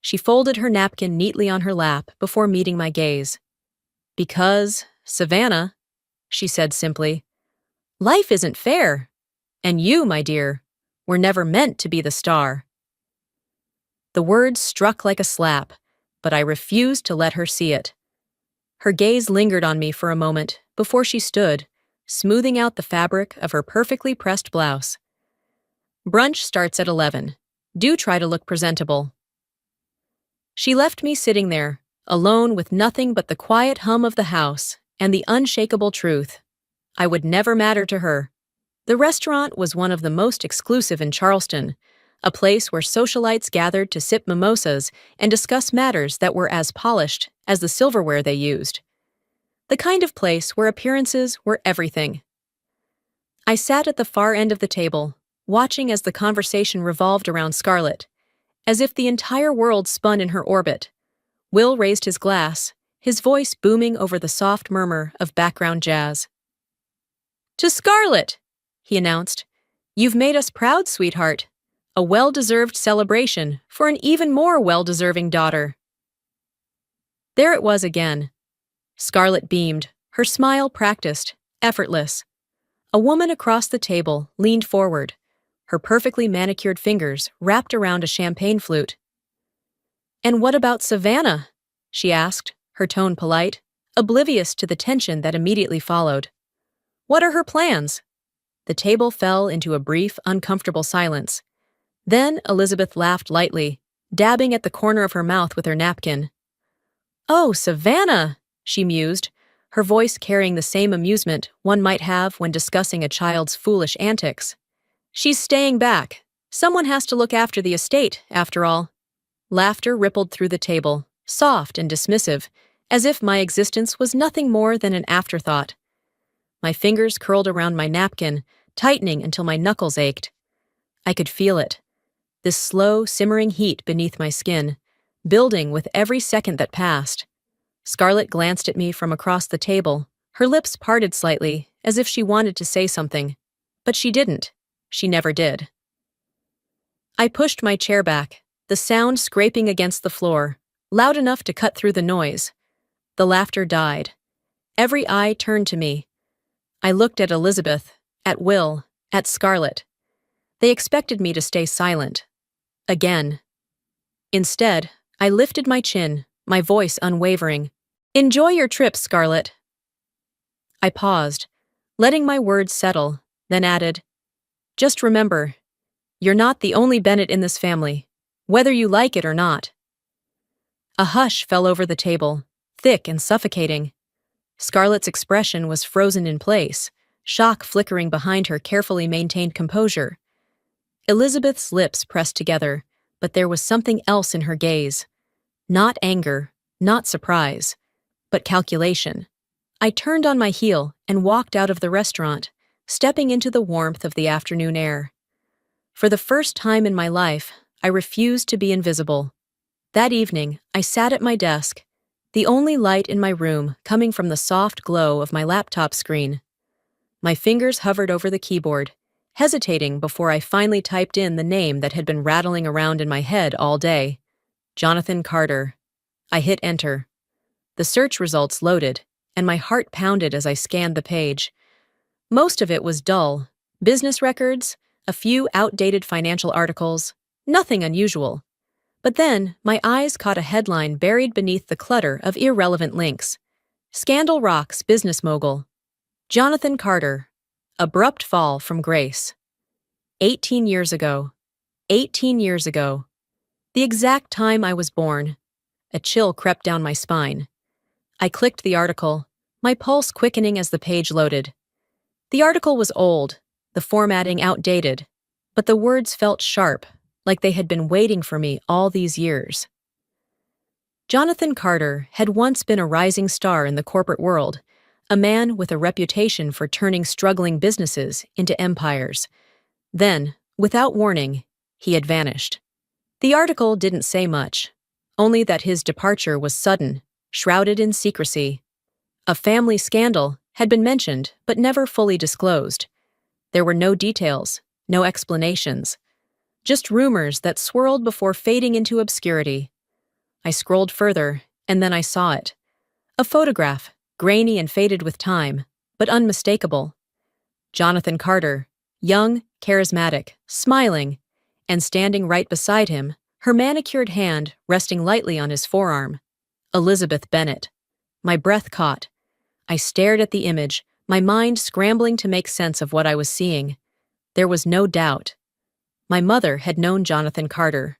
She folded her napkin neatly on her lap before meeting my gaze. Because, Savannah, she said simply, life isn't fair. And you, my dear, were never meant to be the star. The words struck like a slap, but I refused to let her see it. Her gaze lingered on me for a moment before she stood, smoothing out the fabric of her perfectly pressed blouse. Brunch starts at 11. Do try to look presentable. She left me sitting there, alone with nothing but the quiet hum of the house and the unshakable truth. I would never matter to her. The restaurant was one of the most exclusive in Charleston, a place where socialites gathered to sip mimosas and discuss matters that were as polished as the silverware they used. The kind of place where appearances were everything. I sat at the far end of the table, watching as the conversation revolved around Scarlett, as if the entire world spun in her orbit. Will raised his glass, his voice booming over the soft murmur of background jazz. "To Scarlett," he announced. "You've made us proud, sweetheart. A well-deserved celebration for an even more well-deserving daughter." There it was again. Scarlett beamed, her smile practiced, effortless. A woman across the table leaned forward, her perfectly manicured fingers wrapped around a champagne flute. "And what about Savannah?" she asked, her tone polite, oblivious to the tension that immediately followed. "What are her plans?" The table fell into a brief, uncomfortable silence. Then Elizabeth laughed lightly, dabbing at the corner of her mouth with her napkin. "Oh, Savannah," she mused, her voice carrying the same amusement one might have when discussing a child's foolish antics. "She's staying back. Someone has to look after the estate, after all." Laughter rippled through the table, soft and dismissive, as if my existence was nothing more than an afterthought. My fingers curled around my napkin, tightening until my knuckles ached. I could feel it. This slow, simmering heat beneath my skin, building with every second that passed. Scarlett glanced at me from across the table, her lips parted slightly, as if she wanted to say something. But she didn't. She never did. I pushed my chair back, the sound scraping against the floor, loud enough to cut through the noise. The laughter died. Every eye turned to me. I looked at Elizabeth, at Will, at Scarlett. They expected me to stay silent. Again. Instead, I lifted my chin, my voice unwavering. "Enjoy your trip, Scarlett." I paused, letting my words settle, then added, "Just remember, you're not the only Bennett in this family, whether you like it or not." A hush fell over the table, thick and suffocating. Scarlett's expression was frozen in place, shock flickering behind her carefully maintained composure. Elizabeth's lips pressed together, but there was something else in her gaze. Not anger, not surprise, but calculation. I turned on my heel and walked out of the restaurant, stepping into the warmth of the afternoon air. For the first time in my life, I refused to be invisible. That evening, I sat at my desk, the only light in my room coming from the soft glow of my laptop screen. My fingers hovered over the keyboard, hesitating before I finally typed in the name that had been rattling around in my head all day. Jonathan Carter. I hit enter. The search results loaded, and my heart pounded as I scanned the page. Most of it was dull. Business records, a few outdated financial articles, nothing unusual. But then, my eyes caught a headline buried beneath the clutter of irrelevant links. Scandal rocks business mogul. Jonathan Carter. Abrupt fall from grace. 18 years ago. 18 years ago. The exact time I was born. A chill crept down my spine. I clicked the article, my pulse quickening as the page loaded. The article was old, the formatting outdated, but the words felt sharp, like they had been waiting for me all these years. Jonathan Carter had once been a rising star in the corporate world, a man with a reputation for turning struggling businesses into empires. Then, without warning, he had vanished. The article didn't say much, only that his departure was sudden, shrouded in secrecy. A family scandal had been mentioned but never fully disclosed. There were no details, no explanations, just rumors that swirled before fading into obscurity. I scrolled further, and then I saw it. A photograph, grainy and faded with time, but unmistakable. Jonathan Carter, young, charismatic, smiling, and standing right beside him, her manicured hand resting lightly on his forearm. Elizabeth Bennett. My breath caught. I stared at the image, my mind scrambling to make sense of what I was seeing. There was no doubt. My mother had known Jonathan Carter,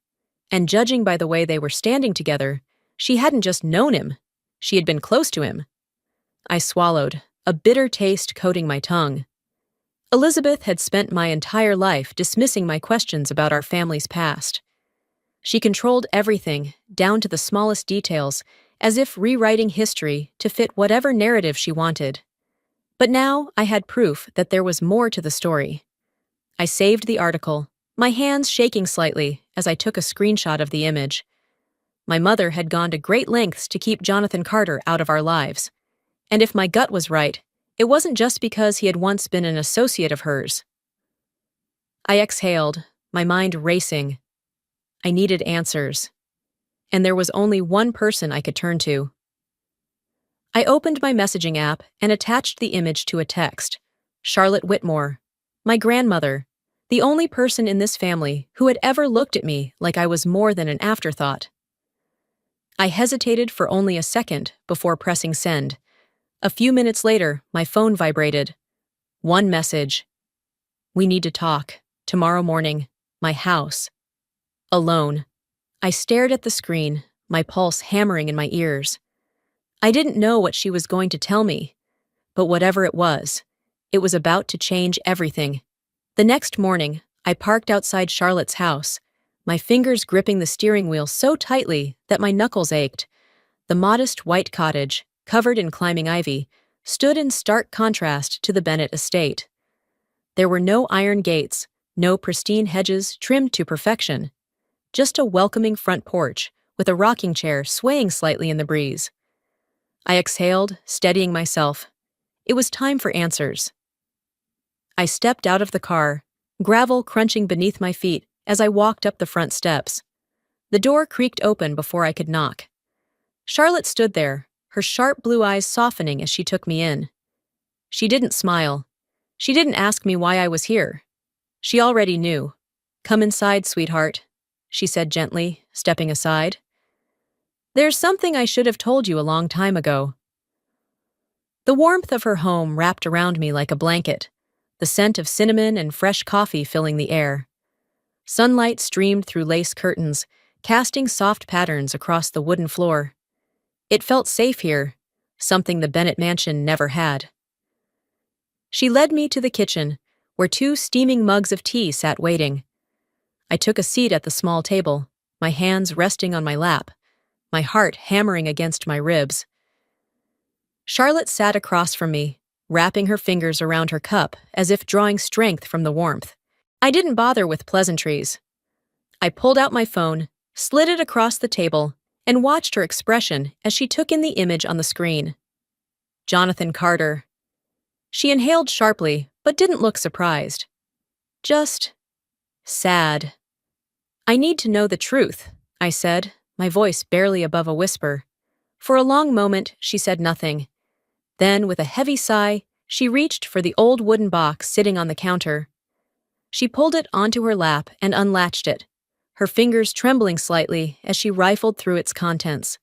and judging by the way they were standing together, she hadn't just known him, she had been close to him. I swallowed, a bitter taste coating my tongue. Elizabeth had spent my entire life dismissing my questions about our family's past. She controlled everything, down to the smallest details, as if rewriting history to fit whatever narrative she wanted. But now I had proof that there was more to the story. I saved the article, my hands shaking slightly as I took a screenshot of the image. My mother had gone to great lengths to keep Jonathan Carter out of our lives. And if my gut was right, it wasn't just because he had once been an associate of hers. I exhaled, my mind racing. I needed answers. And there was only one person I could turn to. I opened my messaging app and attached the image to a text. Charlotte Whitmore, my grandmother, the only person in this family who had ever looked at me like I was more than an afterthought. I hesitated for only a second before pressing send. A few minutes later, my phone vibrated. One message. We need to talk. Tomorrow morning. My house. Alone. I stared at the screen, my pulse hammering in my ears. I didn't know what she was going to tell me, but whatever it was about to change everything. The next morning, I parked outside Charlotte's house, my fingers gripping the steering wheel so tightly that my knuckles ached. The modest white cottage, covered in climbing ivy, stood in stark contrast to the Bennett estate. There were no iron gates, no pristine hedges trimmed to perfection, just a welcoming front porch with a rocking chair swaying slightly in the breeze. I exhaled, steadying myself. It was time for answers. I stepped out of the car, gravel crunching beneath my feet as I walked up the front steps. The door creaked open before I could knock. Charlotte stood there, her sharp blue eyes softening as she took me in. She didn't smile. She didn't ask me why I was here. She already knew. Come inside, sweetheart, she said gently, stepping aside. There's something I should have told you a long time ago. The warmth of her home wrapped around me like a blanket, the scent of cinnamon and fresh coffee filling the air. Sunlight streamed through lace curtains, casting soft patterns across the wooden floor. It felt safe here, something the Bennett mansion never had. She led me to the kitchen, where 2 steaming mugs of tea sat waiting. I took a seat at the small table, my hands resting on my lap, my heart hammering against my ribs. Charlotte sat across from me, wrapping her fingers around her cup as if drawing strength from the warmth. I didn't bother with pleasantries. I pulled out my phone, slid it across the table, and watched her expression as she took in the image on the screen. Jonathan Carter. She inhaled sharply, but didn't look surprised. Just sad. I need to know the truth, I said, my voice barely above a whisper. For a long moment, she said nothing. Then, with a heavy sigh, she reached for the old wooden box sitting on the counter. She pulled it onto her lap and unlatched it, her fingers trembling slightly as she rifled through its contents.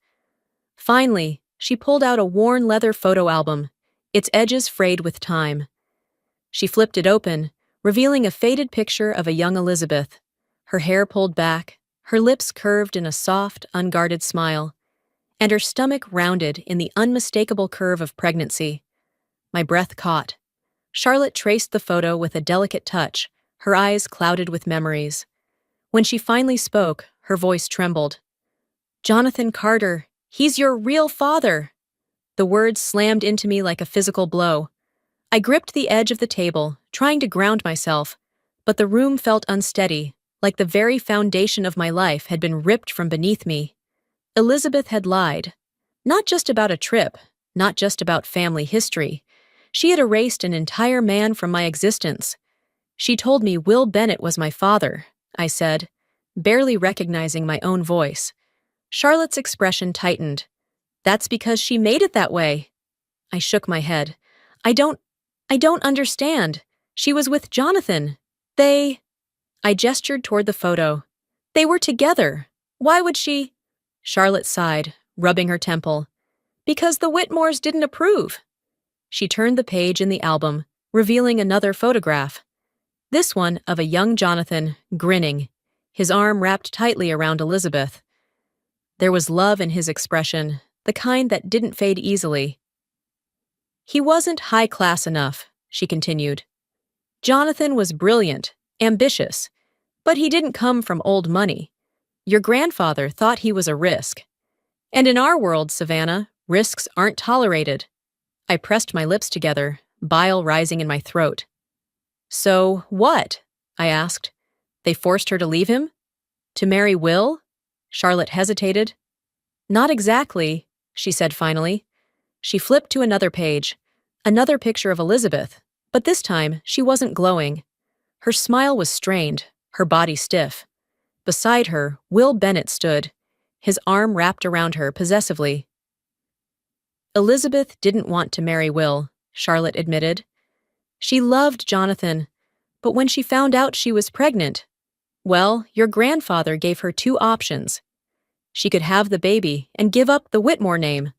Finally, she pulled out a worn leather photo album, its edges frayed with time. She flipped it open, revealing a faded picture of a young Elizabeth, her hair pulled back, her lips curved in a soft, unguarded smile, and her stomach rounded in the unmistakable curve of pregnancy. My breath caught. Charlotte traced the photo with a delicate touch, her eyes clouded with memories. When she finally spoke, her voice trembled. Jonathan Carter, he's your real father! The words slammed into me like a physical blow. I gripped the edge of the table, trying to ground myself, but the room felt unsteady, like the very foundation of my life had been ripped from beneath me. Elizabeth had lied. Not just about a trip, not just about family history. She had erased an entire man from my existence. She told me Will Bennett was my father, I said, barely recognizing my own voice. Charlotte's expression tightened. That's because she made it that way. I shook my head. I don't understand. She was with Jonathan. I gestured toward the photo. They were together. Why would she? Charlotte sighed, rubbing her temple. Because the Whitmores didn't approve. She turned the page in the album, revealing another photograph. This one of a young Jonathan, grinning, his arm wrapped tightly around Elizabeth. There was love in his expression, the kind that didn't fade easily. He wasn't high class enough, she continued. Jonathan was brilliant, ambitious, but he didn't come from old money. Your grandfather thought he was a risk. And in our world, Savannah, risks aren't tolerated. I pressed my lips together, bile rising in my throat. So what? I asked. They forced her to leave him? To marry Will? Charlotte hesitated. Not exactly, she said finally. She flipped to another page, another picture of Elizabeth, but this time she wasn't glowing. Her smile was strained, her body stiff. Beside her, Will Bennett stood, his arm wrapped around her possessively. Elizabeth didn't want to marry Will, Charlotte admitted. She loved Jonathan, but when she found out she was pregnant, well, your grandfather gave her two options. She could have the baby and give up the Whitmore name,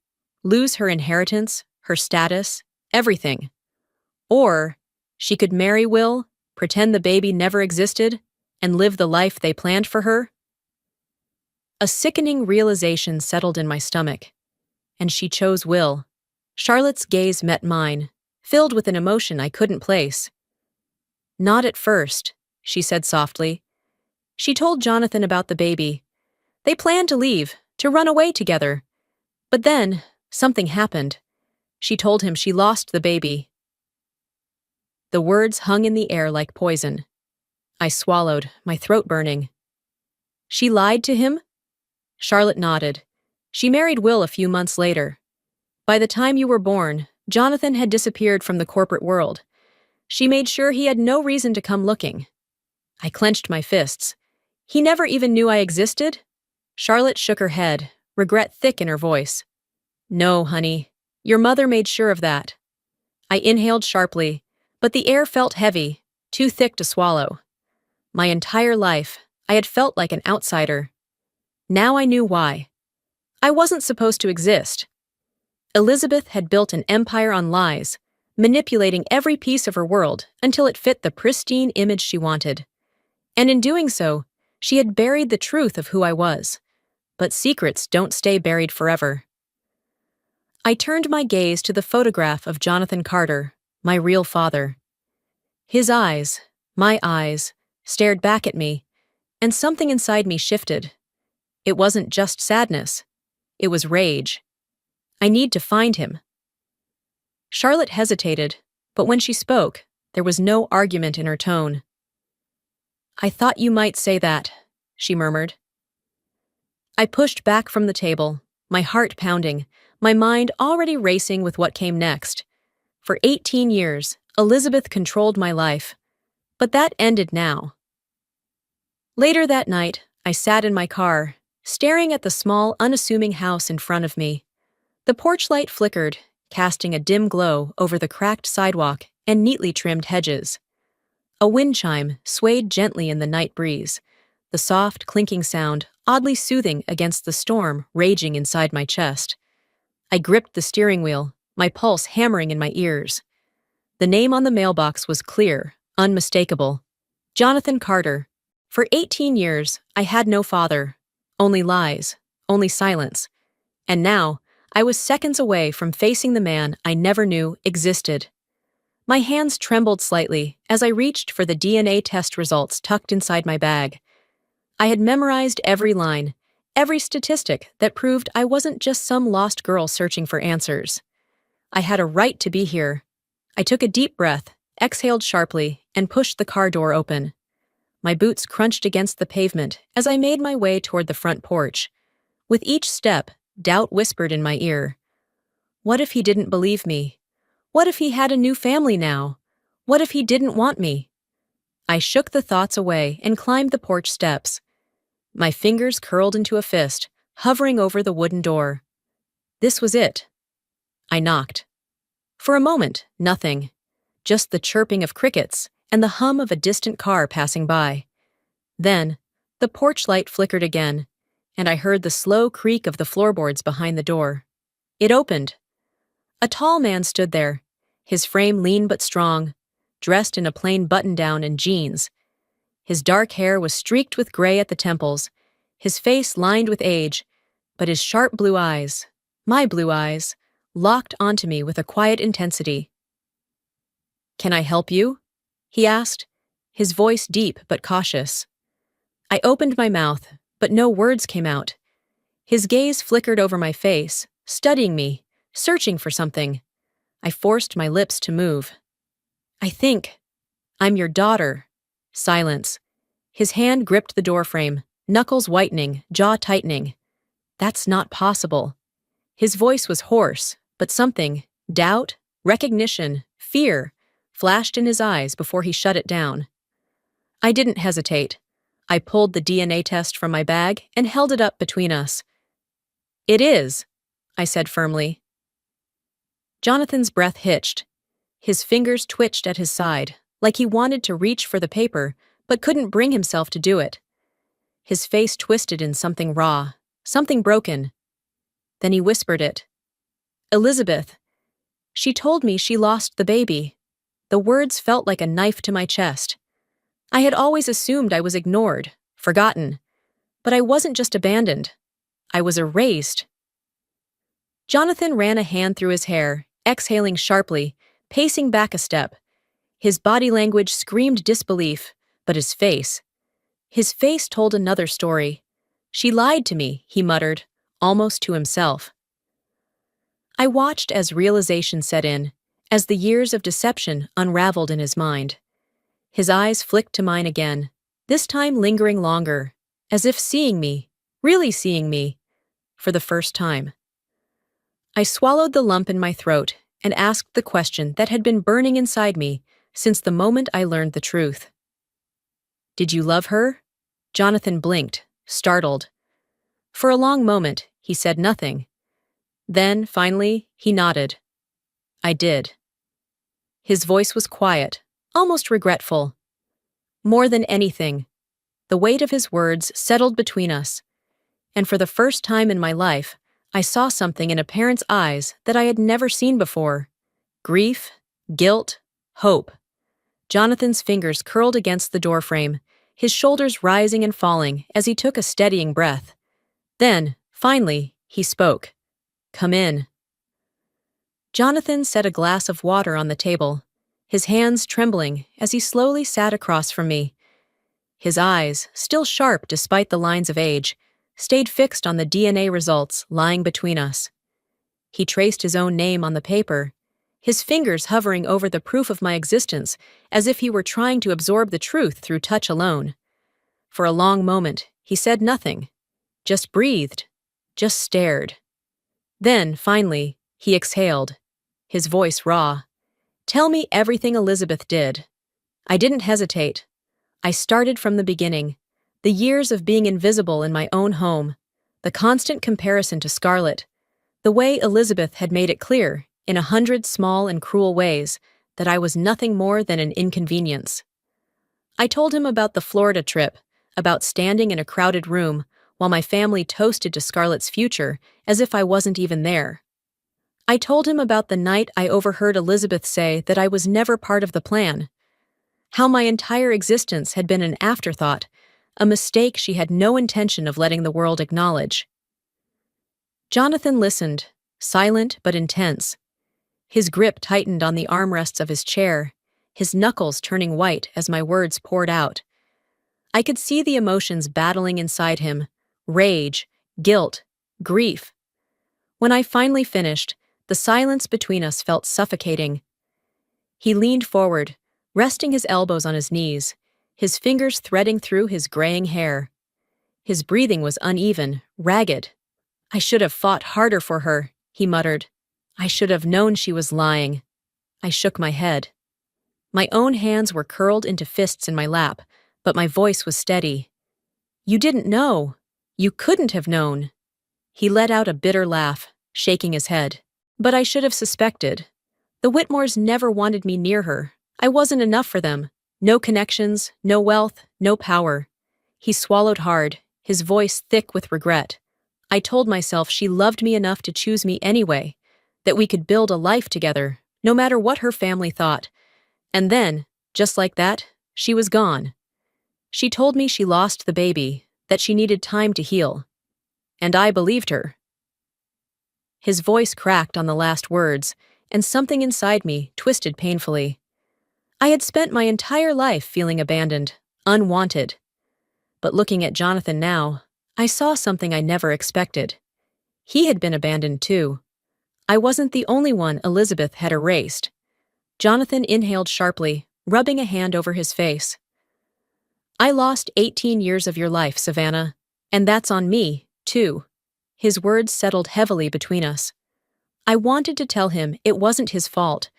lose her inheritance, her status, everything. Or she could marry Will, pretend the baby never existed, and live the life they planned for her. A sickening realization settled in my stomach. And she chose Will. Charlotte's gaze met mine, filled with an emotion I couldn't place. Not at first, she said softly. She told Jonathan about the baby. They planned to leave, to run away together. But then, something happened. She told him she lost the baby. The words hung in the air like poison. I swallowed, my throat burning. She lied to him? Charlotte nodded. She married Will a few months later. By the time you were born, Jonathan had disappeared from the corporate world. She made sure he had no reason to come looking. I clenched my fists. He never even knew I existed? Charlotte shook her head, regret thick in her voice. No, honey. Your mother made sure of that. I inhaled sharply, but the air felt heavy, too thick to swallow. My entire life, I had felt like an outsider. Now I knew why. I wasn't supposed to exist. Elizabeth had built an empire on lies, manipulating every piece of her world until it fit the pristine image she wanted. And in doing so, she had buried the truth of who I was. But secrets don't stay buried forever. I turned my gaze to the photograph of Jonathan Carter, my real father. His eyes, my eyes, stared back at me, and something inside me shifted. It wasn't just sadness. It was rage. I need to find him. Charlotte hesitated, but when she spoke, there was no argument in her tone. I thought you might say that, she murmured. I pushed back from the table, my heart pounding, my mind already racing with what came next. For 18 years, Elizabeth controlled my life, but that ended now. Later that night, I sat in my car, staring at the small, unassuming house in front of me. The porch light flickered, casting a dim glow over the cracked sidewalk and neatly trimmed hedges. A wind chime swayed gently in the night breeze, the soft, clinking sound oddly soothing against the storm raging inside my chest. I gripped the steering wheel, my pulse hammering in my ears. The name on the mailbox was clear, unmistakable. Jonathan Carter. For 18 years, I had no father. Only lies, only silence. And now, I was seconds away from facing the man I never knew existed. My hands trembled slightly as I reached for the DNA test results tucked inside my bag. I had memorized every line, every statistic that proved I wasn't just some lost girl searching for answers. I had a right to be here. I took a deep breath, exhaled sharply, and pushed the car door open. My boots crunched against the pavement as I made my way toward the front porch. With each step, doubt whispered in my ear. What if he didn't believe me? What if he had a new family now? What if he didn't want me? I shook the thoughts away and climbed the porch steps. My fingers curled into a fist, hovering over the wooden door. This was it. I knocked. For a moment, nothing. Just the chirping of crickets and the hum of a distant car passing by. Then, the porch light flickered again, and I heard the slow creak of the floorboards behind the door. It opened. A tall man stood there, his frame lean but strong, dressed in a plain button-down and jeans. His dark hair was streaked with gray at the temples, his face lined with age, but his sharp blue eyes, my blue eyes, locked onto me with a quiet intensity. "Can I help you?" he asked, his voice deep but cautious. I opened my mouth, but no words came out. His gaze flickered over my face, studying me, searching for something. I forced my lips to move. I'm your daughter." Silence. His hand gripped the doorframe, knuckles whitening, jaw tightening. "That's not possible." His voice was hoarse, but something, doubt, recognition, fear, flashed in his eyes before he shut it down. I didn't hesitate. I pulled the DNA test from my bag and held it up between us. "It is," I said firmly. Jonathan's breath hitched. His fingers twitched at his side, like he wanted to reach for the paper, but couldn't bring himself to do it. His face twisted in something raw, something broken. Then he whispered it. "Elizabeth. She told me she lost the baby." The words felt like a knife to my chest. I had always assumed I was ignored, forgotten. But I wasn't just abandoned. I was erased. Jonathan ran a hand through his hair, exhaling sharply, pacing back a step. His body language screamed disbelief, but his face told another story. "She lied to me," he muttered, almost to himself. I watched as realization set in, as the years of deception unraveled in his mind. His eyes flicked to mine again, this time lingering longer, as if seeing me, really seeing me, for the first time. I swallowed the lump in my throat and asked the question that had been burning inside me since the moment I learned the truth. "Did you love her?" Jonathan blinked, startled. For a long moment, he said nothing. Then, finally, he nodded. "I did." His voice was quiet, almost regretful. More than anything, the weight of his words settled between us, and for the first time in my life, I saw something in a parent's eyes that I had never seen before. Grief, guilt, hope. Jonathan's fingers curled against the doorframe, his shoulders rising and falling as he took a steadying breath. Then, finally, he spoke. "Come in." Jonathan set a glass of water on the table, his hands trembling as he slowly sat across from me. His eyes, still sharp despite the lines of age, stayed fixed on the DNA results lying between us. He traced his own name on the paper, his fingers hovering over the proof of my existence as if he were trying to absorb the truth through touch alone. For a long moment, he said nothing, just breathed, just stared. Then, finally, he exhaled, his voice raw. "Tell me everything Elizabeth did." I didn't hesitate. I started from the beginning, the years of being invisible in my own home, the constant comparison to Scarlett, the way Elizabeth had made it clear, in 100 small and cruel ways, that I was nothing more than an inconvenience. I told him about the Florida trip, about standing in a crowded room while my family toasted to Scarlett's future as if I wasn't even there. I told him about the night I overheard Elizabeth say that I was never part of the plan, how my entire existence had been an afterthought, a mistake she had no intention of letting the world acknowledge. Jonathan listened, silent but intense. His grip tightened on the armrests of his chair, his knuckles turning white as my words poured out. I could see the emotions battling inside him, rage, guilt, grief. When I finally finished, the silence between us felt suffocating. He leaned forward, resting his elbows on his knees, his fingers threading through his graying hair. His breathing was uneven, ragged. "I should have fought harder for her," he muttered. "I should have known she was lying." I shook my head. My own hands were curled into fists in my lap, but my voice was steady. "You didn't know. You couldn't have known." He let out a bitter laugh, shaking his head. "But I should have suspected. The Whitmores never wanted me near her. I wasn't enough for them. No connections, no wealth, no power." He swallowed hard, his voice thick with regret. "I told myself she loved me enough to choose me anyway, that we could build a life together, no matter what her family thought. And then, just like that, she was gone. She told me she lost the baby, that she needed time to heal. And I believed her. His voice cracked on the last words, and something inside me twisted painfully. I had spent my entire life feeling abandoned, unwanted. But looking at Jonathan now, I saw something I never expected. He had been abandoned too. I wasn't the only one Elizabeth had erased. Jonathan inhaled sharply, rubbing a hand over his face. I lost 18 years of your life, Savannah, and that's on me, too. His words settled heavily between us. I wanted to tell him it wasn't his fault,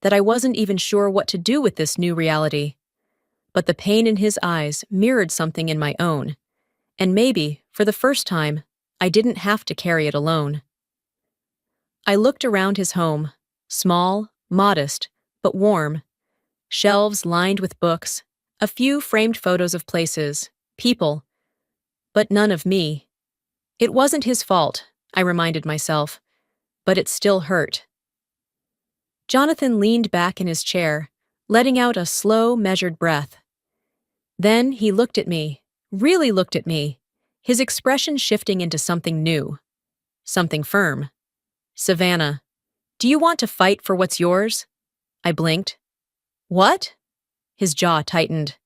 that I wasn't even sure what to do with this new reality. But the pain in his eyes mirrored something in my own, and maybe, for the first time, I didn't have to carry it alone. I looked around his home, small, modest, but warm. Shelves lined with books, a few framed photos of places, people, but none of me. It wasn't his fault, I reminded myself, but it still hurt. Jonathan leaned back in his chair, letting out a slow, measured breath. Then he looked at me, really looked at me, his expression shifting into something new, something firm. Savannah, do you want to fight for what's yours? I blinked. What? His jaw tightened.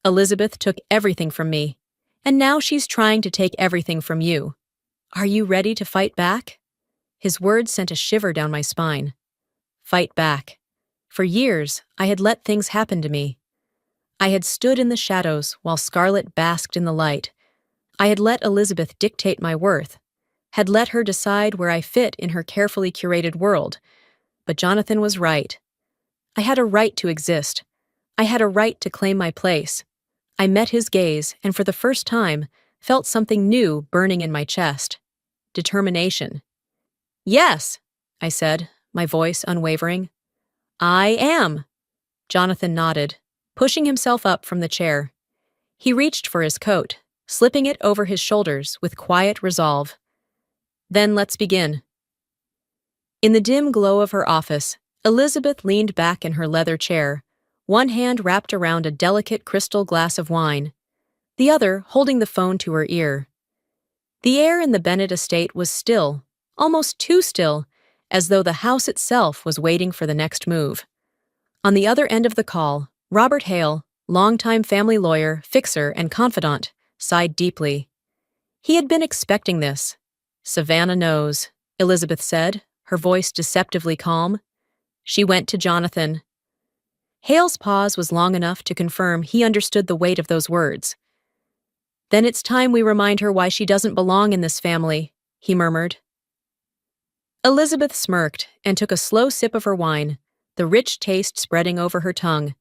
Elizabeth took everything from me, and now she's trying to take everything from you. Are you ready to fight back? His words sent a shiver down my spine. Fight back. For years, I had let things happen to me. I had stood in the shadows while Scarlett basked in the light. I had let Elizabeth dictate my worth, had let her decide where I fit in her carefully curated world. But Jonathan was right. I had a right to exist. I had a right to claim my place. I met his gaze and for the first time felt something new burning in my chest. Determination. Yes, I said, my voice unwavering. I am. Jonathan nodded, pushing himself up from the chair. He reached for his coat, slipping it over his shoulders with quiet resolve. Then let's begin. In the dim glow of her office, Elizabeth leaned back in her leather chair, one hand wrapped around a delicate crystal glass of wine, the other holding the phone to her ear. The air in the Bennett estate was still, almost too still, as though the house itself was waiting for the next move. On the other end of the call, Robert Hale, longtime family lawyer, fixer, and confidant, sighed deeply. He had been expecting this. Savannah knows, Elizabeth said, her voice deceptively calm. She went to Jonathan. Hale's pause was long enough to confirm he understood the weight of those words. Then it's time we remind her why she doesn't belong in this family, he murmured. Elizabeth smirked and took a slow sip of her wine, the rich taste spreading over her tongue.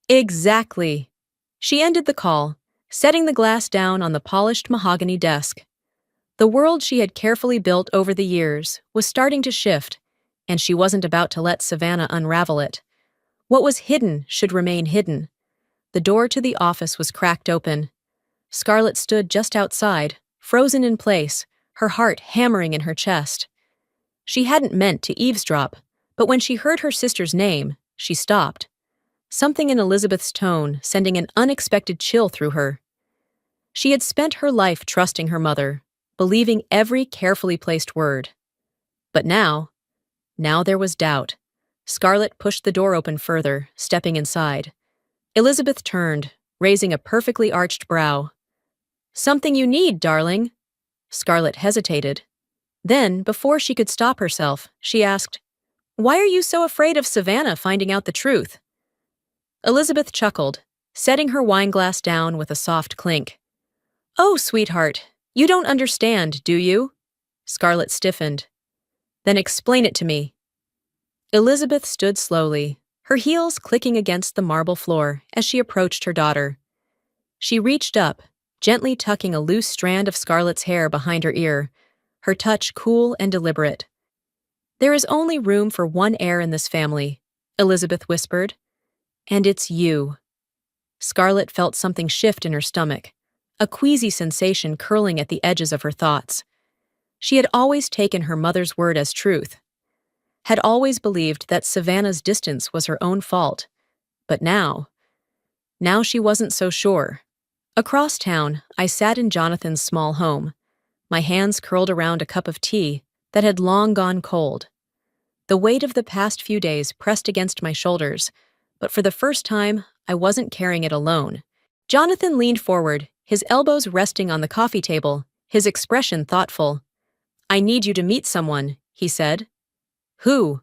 Exactly. She ended the call, setting the glass down on the polished mahogany desk. The world she had carefully built over the years was starting to shift, and she wasn't about to let Savannah unravel it. What was hidden should remain hidden. The door to the office was cracked open. Scarlett stood just outside, frozen in place, her heart hammering in her chest. She hadn't meant to eavesdrop, but when she heard her sister's name, she stopped. Something in Elizabeth's tone sending an unexpected chill through her. She had spent her life trusting her mother, believing every carefully placed word. But now there was doubt. Scarlett pushed the door open further, stepping inside. Elizabeth turned, raising a perfectly arched brow. Something you need, darling. Scarlett hesitated. Then, before she could stop herself, she asked, Why are you so afraid of Savannah finding out the truth? Elizabeth chuckled, setting her wineglass down with a soft clink. Oh, sweetheart, you don't understand, do you? Scarlett stiffened. Then explain it to me. Elizabeth stood slowly, her heels clicking against the marble floor as she approached her daughter. She reached up, gently tucking a loose strand of Scarlett's hair behind her ear, her touch cool and deliberate. There is only room for one heir in this family, Elizabeth whispered. And it's you. Scarlett felt something shift in her stomach, a queasy sensation curling at the edges of her thoughts. She had always taken her mother's word as truth. had always believed that Savannah's distance was her own fault. But now she wasn't so sure. Across town, I sat in Jonathan's small home, my hands curled around a cup of tea that had long gone cold. The weight of the past few days pressed against my shoulders, but for the first time, I wasn't carrying it alone. Jonathan leaned forward, his elbows resting on the coffee table, his expression thoughtful. "I need you to meet someone," he said. "Who?"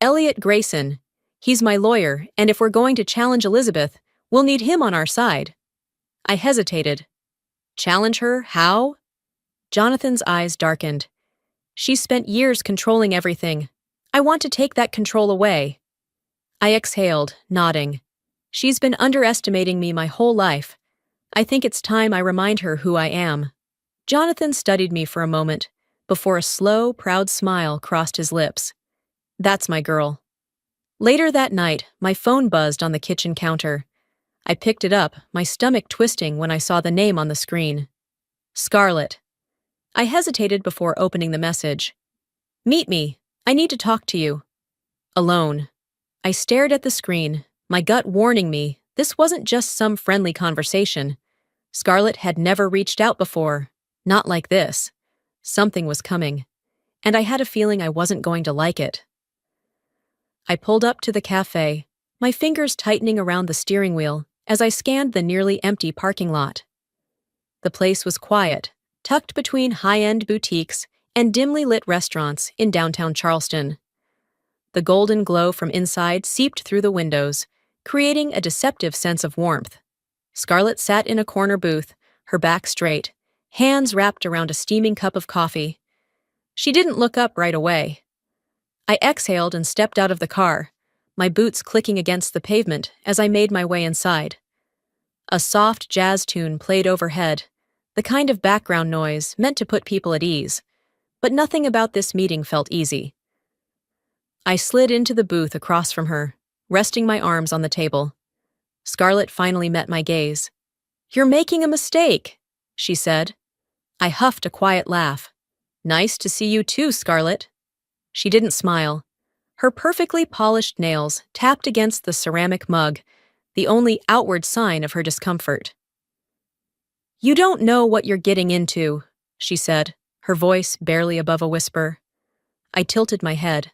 "Elliot Grayson. He's my lawyer, and if we're going to challenge Elizabeth, we'll need him on our side." I hesitated. Challenge her? How? Jonathan's eyes darkened. "She's spent years controlling everything. I want to take that control away." I exhaled, nodding. "She's been underestimating me my whole life. I think it's time I remind her who I am." Jonathan studied me for a moment, before a slow, proud smile crossed his lips. "That's my girl." Later that night, my phone buzzed on the kitchen counter. I picked it up, my stomach twisting when I saw the name on the screen. Scarlett. I hesitated before opening the message. "Meet me. I need to talk to you." Alone. I stared at the screen, my gut warning me this wasn't just some friendly conversation. Scarlett had never reached out before. Not like this. Something was coming, and I had a feeling I wasn't going to like it. I pulled up to the cafe, my fingers tightening around the steering wheel as I scanned the nearly empty parking lot. The place was quiet, tucked between high-end boutiques and dimly lit restaurants in downtown Charleston. The golden glow from inside seeped through the windows, creating a deceptive sense of warmth. Scarlett sat in a corner booth, her back straight, hands wrapped around a steaming cup of coffee. She didn't look up right away. I exhaled and stepped out of the car, my boots clicking against the pavement as I made my way inside. A soft jazz tune played overhead, the kind of background noise meant to put people at ease, but nothing about this meeting felt easy. I slid into the booth across from her, resting my arms on the table. Scarlett finally met my gaze. "You're making a mistake," she said. I huffed a quiet laugh. "Nice to see you too, Scarlett." She didn't smile. Her perfectly polished nails tapped against the ceramic mug, the only outward sign of her discomfort. "You don't know what you're getting into," she said, her voice barely above a whisper. I tilted my head.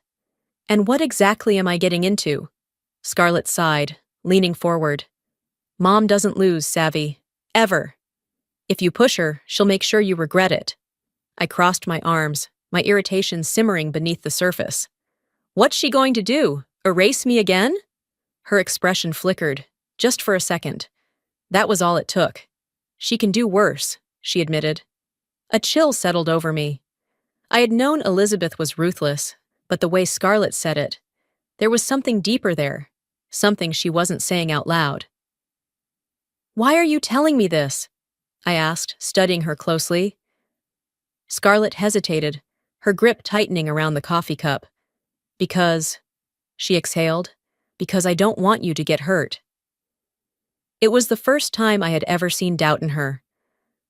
"And what exactly am I getting into?" Scarlett sighed, leaning forward. "Mom doesn't lose, Savvy. Ever. If you push her, she'll make sure you regret it." I crossed my arms, my irritation simmering beneath the surface. "What's she going to do? Erase me again?" Her expression flickered, just for a second. That was all it took. "She can do worse," she admitted. A chill settled over me. I had known Elizabeth was ruthless, but the way Scarlett said it, there was something deeper there, something she wasn't saying out loud. "Why are you telling me this?" I asked, studying her closely. Scarlett hesitated, her grip tightening around the coffee cup. "Because," she exhaled, "because I don't want you to get hurt." It was the first time I had ever seen doubt in her.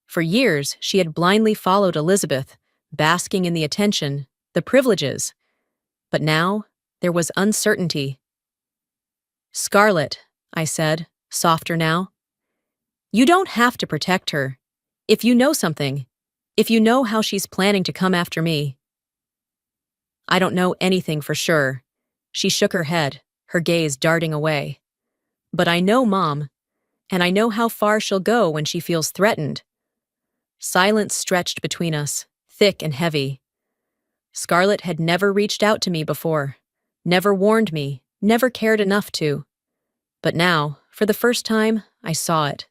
For years, she had blindly followed Elizabeth, basking in the attention, the privileges. But now, there was uncertainty. "Scarlett," I said, softer now. "You don't have to protect her. If you know something, if you know how she's planning to come after me." "I don't know anything for sure." She shook her head, her gaze darting away. "But I know Mom, and I know how far she'll go when she feels threatened." Silence stretched between us, thick and heavy. Scarlett had never reached out to me before, never warned me, never cared enough to. But now, for the first time, I saw it.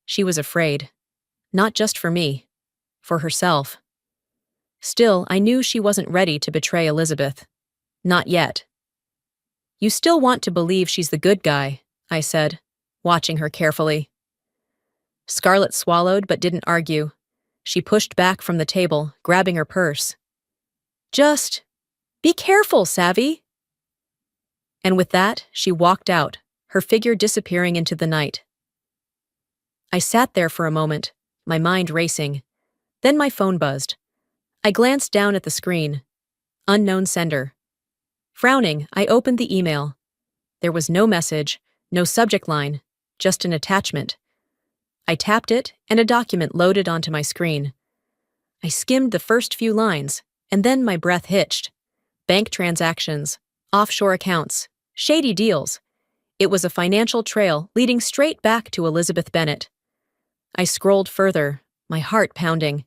She was afraid. Not just for me, for herself. Still, I knew she wasn't ready to betray Elizabeth. Not yet. "You still want to believe she's the good guy," I said, watching her carefully. Scarlett swallowed but didn't argue. She pushed back from the table, grabbing her purse. "Just be careful, Savvy." And with that, she walked out, her figure disappearing into the night. I sat there for a moment, my mind racing. Then my phone buzzed. I glanced down at the screen. Unknown sender. Frowning, I opened the email. There was no message, no subject line, just an attachment. I tapped it, and a document loaded onto my screen. I skimmed the first few lines, and then my breath hitched. Bank transactions, offshore accounts, shady deals. It was a financial trail leading straight back to Elizabeth Bennet. I scrolled further, my heart pounding.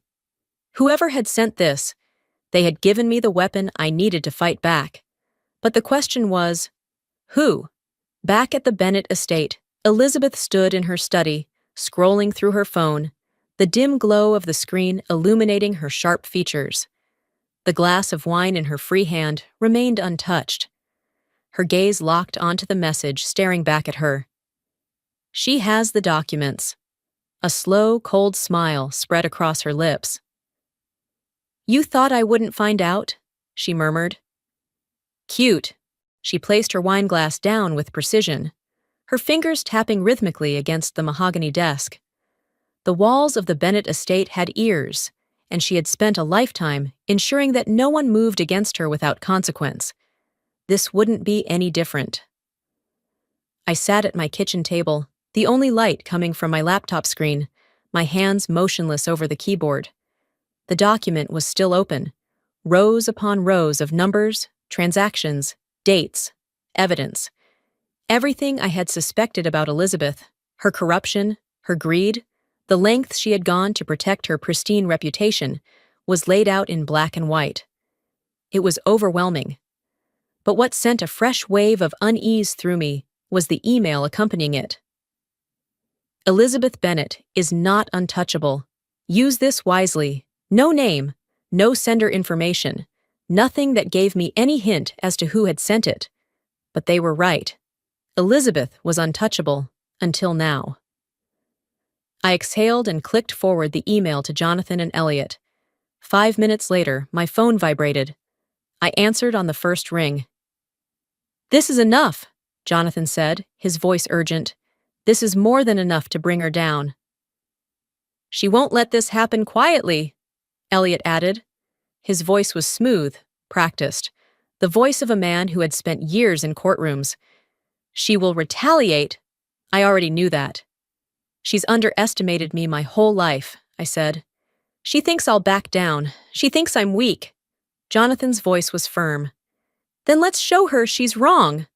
Whoever had sent this, they had given me the weapon I needed to fight back. But the question was, who? Back at the Bennet estate, Elizabeth stood in her study, scrolling through her phone, the dim glow of the screen illuminating her sharp features. The glass of wine in her free hand remained untouched. Her gaze locked onto the message staring back at her. She has the documents. A slow, cold smile spread across her lips. You thought I wouldn't find out? She murmured. Cute. She placed her wine glass down with precision, her fingers tapping rhythmically against the mahogany desk. The walls of the Bennet estate had ears, and she had spent a lifetime ensuring that no one moved against her without consequence. This wouldn't be any different. I sat at my kitchen table, the only light coming from my laptop screen, my hands motionless over the keyboard. The document was still open, rows upon rows of numbers, transactions, dates, evidence. Everything I had suspected about Elizabeth, her corruption, her greed, the lengths she had gone to protect her pristine reputation, was laid out in black and white. It was overwhelming. But what sent a fresh wave of unease through me was the email accompanying it. Elizabeth Bennet is not untouchable. Use this wisely. No name, no sender information, nothing that gave me any hint as to who had sent it. But they were right. Elizabeth was untouchable, until now. I exhaled and clicked forward the email to Jonathan and Elliot. 5 minutes later, my phone vibrated. I answered on the first ring. This is enough, Jonathan said, his voice urgent. This is more than enough to bring her down. She won't let this happen quietly, Elliot added. His voice was smooth, practiced, the voice of a man who had spent years in courtrooms. She will retaliate. I already knew that. She's underestimated me my whole life, I said. She thinks I'll back down. She thinks I'm weak. Jonathan's voice was firm. Then let's show her she's wrong.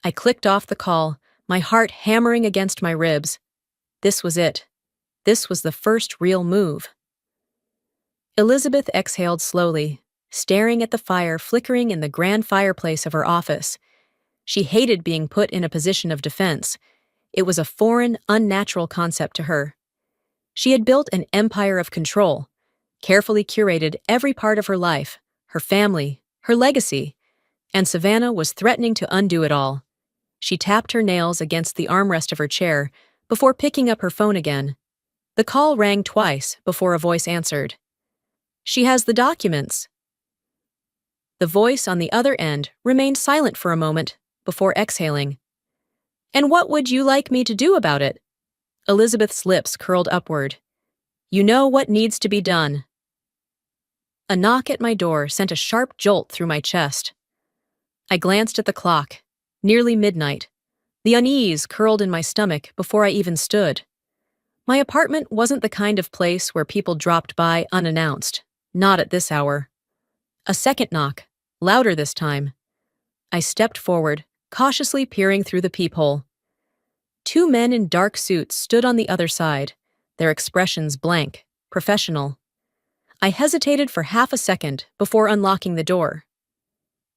I clicked off the call, my heart hammering against my ribs. This was it. This was the first real move. Elizabeth exhaled slowly, staring at the fire flickering in the grand fireplace of her office. She hated being put in a position of defense. It was a foreign, unnatural concept to her. She had built an empire of control, carefully curated every part of her life, her family, her legacy, and Savannah was threatening to undo it all. She tapped her nails against the armrest of her chair before picking up her phone again. The call rang twice before a voice answered. She has the documents. The voice on the other end remained silent for a moment before exhaling. And what would you like me to do about it? Elizabeth's lips curled upward. You know what needs to be done. A knock at my door sent a sharp jolt through my chest. I glanced at the clock. Nearly midnight. The unease curled in my stomach before I even stood. My apartment wasn't the kind of place where people dropped by unannounced. Not at this hour. A second knock, louder this time. I stepped forward, cautiously peering through the peephole. 2 men in dark suits stood on the other side, their expressions blank, professional. I hesitated for half a second before unlocking the door.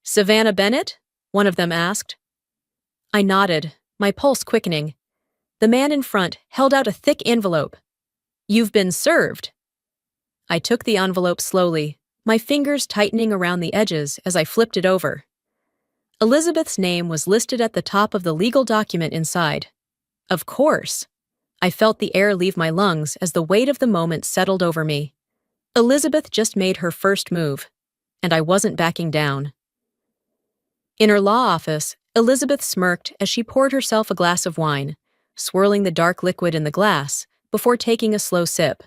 Savannah Bennet? One of them asked. I nodded, my pulse quickening. The man in front held out a thick envelope. You've been served. I took the envelope slowly, my fingers tightening around the edges as I flipped it over. Elizabeth's name was listed at the top of the legal document inside. Of course. I felt the air leave my lungs as the weight of the moment settled over me. Elizabeth just made her first move, and I wasn't backing down. In her law office, Elizabeth smirked as she poured herself a glass of wine, swirling the dark liquid in the glass before taking a slow sip.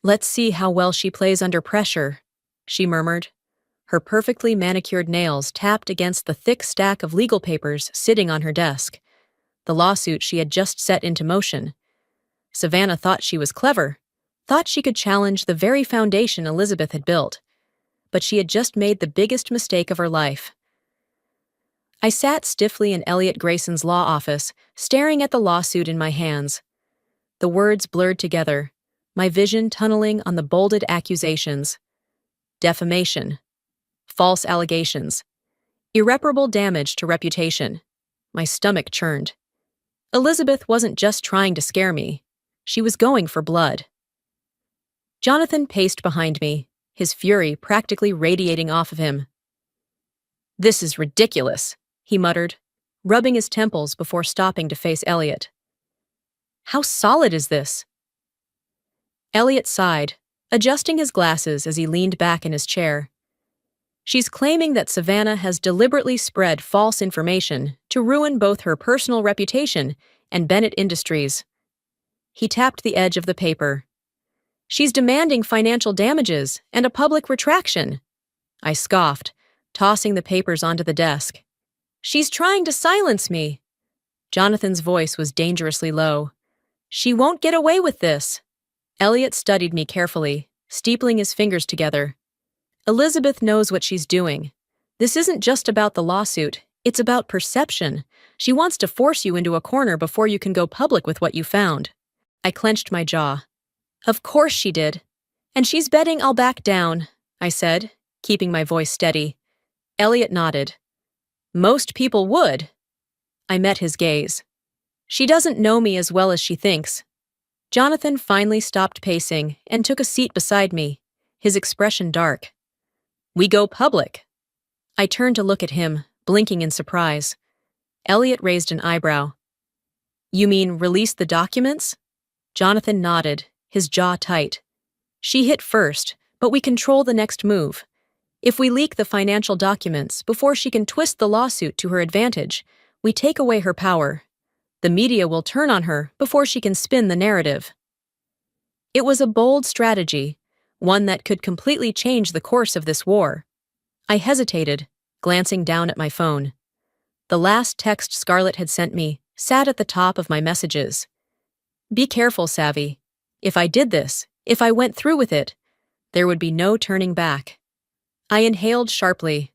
Let's see how well she plays under pressure, she murmured. Her perfectly manicured nails tapped against the thick stack of legal papers sitting on her desk, the lawsuit she had just set into motion. Savannah thought she was clever, thought she could challenge the very foundation Elizabeth had built, but she had just made the biggest mistake of her life. I sat stiffly in Elliot Grayson's law office, staring at the lawsuit in my hands. The words blurred together, my vision tunneling on the bolded accusations. Defamation. False allegations. Irreparable damage to reputation. My stomach churned. Elizabeth wasn't just trying to scare me. She was going for blood. Jonathan paced behind me, his fury practically radiating off of him. "This is ridiculous," he muttered, rubbing his temples before stopping to face Elliot. "How solid is this?" Elliot sighed, adjusting his glasses as he leaned back in his chair. "She's claiming that Savannah has deliberately spread false information to ruin both her personal reputation and Bennett Industries." He tapped the edge of the paper. "She's demanding financial damages and a public retraction." I scoffed, tossing the papers onto the desk. "She's trying to silence me." Jonathan's voice was dangerously low. "She won't get away with this." Elliot studied me carefully, steepling his fingers together. "Elizabeth knows what she's doing. This isn't just about the lawsuit, it's about perception. She wants to force you into a corner before you can go public with what you found." I clenched my jaw. "Of course she did. And she's betting I'll back down," I said, keeping my voice steady. Elliot nodded. "Most people would." I met his gaze. "She doesn't know me as well as she thinks." Jonathan finally stopped pacing and took a seat beside me, his expression dark. "We go public." I turned to look at him, blinking in surprise. Elliot raised an eyebrow. "You mean release the documents?" Jonathan nodded, his jaw tight. "She hit first, but we control the next move. If we leak the financial documents before she can twist the lawsuit to her advantage, we take away her power. The media will turn on her before she can spin the narrative." It was a bold strategy, one that could completely change the course of this war. I hesitated, glancing down at my phone. The last text Scarlett had sent me sat at the top of my messages. "Be careful, Savvy. If I did this, if I went through with it, there would be no turning back." I inhaled sharply.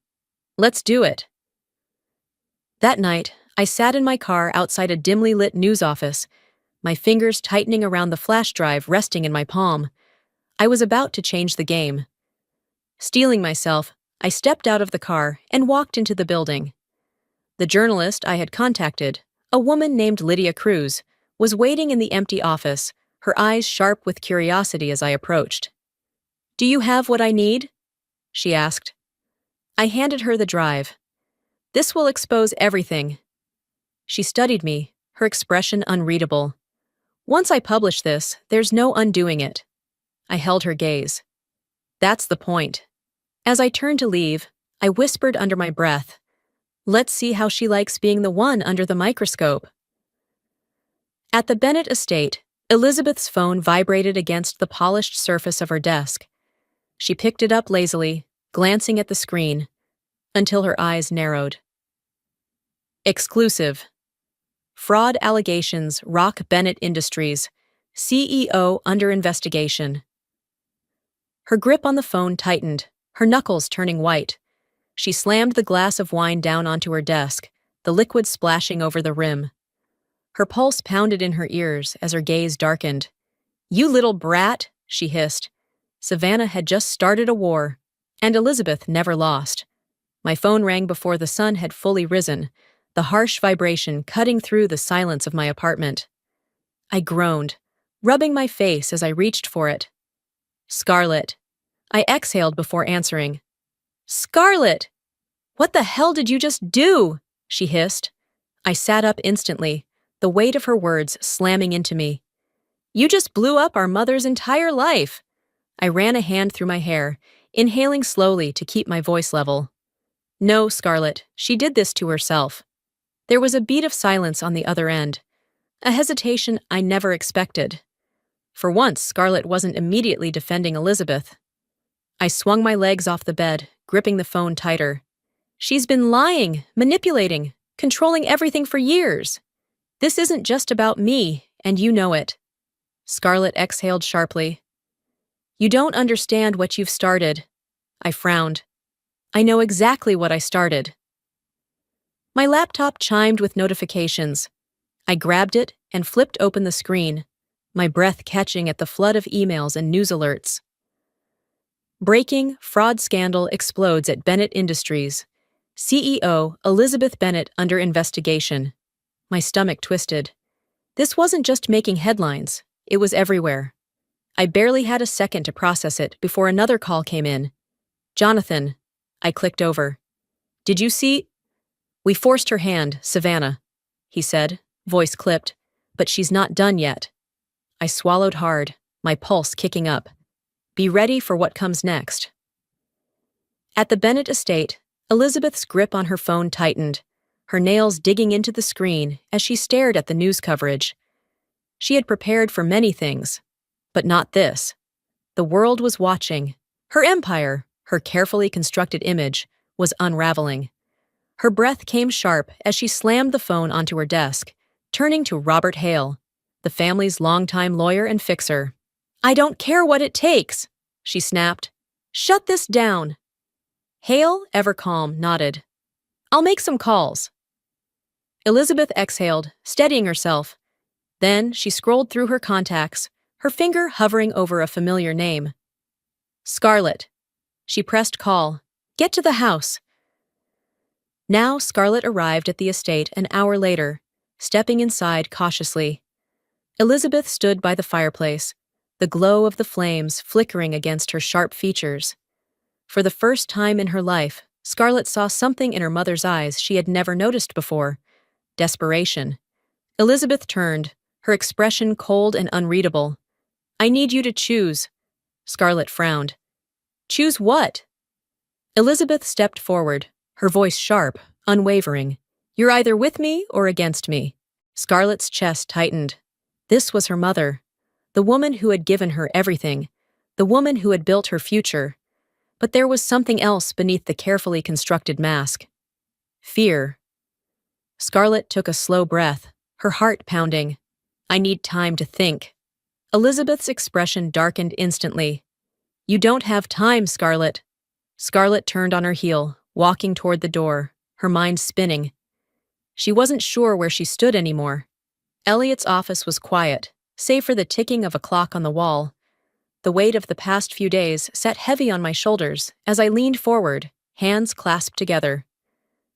"Let's do it." That night, I sat in my car outside a dimly lit news office, my fingers tightening around the flash drive resting in my palm. I was about to change the game. Steeling myself, I stepped out of the car and walked into the building. The journalist I had contacted, a woman named Lydia Cruz, was waiting in the empty office, her eyes sharp with curiosity as I approached. "Do you have what I need?" she asked. I handed her the drive. "This will expose everything." She studied me, her expression unreadable. "Once I publish this, there's no undoing it." I held her gaze. "That's the point." As I turned to leave, I whispered under my breath, "Let's see how she likes being the one under the microscope." At the Bennett estate, Elizabeth's phone vibrated against the polished surface of her desk. She picked it up lazily, glancing at the screen, until her eyes narrowed. Exclusive. Fraud allegations rock Bennett Industries. CEO under investigation. Her grip on the phone tightened, her knuckles turning white. She slammed the glass of wine down onto her desk, the liquid splashing over the rim. Her pulse pounded in her ears as her gaze darkened. "You little brat," she hissed. Savannah had just started a war, and Elizabeth never lost. My phone rang before the sun had fully risen, the harsh vibration cutting through the silence of my apartment. I groaned, rubbing my face as I reached for it. "Scarlett." I exhaled before answering. "Scarlett! What the hell did you just do?" she hissed. I sat up instantly, the weight of her words slamming into me. "You just blew up our mother's entire life." I ran a hand through my hair, inhaling slowly to keep my voice level. "No, Scarlett, she did this to herself." There was a beat of silence on the other end, a hesitation I never expected. For once, Scarlett wasn't immediately defending Elizabeth. I swung my legs off the bed, gripping the phone tighter. She's been lying, manipulating, controlling everything for years. This isn't just about me, and you know it. Scarlett exhaled sharply. You don't understand what you've started. I frowned. I know exactly what I started. My laptop chimed with notifications. I grabbed it and flipped open the screen, my breath catching at the flood of emails and news alerts. Breaking fraud scandal explodes at Bennett Industries. CEO Elizabeth Bennett under investigation. My stomach twisted. This wasn't just making headlines, it was everywhere. I barely had a second to process it before another call came in. Jonathan. I clicked over. Did you see? We forced her hand, Savannah, he said, voice clipped, but she's not done yet. I swallowed hard, my pulse kicking up. Be ready for what comes next. At the Bennett estate, Elizabeth's grip on her phone tightened, her nails digging into the screen as she stared at the news coverage. She had prepared for many things, but not this. The world was watching. Her empire, her carefully constructed image, was unraveling. Her breath came sharp as she slammed the phone onto her desk, turning to Robert Hale, the family's longtime lawyer and fixer. I don't care what it takes, she snapped. Shut this down. Hale, ever calm, nodded. I'll make some calls. Elizabeth exhaled, steadying herself. Then she scrolled through her contacts, her finger hovering over a familiar name. Scarlett. She pressed call. Get to the house. Now Scarlett arrived at the estate an hour later, stepping inside cautiously. Elizabeth stood by the fireplace, the glow of the flames flickering against her sharp features. For the first time in her life, Scarlett saw something in her mother's eyes she had never noticed before. Desperation. Elizabeth turned, her expression cold and unreadable. I need you to choose. Scarlett frowned. Choose what? Elizabeth stepped forward, her voice sharp, unwavering. You're either with me or against me. Scarlett's chest tightened. This was her mother, the woman who had given her everything, the woman who had built her future. But there was something else beneath the carefully constructed mask. Fear. Scarlett took a slow breath, her heart pounding. I need time to think. Elizabeth's expression darkened instantly. You don't have time, Scarlett. Scarlett turned on her heel, walking toward the door, her mind spinning. She wasn't sure where she stood anymore. Elliot's office was quiet, save for the ticking of a clock on the wall. The weight of the past few days sat heavy on my shoulders as I leaned forward, hands clasped together.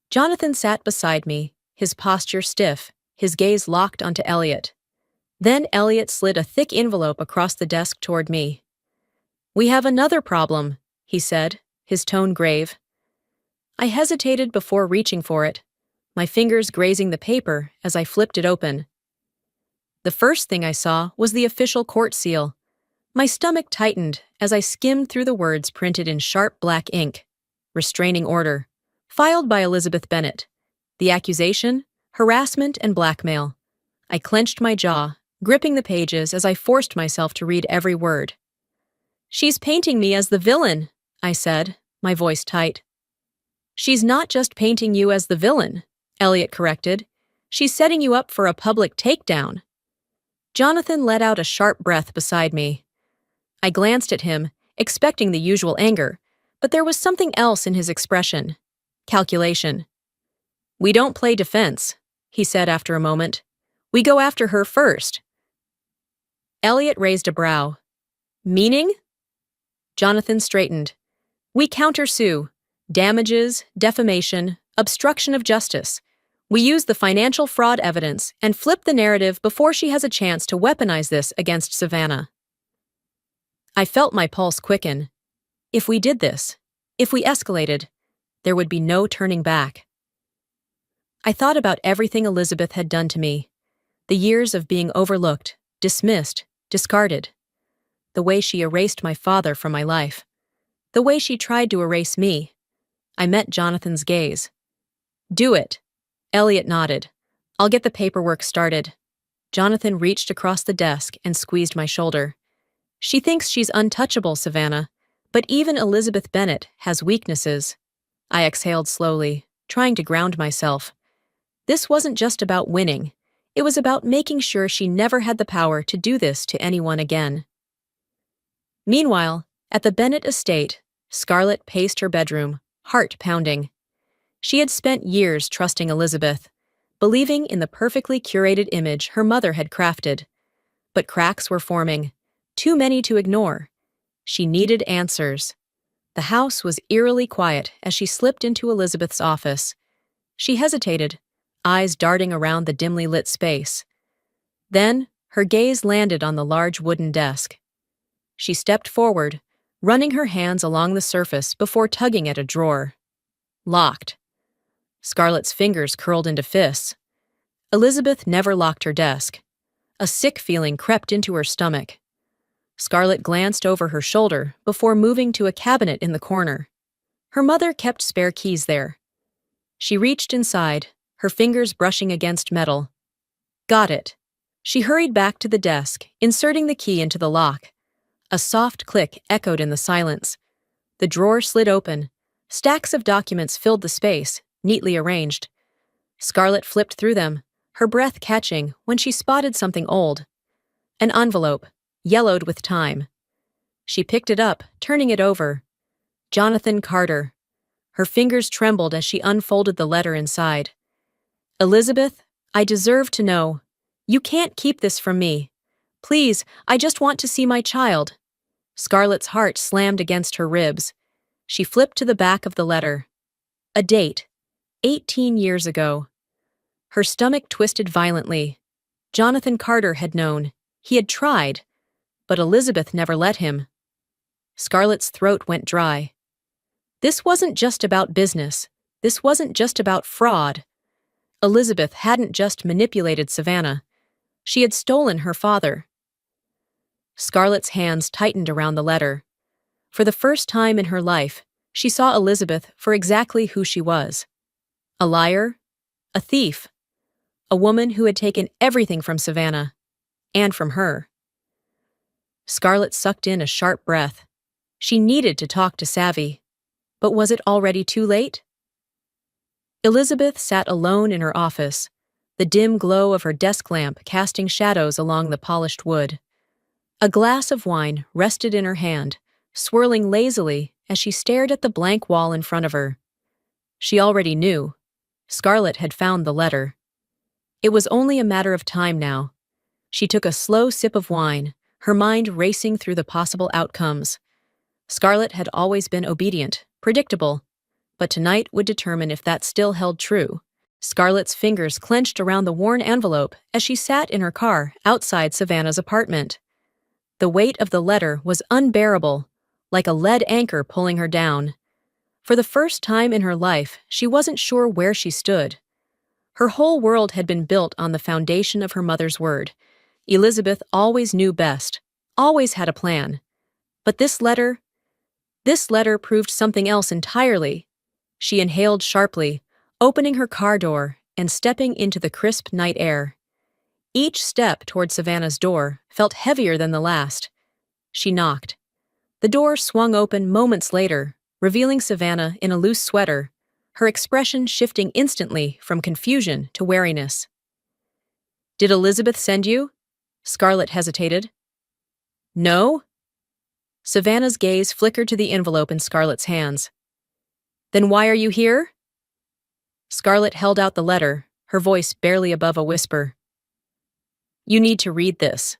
Jonathan sat beside me, his posture stiff, his gaze locked onto Elliot. Then Elliot slid a thick envelope across the desk toward me. We have another problem, he said, his tone grave. I hesitated before reaching for it, my fingers grazing the paper as I flipped it open. The first thing I saw was the official court seal. My stomach tightened as I skimmed through the words printed in sharp black ink. Restraining order. Filed by Elizabeth Bennett. The accusation? Harassment and blackmail. I clenched my jaw, gripping the pages as I forced myself to read every word. She's painting me as the villain, I said, my voice tight. She's not just painting you as the villain, Elliot corrected. She's setting you up for a public takedown. Jonathan let out a sharp breath beside me. I glanced at him, expecting the usual anger, but there was something else in his expression. Calculation. We don't play defense, he said after a moment. We go after her first. Elliot raised a brow. Meaning? Jonathan straightened. We countersue. Damages, defamation, obstruction of justice. We use the financial fraud evidence and flip the narrative before she has a chance to weaponize this against Savannah. I felt my pulse quicken. If we did this, if we escalated, there would be no turning back. I thought about everything Elizabeth had done to me. The years of being overlooked, dismissed, discarded. The way she erased my father from my life. The way she tried to erase me. I met Jonathan's gaze. Do it. Elliot nodded. I'll get the paperwork started. Jonathan reached across the desk and squeezed my shoulder. She thinks she's untouchable, Savannah, But even Elizabeth Bennet has weaknesses. I exhaled slowly, trying to ground myself. This wasn't just about winning. It was about making sure she never had the power to do this to anyone again. Meanwhile, at the Bennet estate, Scarlett paced her bedroom, heart pounding. She had spent years trusting Elizabeth, believing in the perfectly curated image her mother had crafted. But cracks were forming, too many to ignore. She needed answers. The house was eerily quiet as she slipped into Elizabeth's office. She hesitated, eyes darting around the dimly lit space. Then, her gaze landed on the large wooden desk. She stepped forward, running her hands along the surface before tugging at a drawer. Locked. Scarlett's fingers curled into fists. Elizabeth never locked her desk. A sick feeling crept into her stomach. Scarlett glanced over her shoulder before moving to a cabinet in the corner. Her mother kept spare keys there. She reached inside, her fingers brushing against metal. Got it. She hurried back to the desk, inserting the key into the lock. A soft click echoed in the silence. The drawer slid open. Stacks of documents filled the space, neatly arranged. Scarlett flipped through them, her breath catching when she spotted something old. An envelope, yellowed with time. She picked it up, turning it over. Jonathan Carter. Her fingers trembled as she unfolded the letter inside. Elizabeth, I deserve to know. You can't keep this from me. Please, I just want to see my child. Scarlett's heart slammed against her ribs. She flipped to the back of the letter. A date. 18 years ago. Her stomach twisted violently. Jonathan Carter had known. He had tried. But Elizabeth never let him. Scarlett's throat went dry. This wasn't just about business. This wasn't just about fraud. Elizabeth hadn't just manipulated Savannah. She had stolen her father. Scarlett's hands tightened around the letter. For the first time in her life, she saw Elizabeth for exactly who she was. A liar, a thief, a woman who had taken everything from Savannah, and from her. Scarlett sucked in a sharp breath. She needed to talk to Savvy. But was it already too late? Elizabeth sat alone in her office, the dim glow of her desk lamp casting shadows along the polished wood. A glass of wine rested in her hand, swirling lazily as she stared at the blank wall in front of her. She already knew. Scarlett had found the letter. It was only a matter of time now. She took a slow sip of wine, her mind racing through the possible outcomes. Scarlett had always been obedient, predictable, but tonight would determine if that still held true. Scarlett's fingers clenched around the worn envelope as she sat in her car outside Savannah's apartment. The weight of the letter was unbearable, like a lead anchor pulling her down. For the first time in her life, she wasn't sure where she stood. Her whole world had been built on the foundation of her mother's word. Elizabeth always knew best, always had a plan. But this letter proved something else entirely. She inhaled sharply, opening her car door and stepping into the crisp night air. Each step toward Savannah's door felt heavier than the last. She knocked. The door swung open moments later, revealing Savannah in a loose sweater, her expression shifting instantly from confusion to wariness. "Did Elizabeth send you?" Scarlett hesitated. "No?" Savannah's gaze flickered to the envelope in Scarlett's hands. "Then why are you here?" Scarlett held out the letter, her voice barely above a whisper. "You need to read this."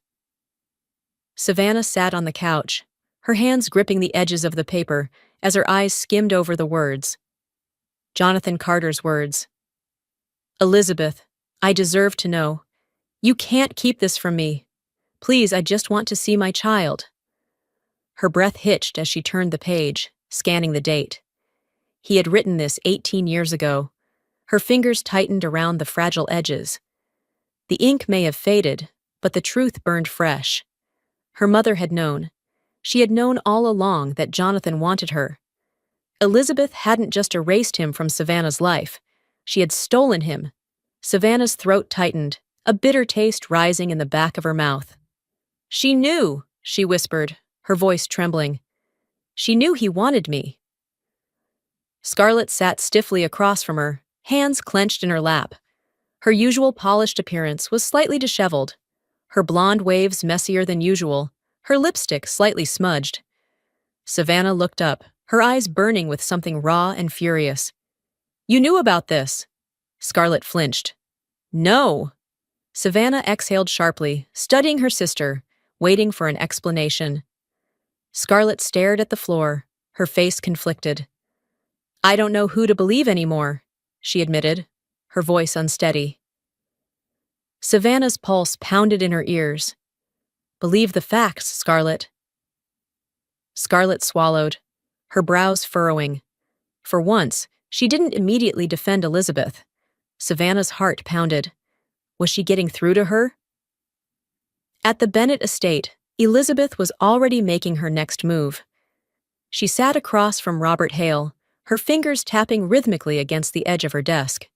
Savannah sat on the couch, her hands gripping the edges of the paper as her eyes skimmed over the words. Jonathan Carter's words. "Elizabeth, I deserve to know. You can't keep this from me. Please, I just want to see my child." Her breath hitched as she turned the page, scanning the date. He had written this 18 years ago. Her fingers tightened around the fragile edges. The ink may have faded, but the truth burned fresh. Her mother had known. She had known all along that Jonathan wanted her. Elizabeth hadn't just erased him from Savannah's life. She had stolen him. Savannah's throat tightened, a bitter taste rising in the back of her mouth. "She knew," she whispered, her voice trembling. She knew he wanted me. Scarlett sat stiffly across from her, hands clenched in her lap. Her usual polished appearance was slightly disheveled, her blonde waves messier than usual, her lipstick slightly smudged. Savannah looked up, her eyes burning with something raw and furious. "You knew about this." Scarlett flinched. "No." Savannah exhaled sharply, studying her sister, waiting for an explanation. Scarlett stared at the floor, her face conflicted. "I don't know who to believe anymore," she admitted, her voice unsteady. Savannah's pulse pounded in her ears. "Believe the facts, Scarlett." Scarlett swallowed, her brows furrowing. For once, she didn't immediately defend Elizabeth. Savannah's heart pounded. Was she getting through to her? At the Bennett estate, Elizabeth was already making her next move. She sat across from Robert Hale, her fingers tapping rhythmically against the edge of her desk.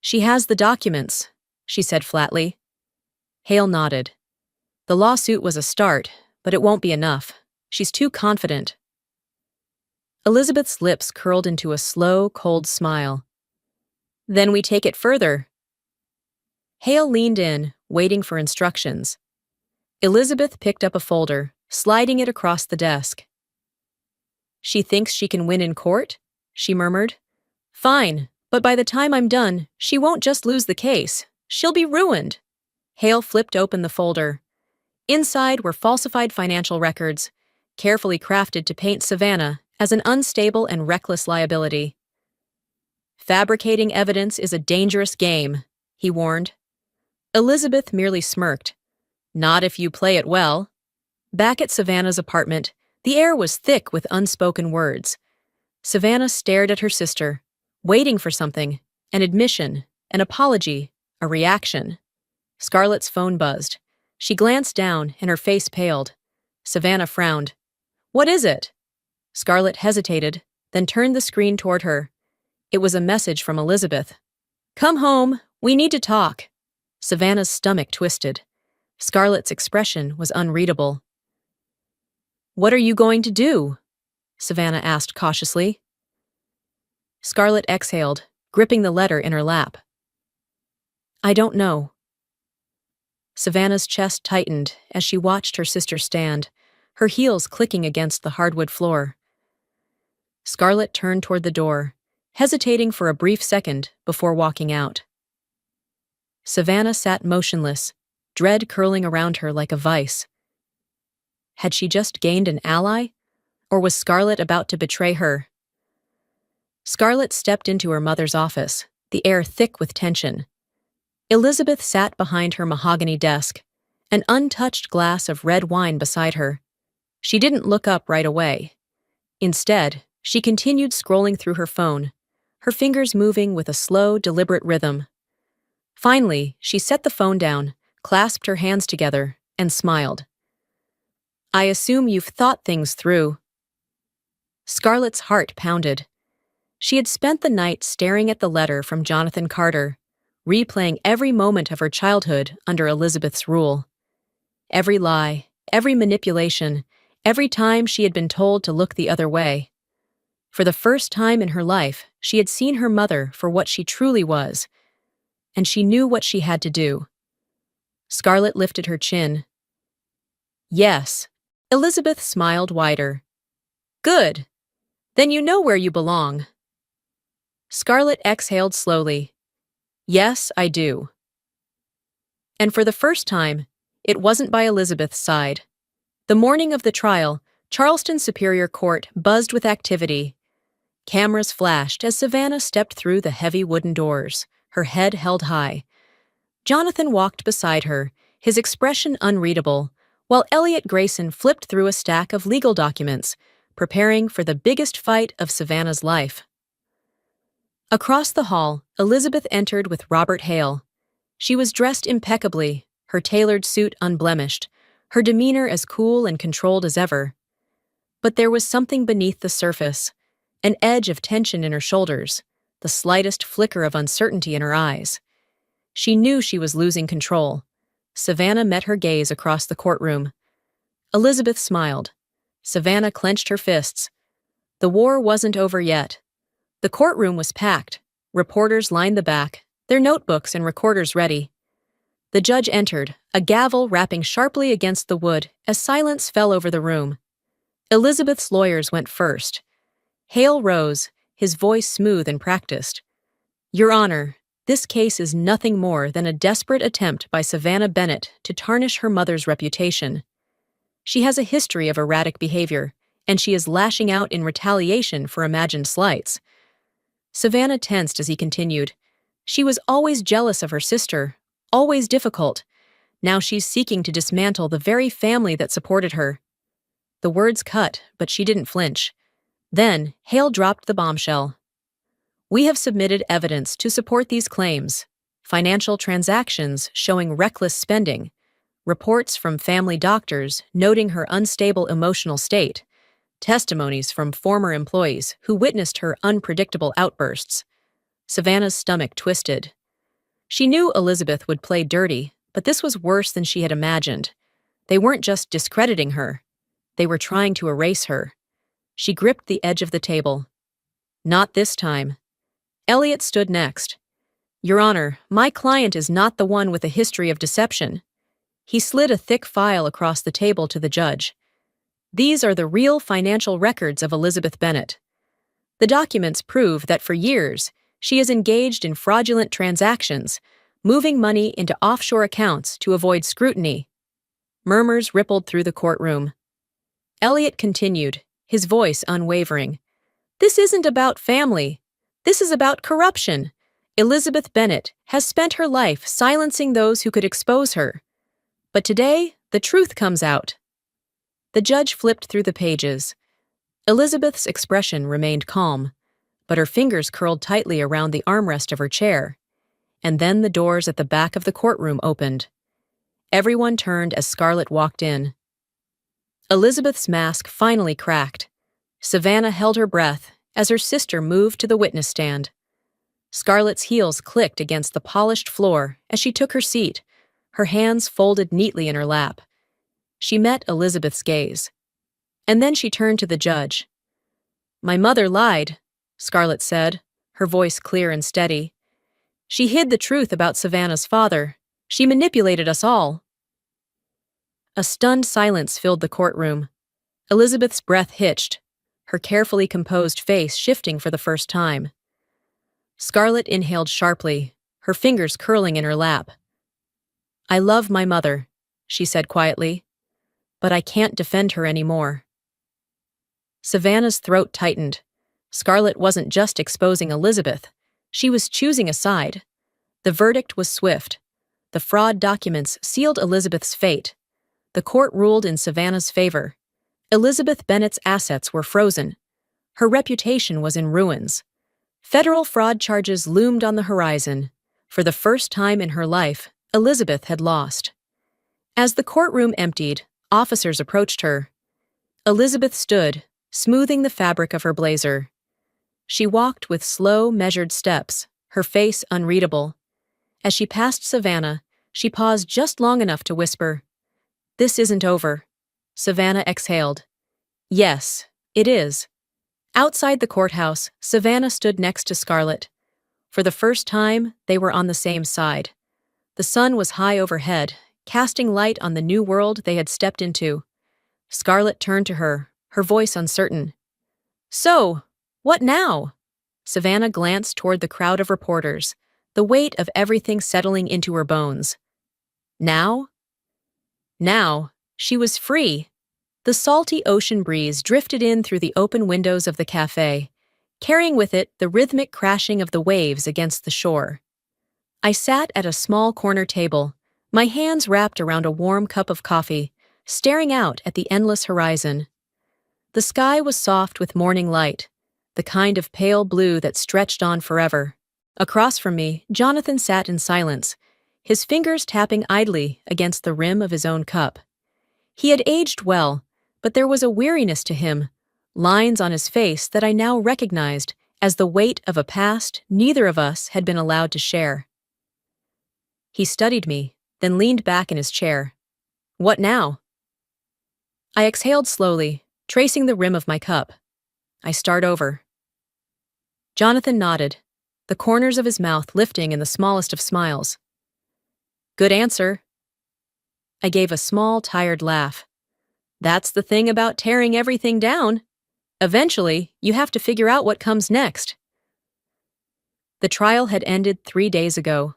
"She has the documents," she said flatly. Hale nodded. "The lawsuit was a start, but it won't be enough. She's too confident." Elizabeth's lips curled into a slow, cold smile. "Then we take it further." Hale leaned in, waiting for instructions. Elizabeth picked up a folder, sliding it across the desk. "She thinks she can win in court?" she murmured. "Fine, but by the time I'm done, she won't just lose the case. She'll be ruined." Hale flipped open the folder. Inside were falsified financial records, carefully crafted to paint Savannah as an unstable and reckless liability. "Fabricating evidence is a dangerous game," he warned. Elizabeth merely smirked. "Not if you play it well." Back at Savannah's apartment, the air was thick with unspoken words. Savannah stared at her sister, waiting for something, an admission, an apology, a reaction. Scarlett's phone buzzed. She glanced down, and her face paled. Savannah frowned. "What is it?" Scarlett hesitated, then turned the screen toward her. It was a message from Elizabeth. "Come home. We need to talk." Savannah's stomach twisted. Scarlett's expression was unreadable. "What are you going to do?" Savannah asked cautiously. Scarlett exhaled, gripping the letter in her lap. "I don't know." Savannah's chest tightened as she watched her sister stand, her heels clicking against the hardwood floor. Scarlett turned toward the door, hesitating for a brief second before walking out. Savannah sat motionless, dread curling around her like a vice. Had she just gained an ally, or was Scarlett about to betray her? Scarlett stepped into her mother's office, the air thick with tension. Elizabeth sat behind her mahogany desk, an untouched glass of red wine beside her. She didn't look up right away. Instead, she continued scrolling through her phone, her fingers moving with a slow, deliberate rhythm. Finally, she set the phone down, clasped her hands together, and smiled. "I assume you've thought things through." Scarlett's heart pounded. She had spent the night staring at the letter from Jonathan Carter, replaying every moment of her childhood under Elizabeth's rule. Every lie, every manipulation, every time she had been told to look the other way. For the first time in her life, she had seen her mother for what she truly was, and she knew what she had to do. Scarlett lifted her chin. "Yes." Elizabeth smiled wider. "Good. Then you know where you belong." Scarlett exhaled slowly. "Yes, I do." And for the first time, it wasn't by Elizabeth's side. The morning of the trial, Charleston Superior Court buzzed with activity. Cameras flashed as Savannah stepped through the heavy wooden doors, her head held high. Jonathan walked beside her, his expression unreadable, while Elliot Grayson flipped through a stack of legal documents, preparing for the biggest fight of Savannah's life. Across the hall, Elizabeth entered with Robert Hale. She was dressed impeccably, her tailored suit unblemished, her demeanor as cool and controlled as ever. But there was something beneath the surface, an edge of tension in her shoulders, the slightest flicker of uncertainty in her eyes. She knew she was losing control. Savannah met her gaze across the courtroom. Elizabeth smiled. Savannah clenched her fists. The war wasn't over yet. The courtroom was packed. Reporters lined the back, their notebooks and recorders ready. The judge entered, a gavel rapping sharply against the wood as silence fell over the room. Elizabeth's lawyers went first. Hale rose, his voice smooth and practiced. Your Honor, this case is nothing more than a desperate attempt by Savannah Bennett to tarnish her mother's reputation. She has a history of erratic behavior, and she is lashing out in retaliation for imagined slights. Savannah tensed as he continued. She was always jealous of her sister, always difficult. Now she's seeking to dismantle the very family that supported her. The words cut, but she didn't flinch. Then, Hale dropped the bombshell. We have submitted evidence to support these claims. Financial transactions showing reckless spending. Reports from family doctors noting her unstable emotional state. Testimonies from former employees who witnessed her unpredictable outbursts. Savannah's stomach twisted. She knew Elizabeth would play dirty, but this was worse than she had imagined. They weren't just discrediting her. They were trying to erase her. She gripped the edge of the table. Not this time. Elliot stood next. Your Honor, my client is not the one with a history of deception. He slid a thick file across the table to the judge. These are the real financial records of Elizabeth Bennett. The documents prove that for years, she has engaged in fraudulent transactions, moving money into offshore accounts to avoid scrutiny. Murmurs rippled through the courtroom. Elliot continued, his voice unwavering. This isn't about family. This is about corruption. Elizabeth Bennett has spent her life silencing those who could expose her. But today, the truth comes out. The judge flipped through the pages. Elizabeth's expression remained calm, but her fingers curled tightly around the armrest of her chair. And then the doors at the back of the courtroom opened. Everyone turned as Scarlett walked in. Elizabeth's mask finally cracked. Savannah held her breath as her sister moved to the witness stand. Scarlett's heels clicked against the polished floor as she took her seat, her hands folded neatly in her lap. She met Elizabeth's gaze. And then she turned to the judge. My mother lied, Scarlett said, her voice clear and steady. She hid the truth about Savannah's father. She manipulated us all. A stunned silence filled the courtroom. Elizabeth's breath hitched, her carefully composed face shifting for the first time. Scarlett inhaled sharply, her fingers curling in her lap. I love my mother, she said quietly, but I can't defend her anymore. Savannah's throat tightened. Scarlett wasn't just exposing Elizabeth. She was choosing a side. The verdict was swift. The fraud documents sealed Elizabeth's fate. The court ruled in Savannah's favor. Elizabeth Bennett's assets were frozen. Her reputation was in ruins. Federal fraud charges loomed on the horizon. For the first time in her life, Elizabeth had lost. As the courtroom emptied, officers approached her. Elizabeth stood, smoothing the fabric of her blazer. She walked with slow, measured steps, her face unreadable. As she passed Savannah, she paused just long enough to whisper, This isn't over. Savannah exhaled. Yes, it is. Outside the courthouse, Savannah stood next to Scarlett. For the first time, they were on the same side. The sun was high overhead, casting light on the new world they had stepped into. Scarlett turned to her, her voice uncertain. So, what now? Savannah glanced toward the crowd of reporters, the weight of everything settling into her bones. Now? Now, she was free. The salty ocean breeze drifted in through the open windows of the cafe, carrying with it the rhythmic crashing of the waves against the shore. I sat at a small corner table, my hands wrapped around a warm cup of coffee, staring out at the endless horizon. The sky was soft with morning light, the kind of pale blue that stretched on forever. Across from me, Jonathan sat in silence, his fingers tapping idly against the rim of his own cup. He had aged well, but there was a weariness to him, lines on his face that I now recognized as the weight of a past neither of us had been allowed to share. He studied me, then leaned back in his chair. What now? I exhaled slowly, tracing the rim of my cup. I start over. Jonathan nodded, the corners of his mouth lifting in the smallest of smiles. Good answer. I gave a small, tired laugh. That's the thing about tearing everything down. Eventually, you have to figure out what comes next. The trial had ended 3 days ago.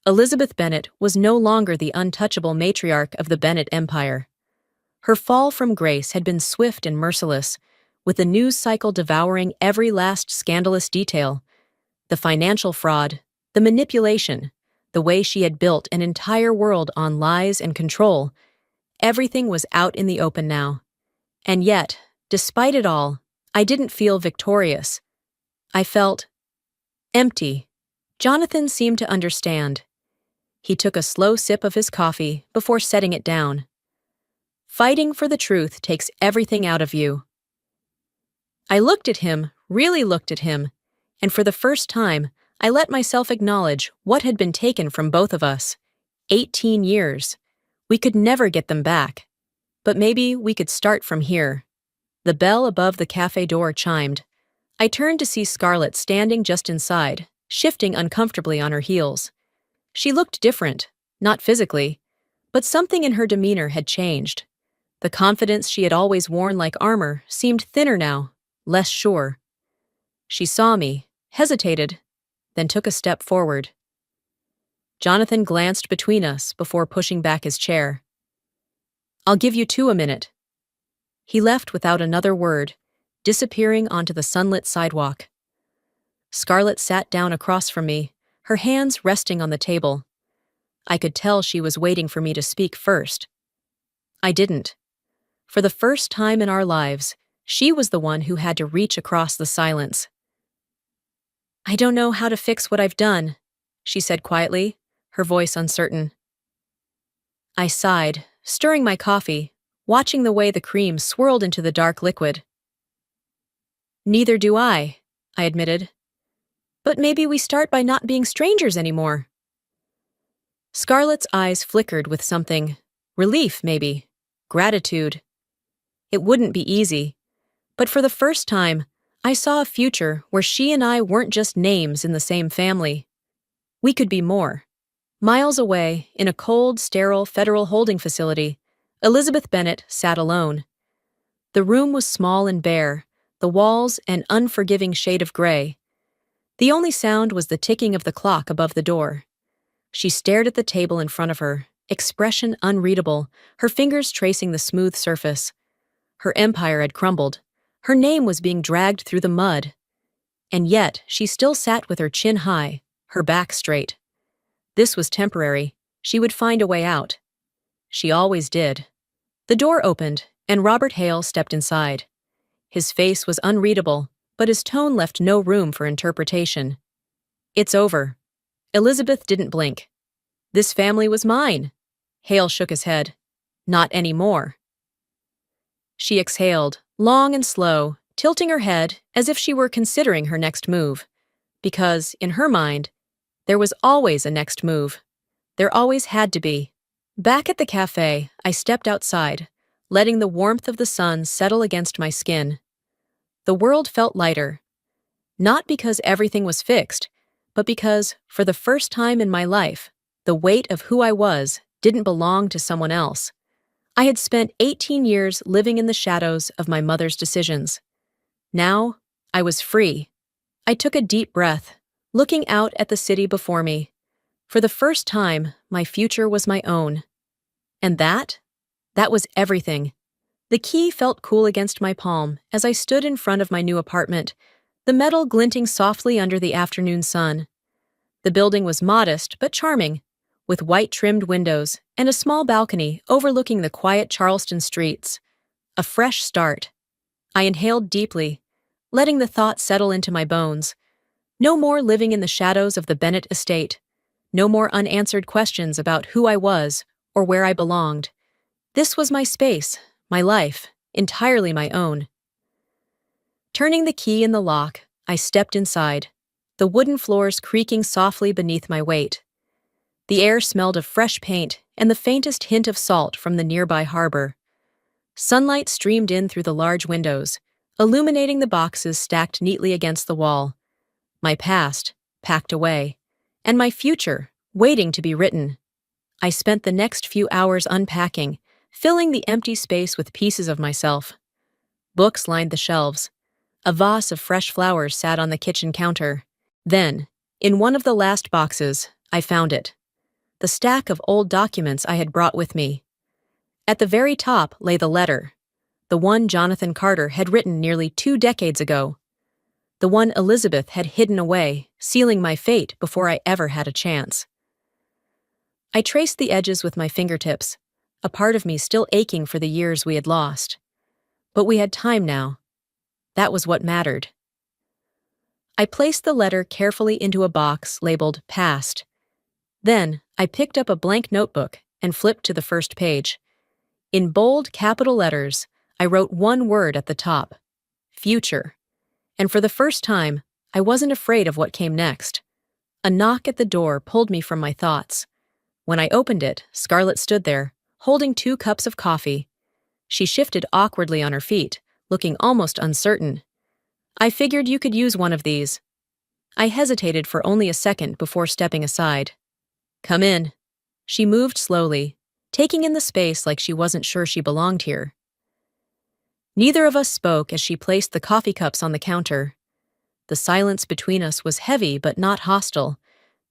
Elizabeth Bennet was no longer the untouchable matriarch of the Bennet Empire. Her fall from grace had been swift and merciless, with the news cycle devouring every last scandalous detail. The financial fraud, the manipulation, the way she had built an entire world on lies and control. Everything was out in the open now. And yet, despite it all, I didn't feel victorious. I felt empty. Jonathan seemed to understand. He took a slow sip of his coffee before setting it down. Fighting for the truth takes everything out of you. I looked at him, really looked at him, and for the first time, I let myself acknowledge what had been taken from both of us. 18 years. We could never get them back. But maybe we could start from here. The bell above the cafe door chimed. I turned to see Scarlett standing just inside, shifting uncomfortably on her heels. She looked different, not physically, but something in her demeanor had changed. The confidence she had always worn like armor seemed thinner now, less sure. She saw me, hesitated, then took a step forward. Jonathan glanced between us before pushing back his chair. I'll give you 2 a minute. He left without another word, disappearing onto the sunlit sidewalk. Scarlett sat down across from me, her hands resting on the table. I could tell she was waiting for me to speak first. I didn't. For the first time in our lives, she was the one who had to reach across the silence. I don't know how to fix what I've done, she said quietly, her voice uncertain. I sighed, stirring my coffee, watching the way the cream swirled into the dark liquid. Neither do I admitted. But maybe we start by not being strangers anymore. Scarlett's eyes flickered with something. Relief, maybe. Gratitude. It wouldn't be easy. But for the first time, I saw a future where she and I weren't just names in the same family. We could be more. Miles away, in a cold, sterile federal holding facility, Elizabeth Bennet sat alone. The room was small and bare, the walls an unforgiving shade of gray. The only sound was the ticking of the clock above the door. She stared at the table in front of her, expression unreadable, her fingers tracing the smooth surface. Her empire had crumbled. Her name was being dragged through the mud. And yet, she still sat with her chin high, her back straight. This was temporary. She would find a way out. She always did. The door opened, and Robert Hale stepped inside. His face was unreadable, but his tone left no room for interpretation. It's over. Elizabeth didn't blink. This family was mine. Hale shook his head. Not anymore. She exhaled, long and slow, tilting her head as if she were considering her next move. Because, in her mind, there was always a next move. There always had to be. Back at the cafe, I stepped outside, letting the warmth of the sun settle against my skin. The world felt lighter. Not because everything was fixed, but because, for the first time in my life, the weight of who I was didn't belong to someone else. I had spent 18 years living in the shadows of my mother's decisions. Now, I was free. I took a deep breath, looking out at the city before me. For the first time, my future was my own. And that was everything. The key felt cool against my palm as I stood in front of my new apartment, the metal glinting softly under the afternoon sun. The building was modest but charming, with white-trimmed windows and a small balcony overlooking the quiet Charleston streets. A fresh start. I inhaled deeply, letting the thought settle into my bones. No more living in the shadows of the Bennet estate. No more unanswered questions about who I was or where I belonged. This was my space, my life, entirely my own. Turning the key in the lock, I stepped inside, the wooden floors creaking softly beneath my weight. The air smelled of fresh paint and the faintest hint of salt from the nearby harbor. Sunlight streamed in through the large windows, illuminating the boxes stacked neatly against the wall. My past, packed away, and my future, waiting to be written. I spent the next few hours unpacking, filling the empty space with pieces of myself. Books lined the shelves. A vase of fresh flowers sat on the kitchen counter. Then, in one of the last boxes, I found it. The stack of old documents I had brought with me. At the very top lay the letter, the one Jonathan Carter had written nearly 2 decades ago. The one Elizabeth had hidden away, sealing my fate before I ever had a chance. I traced the edges with my fingertips, a part of me still aching for the years we had lost. But we had time now. That was what mattered. I placed the letter carefully into a box labeled Past. Then, I picked up a blank notebook and flipped to the first page. In bold capital letters, I wrote one word at the top: Future. And for the first time, I wasn't afraid of what came next. A knock at the door pulled me from my thoughts. When I opened it, Scarlett stood there, holding 2 cups of coffee. She shifted awkwardly on her feet, looking almost uncertain. "I figured you could use one of these." I hesitated for only a second before stepping aside. "Come in." She moved slowly, taking in the space like she wasn't sure she belonged here. Neither of us spoke as she placed the coffee cups on the counter. The silence between us was heavy but not hostile,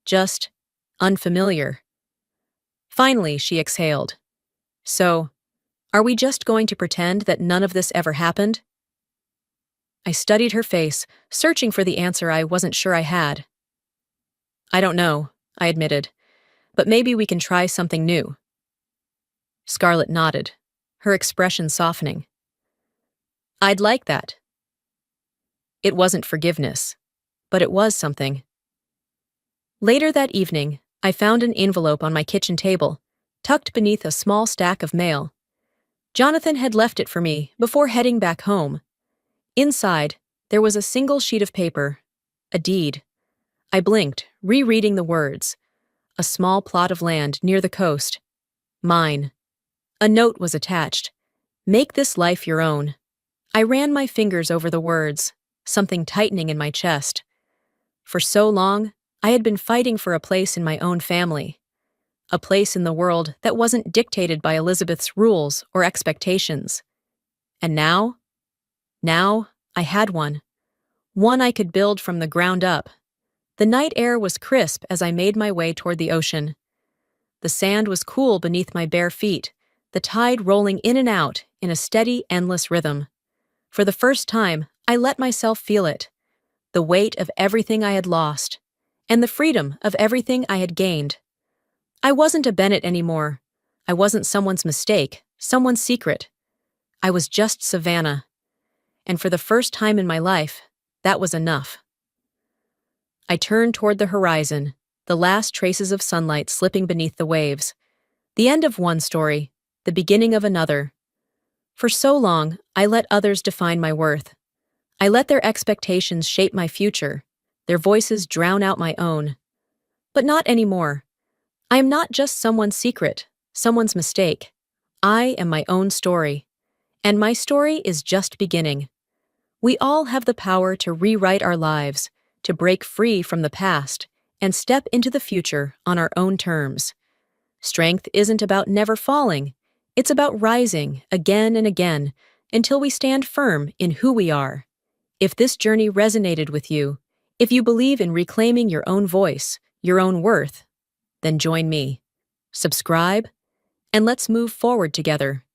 just unfamiliar. Finally, she exhaled. "So, are we just going to pretend that none of this ever happened?" I studied her face, searching for the answer I wasn't sure I had. "I don't know," I admitted, "but maybe we can try something new." Scarlett nodded, her expression softening. "I'd like that." It wasn't forgiveness, but it was something. Later that evening, I found an envelope on my kitchen table, tucked beneath a small stack of mail. Jonathan had left it for me before heading back home. Inside, there was a single sheet of paper, a deed. I blinked, rereading the words. A small plot of land near the coast. Mine. A note was attached. "Make this life your own." I ran my fingers over the words, something tightening in my chest. For so long, I had been fighting for a place in my own family. A place in the world that wasn't dictated by Elizabeth's rules or expectations. And now? Now, I had one. One I could build from the ground up. The night air was crisp as I made my way toward the ocean. The sand was cool beneath my bare feet, the tide rolling in and out in a steady, endless rhythm. For the first time, I let myself feel it. The weight of everything I had lost, and the freedom of everything I had gained. I wasn't a Bennett anymore. I wasn't someone's mistake, someone's secret. I was just Savannah. And for the first time in my life, that was enough. I turned toward the horizon, the last traces of sunlight slipping beneath the waves. The end of one story, the beginning of another. For so long, I let others define my worth. I let their expectations shape my future, their voices drown out my own. But not anymore. I am not just someone's secret, someone's mistake. I am my own story. And my story is just beginning. We all have the power to rewrite our lives, to break free from the past, and step into the future on our own terms. Strength isn't about never falling. It's about rising again and again until we stand firm in who we are. If this journey resonated with you, if you believe in reclaiming your own voice, your own worth, then join me. Subscribe, and let's move forward together.